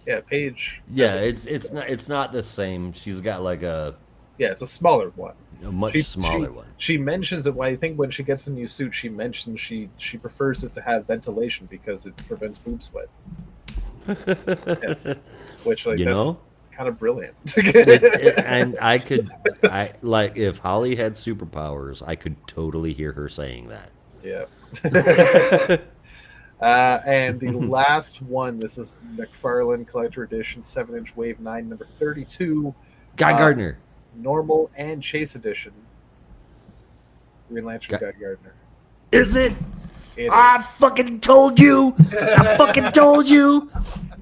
Yeah, Page. Yeah, it's not the same. She's got like a. Yeah, it's a smaller one. A much smaller one. She mentions it. I think when she gets a new suit, she mentions she prefers it to have ventilation because it prevents boob sweat. Which, like, that's kind of brilliant. And I like if Holly had superpowers, I could totally hear her saying that. Yeah. And the last one, this is McFarlane Collector Edition 7-inch Wave 9, number 32. Guy Gardner. Normal and Chase Edition. Green Lantern Guy Gardner. Is it? I fucking told you. I fucking told you.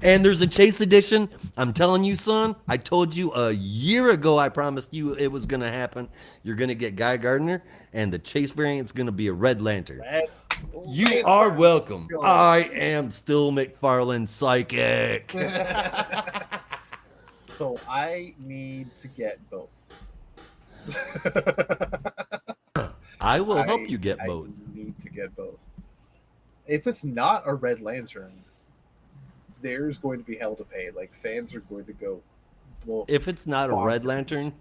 And there's a Chase Edition. I'm telling you, son. I told you a year ago. I promised you it was going to happen. You're going to get Guy Gardner, and the Chase variant's going to be a Red Lantern. You are welcome. I am still McFarlane Psychic. So I need to get both. I will help you get both. I need to get both. If it's not a Red Lantern, there's going to be hell to pay. Like, fans are going to go. Well, If it's not a Red bonkers. Lantern,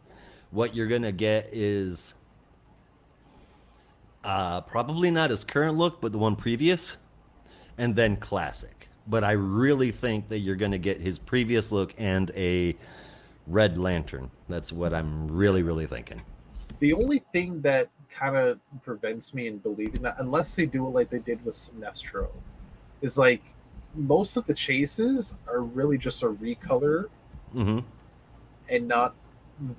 what you're gonna get is probably not his current look, but the one previous, and then classic. But I really think that you're gonna get his previous look and a Red Lantern. That's what I'm really, really thinking. The only thing that kind of prevents me in believing that, unless they do it like they did with Sinestro, is like most of the chases are really just a recolor Mm-hmm. and not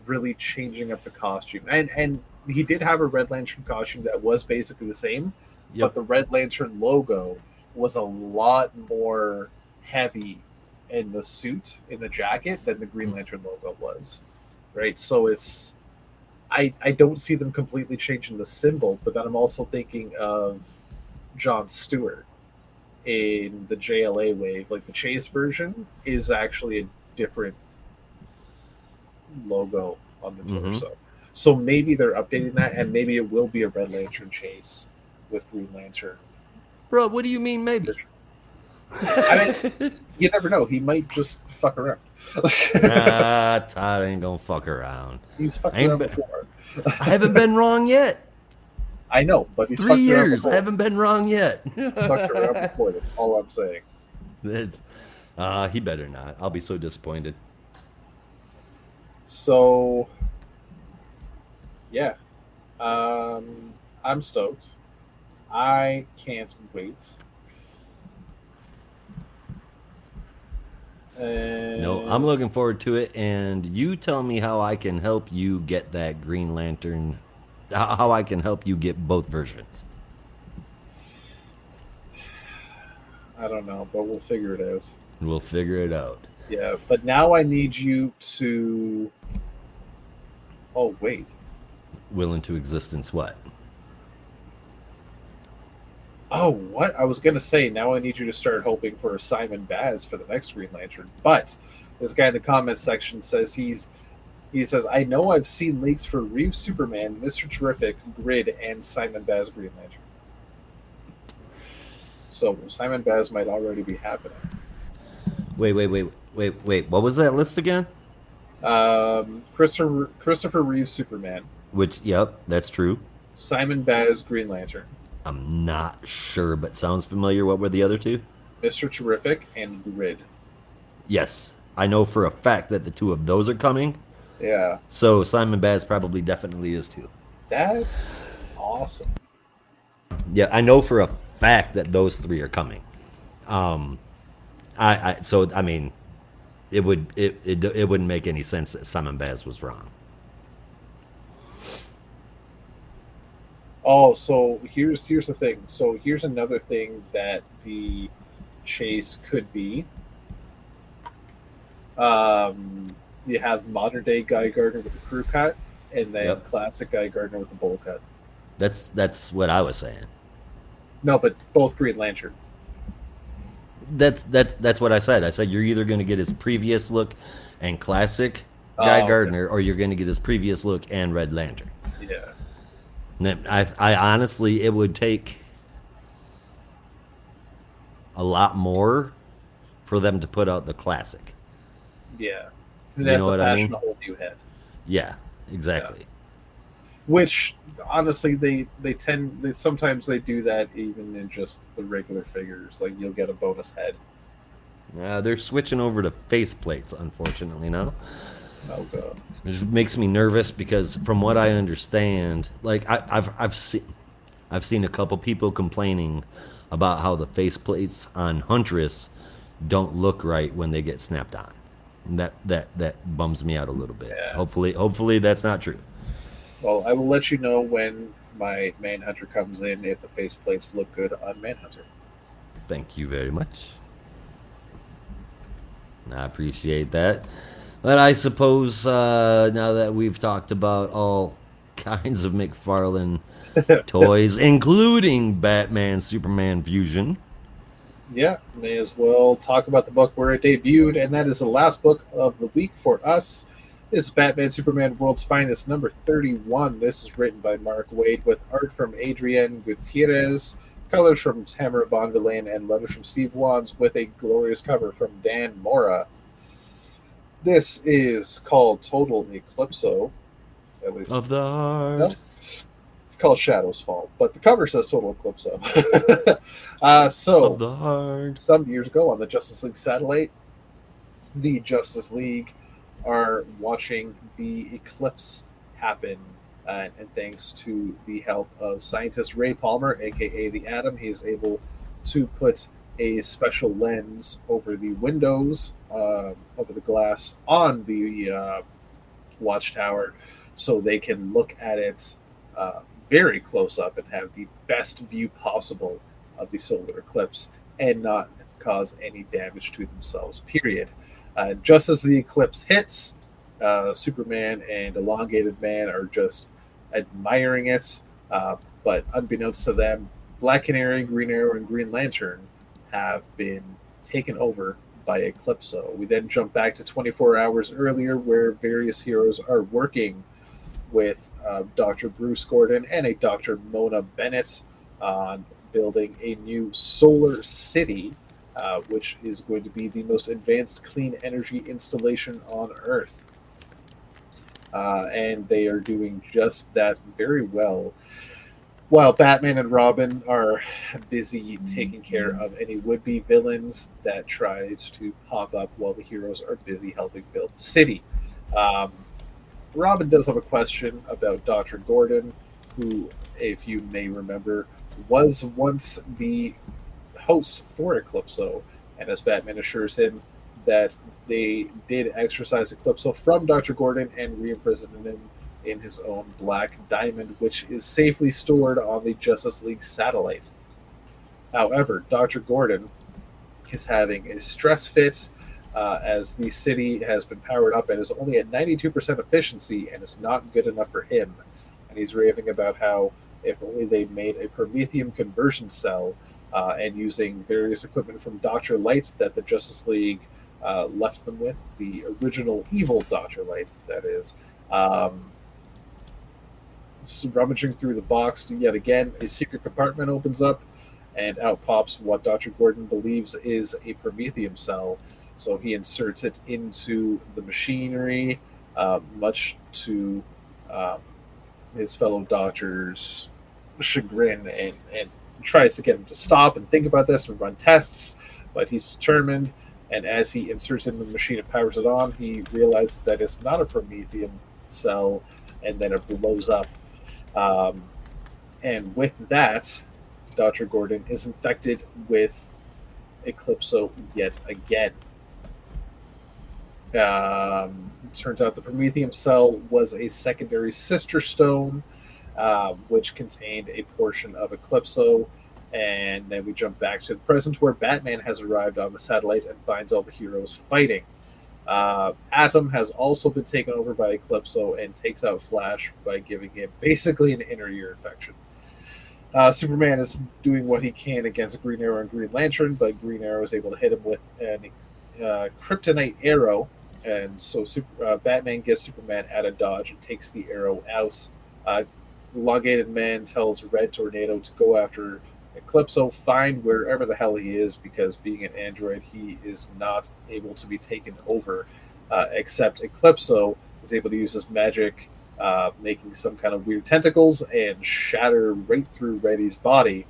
really changing up the costume. And he did have a Red Lantern costume that was basically the same, but the Red Lantern logo was a lot more heavy in the suit, in the jacket, than the Green Lantern logo was. Right? So it's I don't see them completely changing the symbol, but then I'm also thinking of Jon Stewart in the JLA wave. Like the Chase version is actually a different logo on the torso. So maybe they're updating that, and maybe it will be a Red Lantern chase with Green Lantern. Bro, what do you mean maybe? I mean, you never know. He might just fuck around. Todd ain't gonna fuck around. He's fucked around before. I haven't been wrong yet. I know, but he's 3 fucked around years. before. I haven't been wrong yet. He's fucked around before. That's all I'm saying. That's, he better not. I'll be so disappointed. So, yeah, I'm stoked. I can't wait. No, I'm looking forward to it. And you tell me how I can help you get that Green Lantern. How I can help you get both versions. I don't know, but we'll figure it out. We'll figure it out. Yeah, but now I need you to. Oh, wait. Will into existence what? Oh, what? I was going to say, now I need you to start hoping for a Simon Baz for the next Green Lantern. But this guy in the comments section says he says, I know I've seen leaks for Reeve Superman, Mr. Terrific, Grid, and Simon Baz Green Lantern. So Simon Baz might already be happening. Wait. What was that list again? Christopher Reeve Superman. Which, yep, that's true. Simon Baz Green Lantern. I'm not sure, but sounds familiar. What were the other two? Mr. Terrific and Grid. Yes. I know for a fact that the two of those are coming. Yeah. So Simon Baz probably definitely is too. That's awesome. Yeah, I know for a fact that those three are coming. I mean, it wouldn't make any sense that Simon Baz was wrong. Oh, so here's the thing. So here's another thing that the chase could be. You have modern day Guy Gardner with the crew cut, and then classic Guy Gardner with the bowl cut. That's what I was saying. No, but both Green Lantern. That's what I said. I said you're either going to get his previous look and classic Guy Gardner, or you're going to get his previous look and Red Lantern. Yeah. I honestly, it would take a lot more for them to put out the classic. Yeah, because they have to fashion a whole new head. Yeah, exactly. Yeah. Which honestly, they sometimes they do that even in just the regular figures. Like you'll get a bonus head. They're switching over to faceplates, unfortunately now. Oh god. Which makes me nervous because, from what I understand, like I've seen a couple people complaining about how the faceplates on Huntress don't look right when they get snapped on. And that bums me out a little bit. Yeah. Hopefully that's not true. Well, I will let you know when my Manhunter comes in if the faceplates look good on Manhunter. Thank you very much. I appreciate that. But I suppose now that we've talked about all kinds of McFarlane toys, including Batman Superman Fusion. Yeah, may as well talk about the book where it debuted, and that is the last book of the week for us. This is Batman Superman World's Finest, number 31. This is written by Mark Waid with art from Adrian Gutierrez, colors from Tamara Bonvillain, and letters from Steve Wands with a glorious cover from Dan Mora. This is called Total Eclipso. At least Of the heart. no, it's called Shadows Fall, but the cover says Total Eclipso. Of the heart. Some years ago on the Justice League satellite, the Justice League are watching the eclipse happen, and thanks to the help of scientist Ray Palmer, aka the Atom, he is able to put a special lens over the windows, over the glass on the watchtower, so they can look at it very close up and have the best view possible of the solar eclipse and not cause any damage to themselves, period. Just as the eclipse hits, Superman and Elongated Man are just admiring it, but unbeknownst to them, Black Canary, Green Arrow, and Green Lantern have been taken over by Eclipso. We then jump back to 24 hours earlier, where various heroes are working with Dr. Bruce Gordon and a Dr. Mona Bennett on building a new solar city, which is going to be the most advanced clean energy installation on Earth. And they are doing just that very well. While Batman and Robin are busy taking care of any would-be villains that tries to pop up while the heroes are busy helping build the city. Robin does have a question about Dr. Gordon, who, if you may remember, was once the host for Eclipso, and as Batman assures him that they did exorcise Eclipso from Dr. Gordon and re-imprisoned him in his own black diamond, which is safely stored on the Justice League satellite. However, Dr. Gordon is having a stress fit as the city has been powered up and is only at 92% efficiency and is not good enough for him. And he's raving about how if only they made a Prometheum conversion cell and using various equipment from Dr. Light that the Justice League left them with, the original evil Dr. Light, that is. Rummaging through the box yet again, a secret compartment opens up, and out pops what Dr. Gordon believes is a Prometheum cell. So he inserts it into the machinery, much to his fellow doctors' chagrin, and tries to get him to stop and think about this and run tests, but he's determined. And as he inserts it in the machine and powers it on, he realizes that it's not a Prometheum cell, and then it blows up. And with that, Dr. Gordon is infected with Eclipso yet again. Turns out the Prometheum cell was a secondary sister stone, which contained a portion of Eclipso. And then we jump back to the present, where Batman has arrived on the satellite and finds all the heroes fighting. Atom has also been taken over by Eclipso and takes out Flash by giving him basically an inner ear infection. Superman is doing what he can against Green Arrow and Green Lantern, but Green Arrow is able to hit him with an kryptonite arrow, and so Batman gets Superman out of dodge and takes the arrow out. Elongated Man tells Red Tornado to go after Eclipso, find wherever the hell he is, because being an android, he is not able to be taken over, except Eclipso is able to use his magic, making some kind of weird tentacles and shatter right through Reddy's body.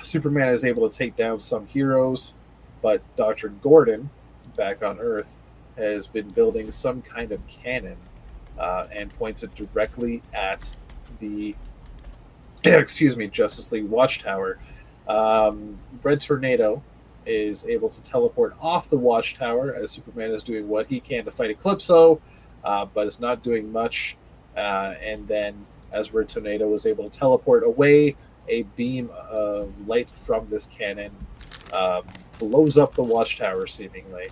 Superman is able to take down some heroes, but Dr. Gordon, back on Earth, has been building some kind of cannon and points it directly at the Justice League Watchtower. Red Tornado is able to teleport off the Watchtower as Superman is doing what he can to fight Eclipso, but is not doing much. And then, as Red Tornado is able to teleport away, a beam of light from this cannon blows up the Watchtower, seemingly.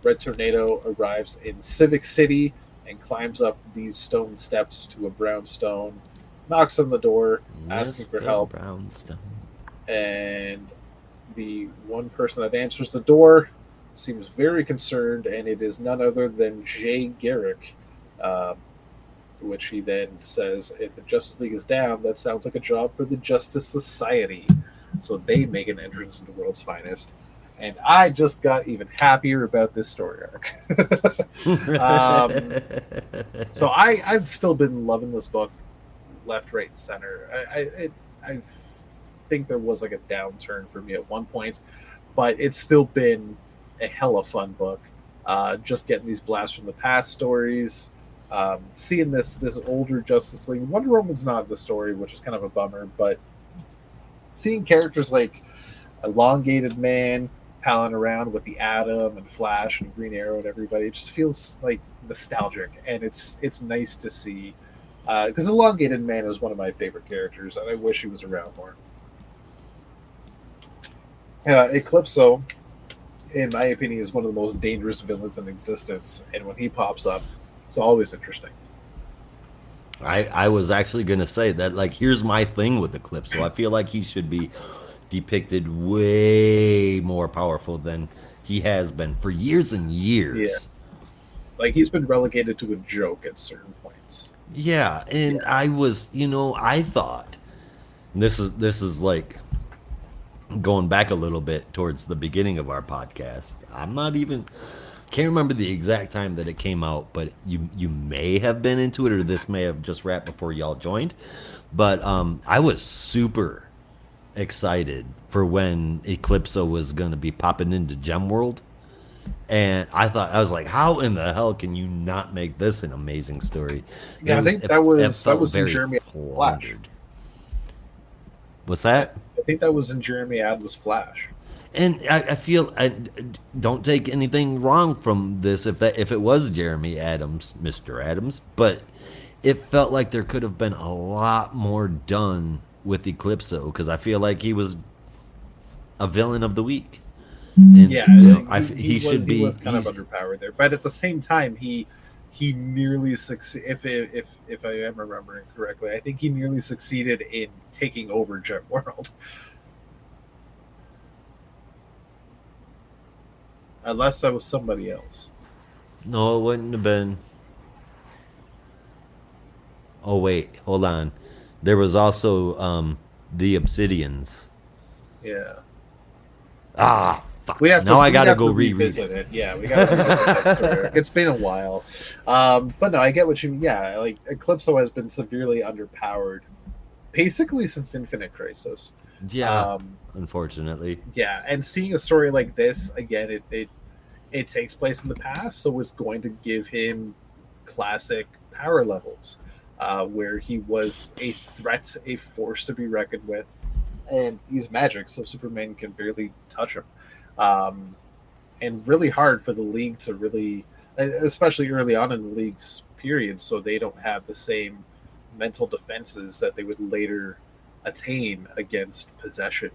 Red Tornado arrives in Civic City and climbs up these stone steps to a brownstone, knocks on the door, asking for help. Brownstone. And the one person that answers the door seems very concerned, and it is none other than Jay Garrick, um, which he then says, if the Justice League is down, that sounds like a job for the Justice Society. So they make an entrance into World's Finest. And I just got even happier about this story arc. So I've still been loving this book left, right, and center. I think there was like a downturn for me at one point, but it's still been a hella fun book. Just getting these blasts from the past stories, seeing this older Justice League. Wonder Woman's not in the story, which is kind of a bummer, but seeing characters like Elongated Man palling around with the Atom and Flash and Green Arrow and everybody, it just feels like nostalgic, and it's nice to see, because Elongated Man is one of my favorite characters, and I wish he was around more. Eclipso, in my opinion, is one of the most dangerous villains in existence, and when he pops up, it's always interesting. I was actually going to say that, like, here's my thing with Eclipso. I feel like he should be depicted way more powerful than he has been for years and years. Yeah. Like, he's been relegated to a joke at certain points. Yeah, and I was, I thought, this is like going back a little bit towards the beginning of our podcast. Can't remember the exact time that it came out, but you may have been into it, or this may have just wrapped before y'all joined. But I was super excited for when Eclipso was going to be popping into Gem World. And I was like, how in the hell can you not make this an amazing story? Yeah, I think that was in Jeremy Flash. What's that? I think that was in Jeremy Adams' Flash. And I feel, don't take anything wrong from this if it was Jeremy Adams, Mr. Adams, but it felt like there could have been a lot more done with Eclipso, because I feel like he was a villain of the week. And, he was kind of underpowered there, but at the same time, he nearly succeeded. If I am remembering correctly, I think he nearly succeeded in taking over Jet World. Unless that was somebody else. No, it wouldn't have been. Oh wait, hold on. There was also the Obsidians. Yeah. Ah, fuck. We have to, now I gotta go revisit it. Yeah, we gotta revisit that story. It's been a while. But no, I get what you mean. Yeah, like Eclipso has been severely underpowered basically since Infinite Crisis. Yeah. Unfortunately. Yeah, and seeing a story like this, again, it takes place in the past, so it's going to give him classic power levels, where he was a threat, a force to be reckoned with, and he's magic, so Superman can barely touch him. And really hard for the League to really, especially early on in the League's period, so they don't have the same mental defenses that they would later attain against possession,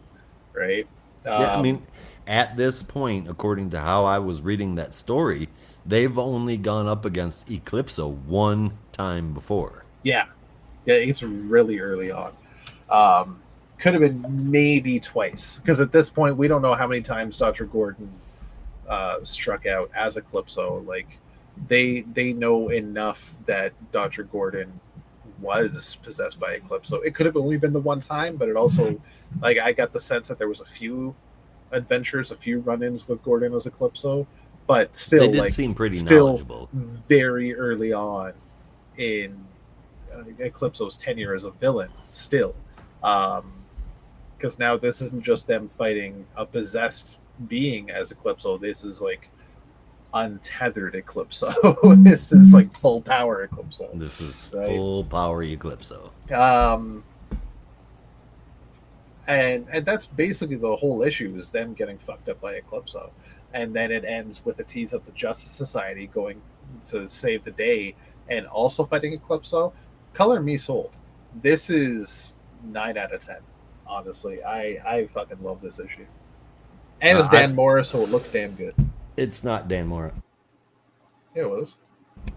right? Yeah, I mean, at this point, according to how I was reading that story, they've only gone up against Eclipso one time before. Yeah, it's really early on. Could have been maybe twice, because at this point we don't know how many times Dr. Gordon struck out as Eclipso. Like they know enough that Dr. Gordon was possessed by Eclipso. It could have only been the one time, but it also, like, I got the sense that there was a few adventures, a few run-ins with Gordon as Eclipso, but still, they did seem pretty knowledgeable. Very early on in Eclipso's tenure as a villain, still, because now this isn't just them fighting a possessed being as Eclipso. This is like untethered Eclipso. This is like full power Eclipso. This is right? Full power Eclipso. And that's basically the whole issue, is them getting fucked up by Eclipso. And then it ends with a tease of the Justice Society going to save the day and also fighting Eclipso. Color me sold. This is 9 out of 10. Honestly, I fucking love this issue. And it's Dan Mora, so it looks damn good. It's not Dan Mora. Yeah, it was.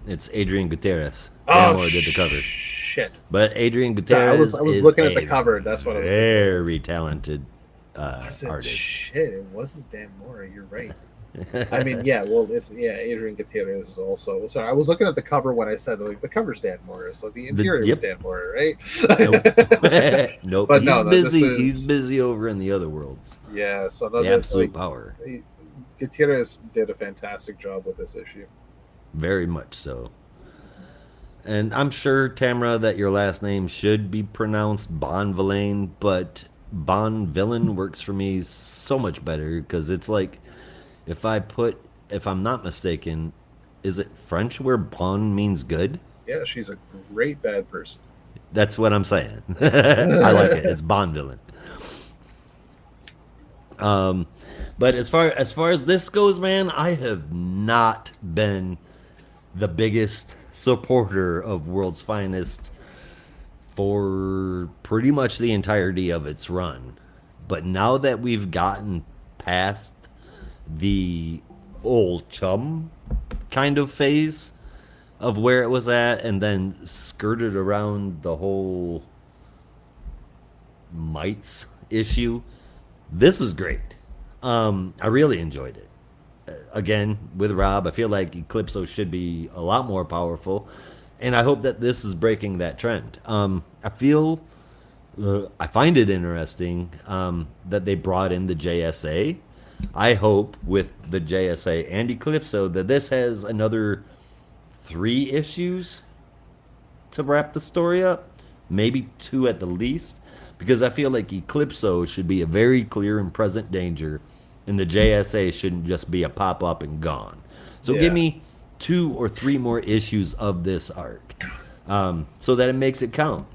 It's Adrian Gutierrez. Dan Mora did the cover. Shit. But Adrian Gutierrez I was looking at the cover. That's what I was thinking. Very talented artist. Shit, it wasn't Dan Mora. You're right. I mean, yeah, well, it's Adrian Gutierrez is also. Sorry, I was looking at the cover when I said like the cover's Dan Morris, so the interior was Yep. Dan Morris, right? Nope. Nope. But He's no, this busy. He's is busy over in the other worlds. yeah. So no, The that like absolute power. Gutierrez did a fantastic job with this issue. Very much so. And I'm sure, Tamara, that your last name should be pronounced Bonvillain, but Bonvillain works for me so much better because it's like if I'm not mistaken, is it French where bon means good? Yeah, she's a great bad person. That's what I'm saying. I like it. It's Bonvillain. But as far as this goes, man, I have not been the biggest supporter of World's Finest for pretty much the entirety of its run. But now that we've gotten past the old chum kind of phase of where it was at and then skirted around the whole mites issue, this is great. I really enjoyed it. Again, with Rob, I feel like Eclipso should be a lot more powerful, and I hope that this is breaking that trend. I find it interesting that they brought in the JSA. I hope with the JSA and Eclipso that this has another 3 issues to wrap the story up, maybe 2 at the least, because I feel like Eclipso should be a very clear and present danger, and the JSA shouldn't just be a pop up and gone. So Yeah. give me 2 or 3 more issues of this arc, so that it makes it count.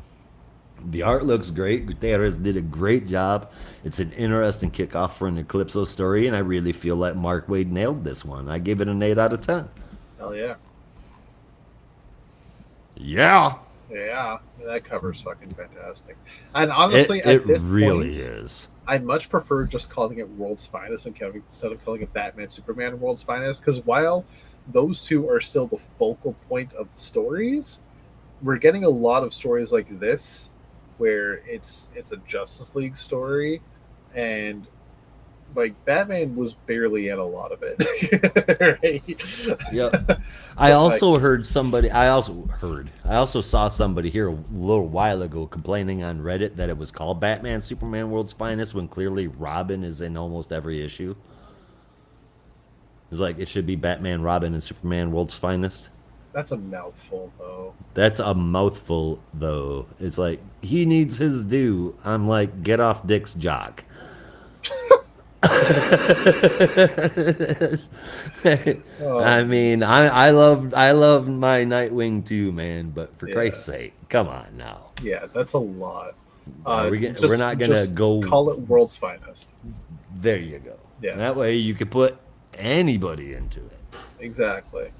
The art looks great. Gutierrez did a great job. It's an interesting kickoff for an Eclipso story, and I really feel like Mark Waid nailed this one. I gave it an 8 out of 10. Hell yeah. Yeah. Yeah, that cover's fucking fantastic. And honestly, It at this really point, is. I much prefer just calling it World's Finest instead of calling it Batman Superman World's Finest. Because while those two are still the focal point of the stories, we're getting a lot of stories like this where it's a Justice League story, and like Batman was barely in a lot of it. Right? Yep. I also saw somebody here a little while ago complaining on Reddit that it was called Batman Superman World's Finest when clearly Robin is in almost every issue. It's like it should be Batman, Robin, and Superman World's Finest. That's a mouthful, though. That's a mouthful, though. It's like he needs his due. I'm like, get off Dick's jock. I mean, I love my Nightwing too, man. But for Christ's sake, come on now. Yeah, that's a lot. We're not gonna go. Call it World's Finest. There you go. Yeah. That way you could put anybody into it, Exactly.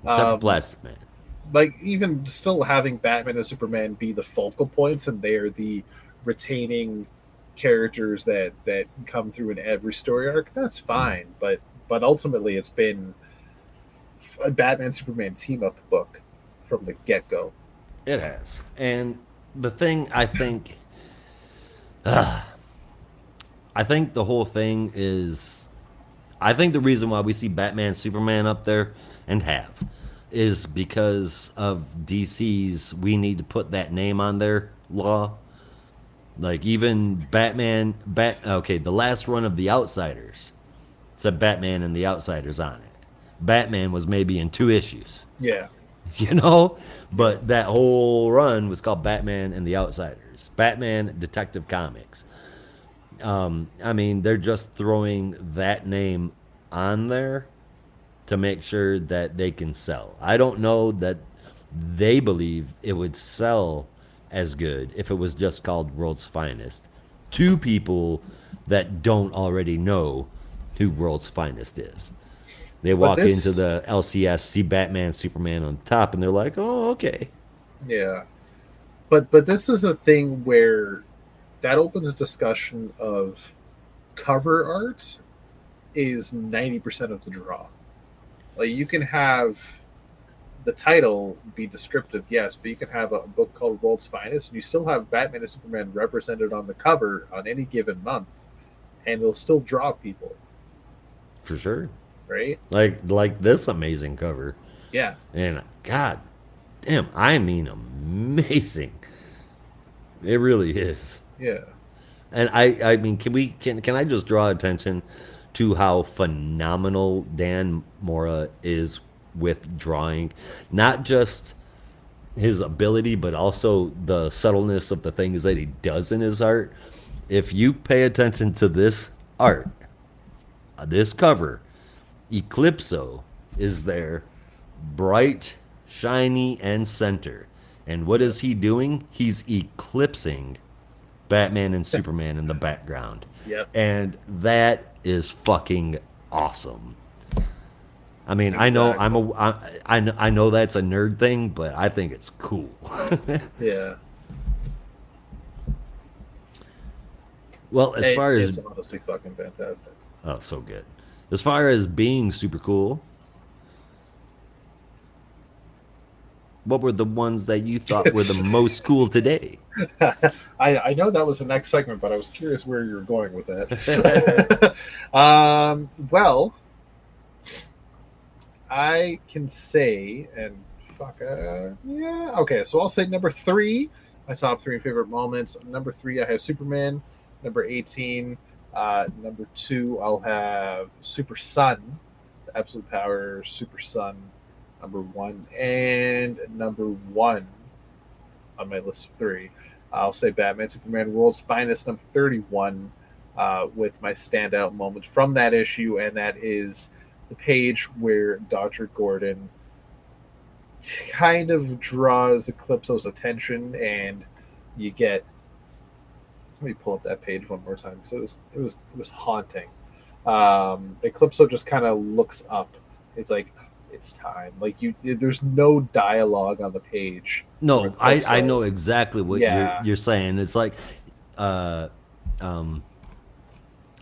except for Plastic Man. Like even still having Batman and Superman be the focal points, and they are the retaining characters that come through in every story arc. That's fine, but ultimately it's been a Batman Superman team up book from the get go. It has, and the thing I think the whole thing is, I think the reason why we see Batman Superman up there and have is because of DC's we need to put that name on there law. Like even the last run of The Outsiders said Batman and The Outsiders on it. Batman was maybe in 2 issues. Yeah. You know? But that whole run was called Batman and The Outsiders. Batman Detective Comics. I mean, they're just throwing that name on there to make sure that they can sell. I don't know that they believe it would sell as good if it was just called World's Finest to people that don't already know who World's Finest is. They walk into the LCS, see Batman, Superman on top, and they're like, "Oh, okay." Yeah, but this is a thing where that opens a discussion of cover art is 90% of the draw. Like you can have the title be descriptive, yes, but you can have a book called World's Finest, and you still have Batman and Superman represented on the cover on any given month, and it'll still draw people. for sure. right? Like this amazing cover. Yeah. And god damn, I mean amazing. It really is. Yeah. And I mean, can I just draw attention to how phenomenal Dan Mora is with drawing, not just his ability, but also the subtleness of the things that he does in his art. If you pay attention to this art, this cover, Eclipso is there, bright, shiny, and center. And what is he doing? He's eclipsing Batman and Superman in the background. Yep. And that is fucking awesome. I mean, Exactly. I know that's a nerd thing, but I think it's cool. Yeah. Well, as far It's as honestly fucking fantastic. oh, so good. As far as being super cool, what were the ones that you thought were the most cool today? I know that was the next segment, but I was curious where you were going with that. Well, I can say, and fuck, yeah, okay. So I'll say number 3, my top 3 favorite moments. Number 3, I have Superman. Number 18, number 2, I'll have Super Son, the Absolute Power Super Son, number 1, and number 1 on my list of 3. I'll say Batman Superman World's Finest, number 31, with my standout moment from that issue, and that is the page where Dr. Gordon kind of draws Eclipso's attention, and you get. Let me pull up that page one more time because it was haunting. Eclipso just kind of looks up. It's like it's time. Like there's no dialogue on the page. No, I know exactly what Yeah. you're saying. It's like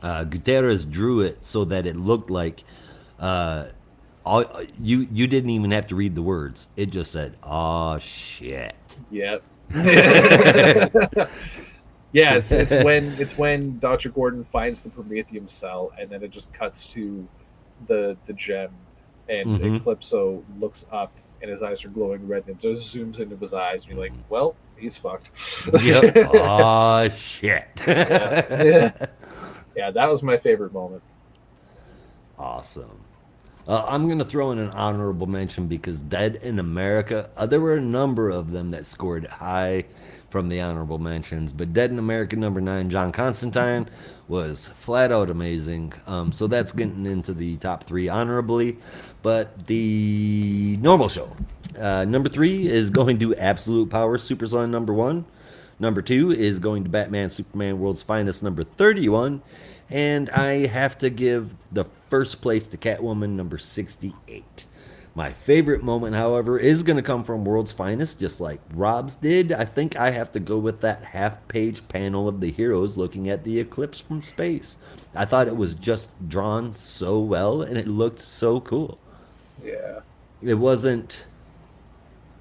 Gutierrez drew it so that it looked like all you didn't even have to read the words. It just said, "Oh shit." Yep. Yes, it's when Dr. Gordon finds the Prometheum cell, and then it just cuts to the gem, and Eclipso looks up, and his eyes are glowing red, and it just zooms into his eyes, and you're like, well, he's fucked. Yep. Oh shit. Yeah. Yeah, that was my favorite moment. Awesome. I'm going to throw in an honorable mention because Dead in America, there were a number of them that scored high from the honorable mentions, but Dead in America number 9, John Constantine, was flat out amazing. So that's getting into the top 3 honorably. But the normal show, number 3 is going to Absolute Power Superson number 1. Number 2 is going to Batman Superman World's Finest number 31. And I have to give the first place to Catwoman number 68. My favorite moment, however, is going to come from World's Finest, just like Rob's did. I think I have to go with that half-page panel of the heroes looking at the eclipse from space. I thought it was just drawn so well, and it looked so cool. Yeah. It wasn't...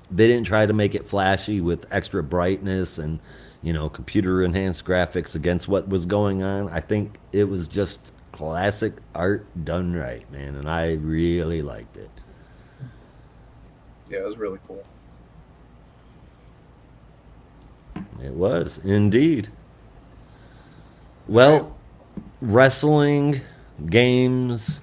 They didn't try to make it flashy with extra brightness and, you know, computer-enhanced graphics against what was going on. I think it was just classic art done right, man, and I really liked it. Yeah, it was really cool. It was, indeed. Well, wrestling, games,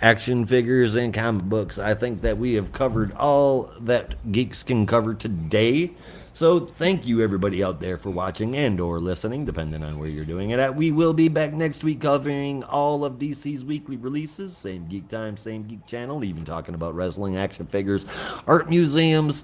action figures, and comic books, I think that we have covered all that geeks can cover today. So thank you everybody out there for watching and or listening, depending on where you're doing it at. We will be back next week covering all of DC's weekly releases. Same geek time, same geek channel, even talking about wrestling, action figures, art museums.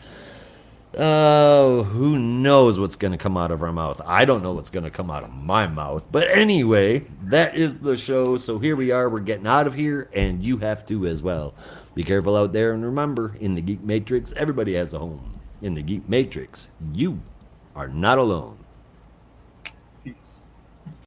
Who knows what's going to come out of our mouth? I don't know what's going to come out of my mouth. But anyway, that is the show. So here we are. We're getting out of here, and you have to as well. Be careful out there, and remember, in the Geek Matrix, everybody has a home. In the Geek Matrix, you are not alone. Peace.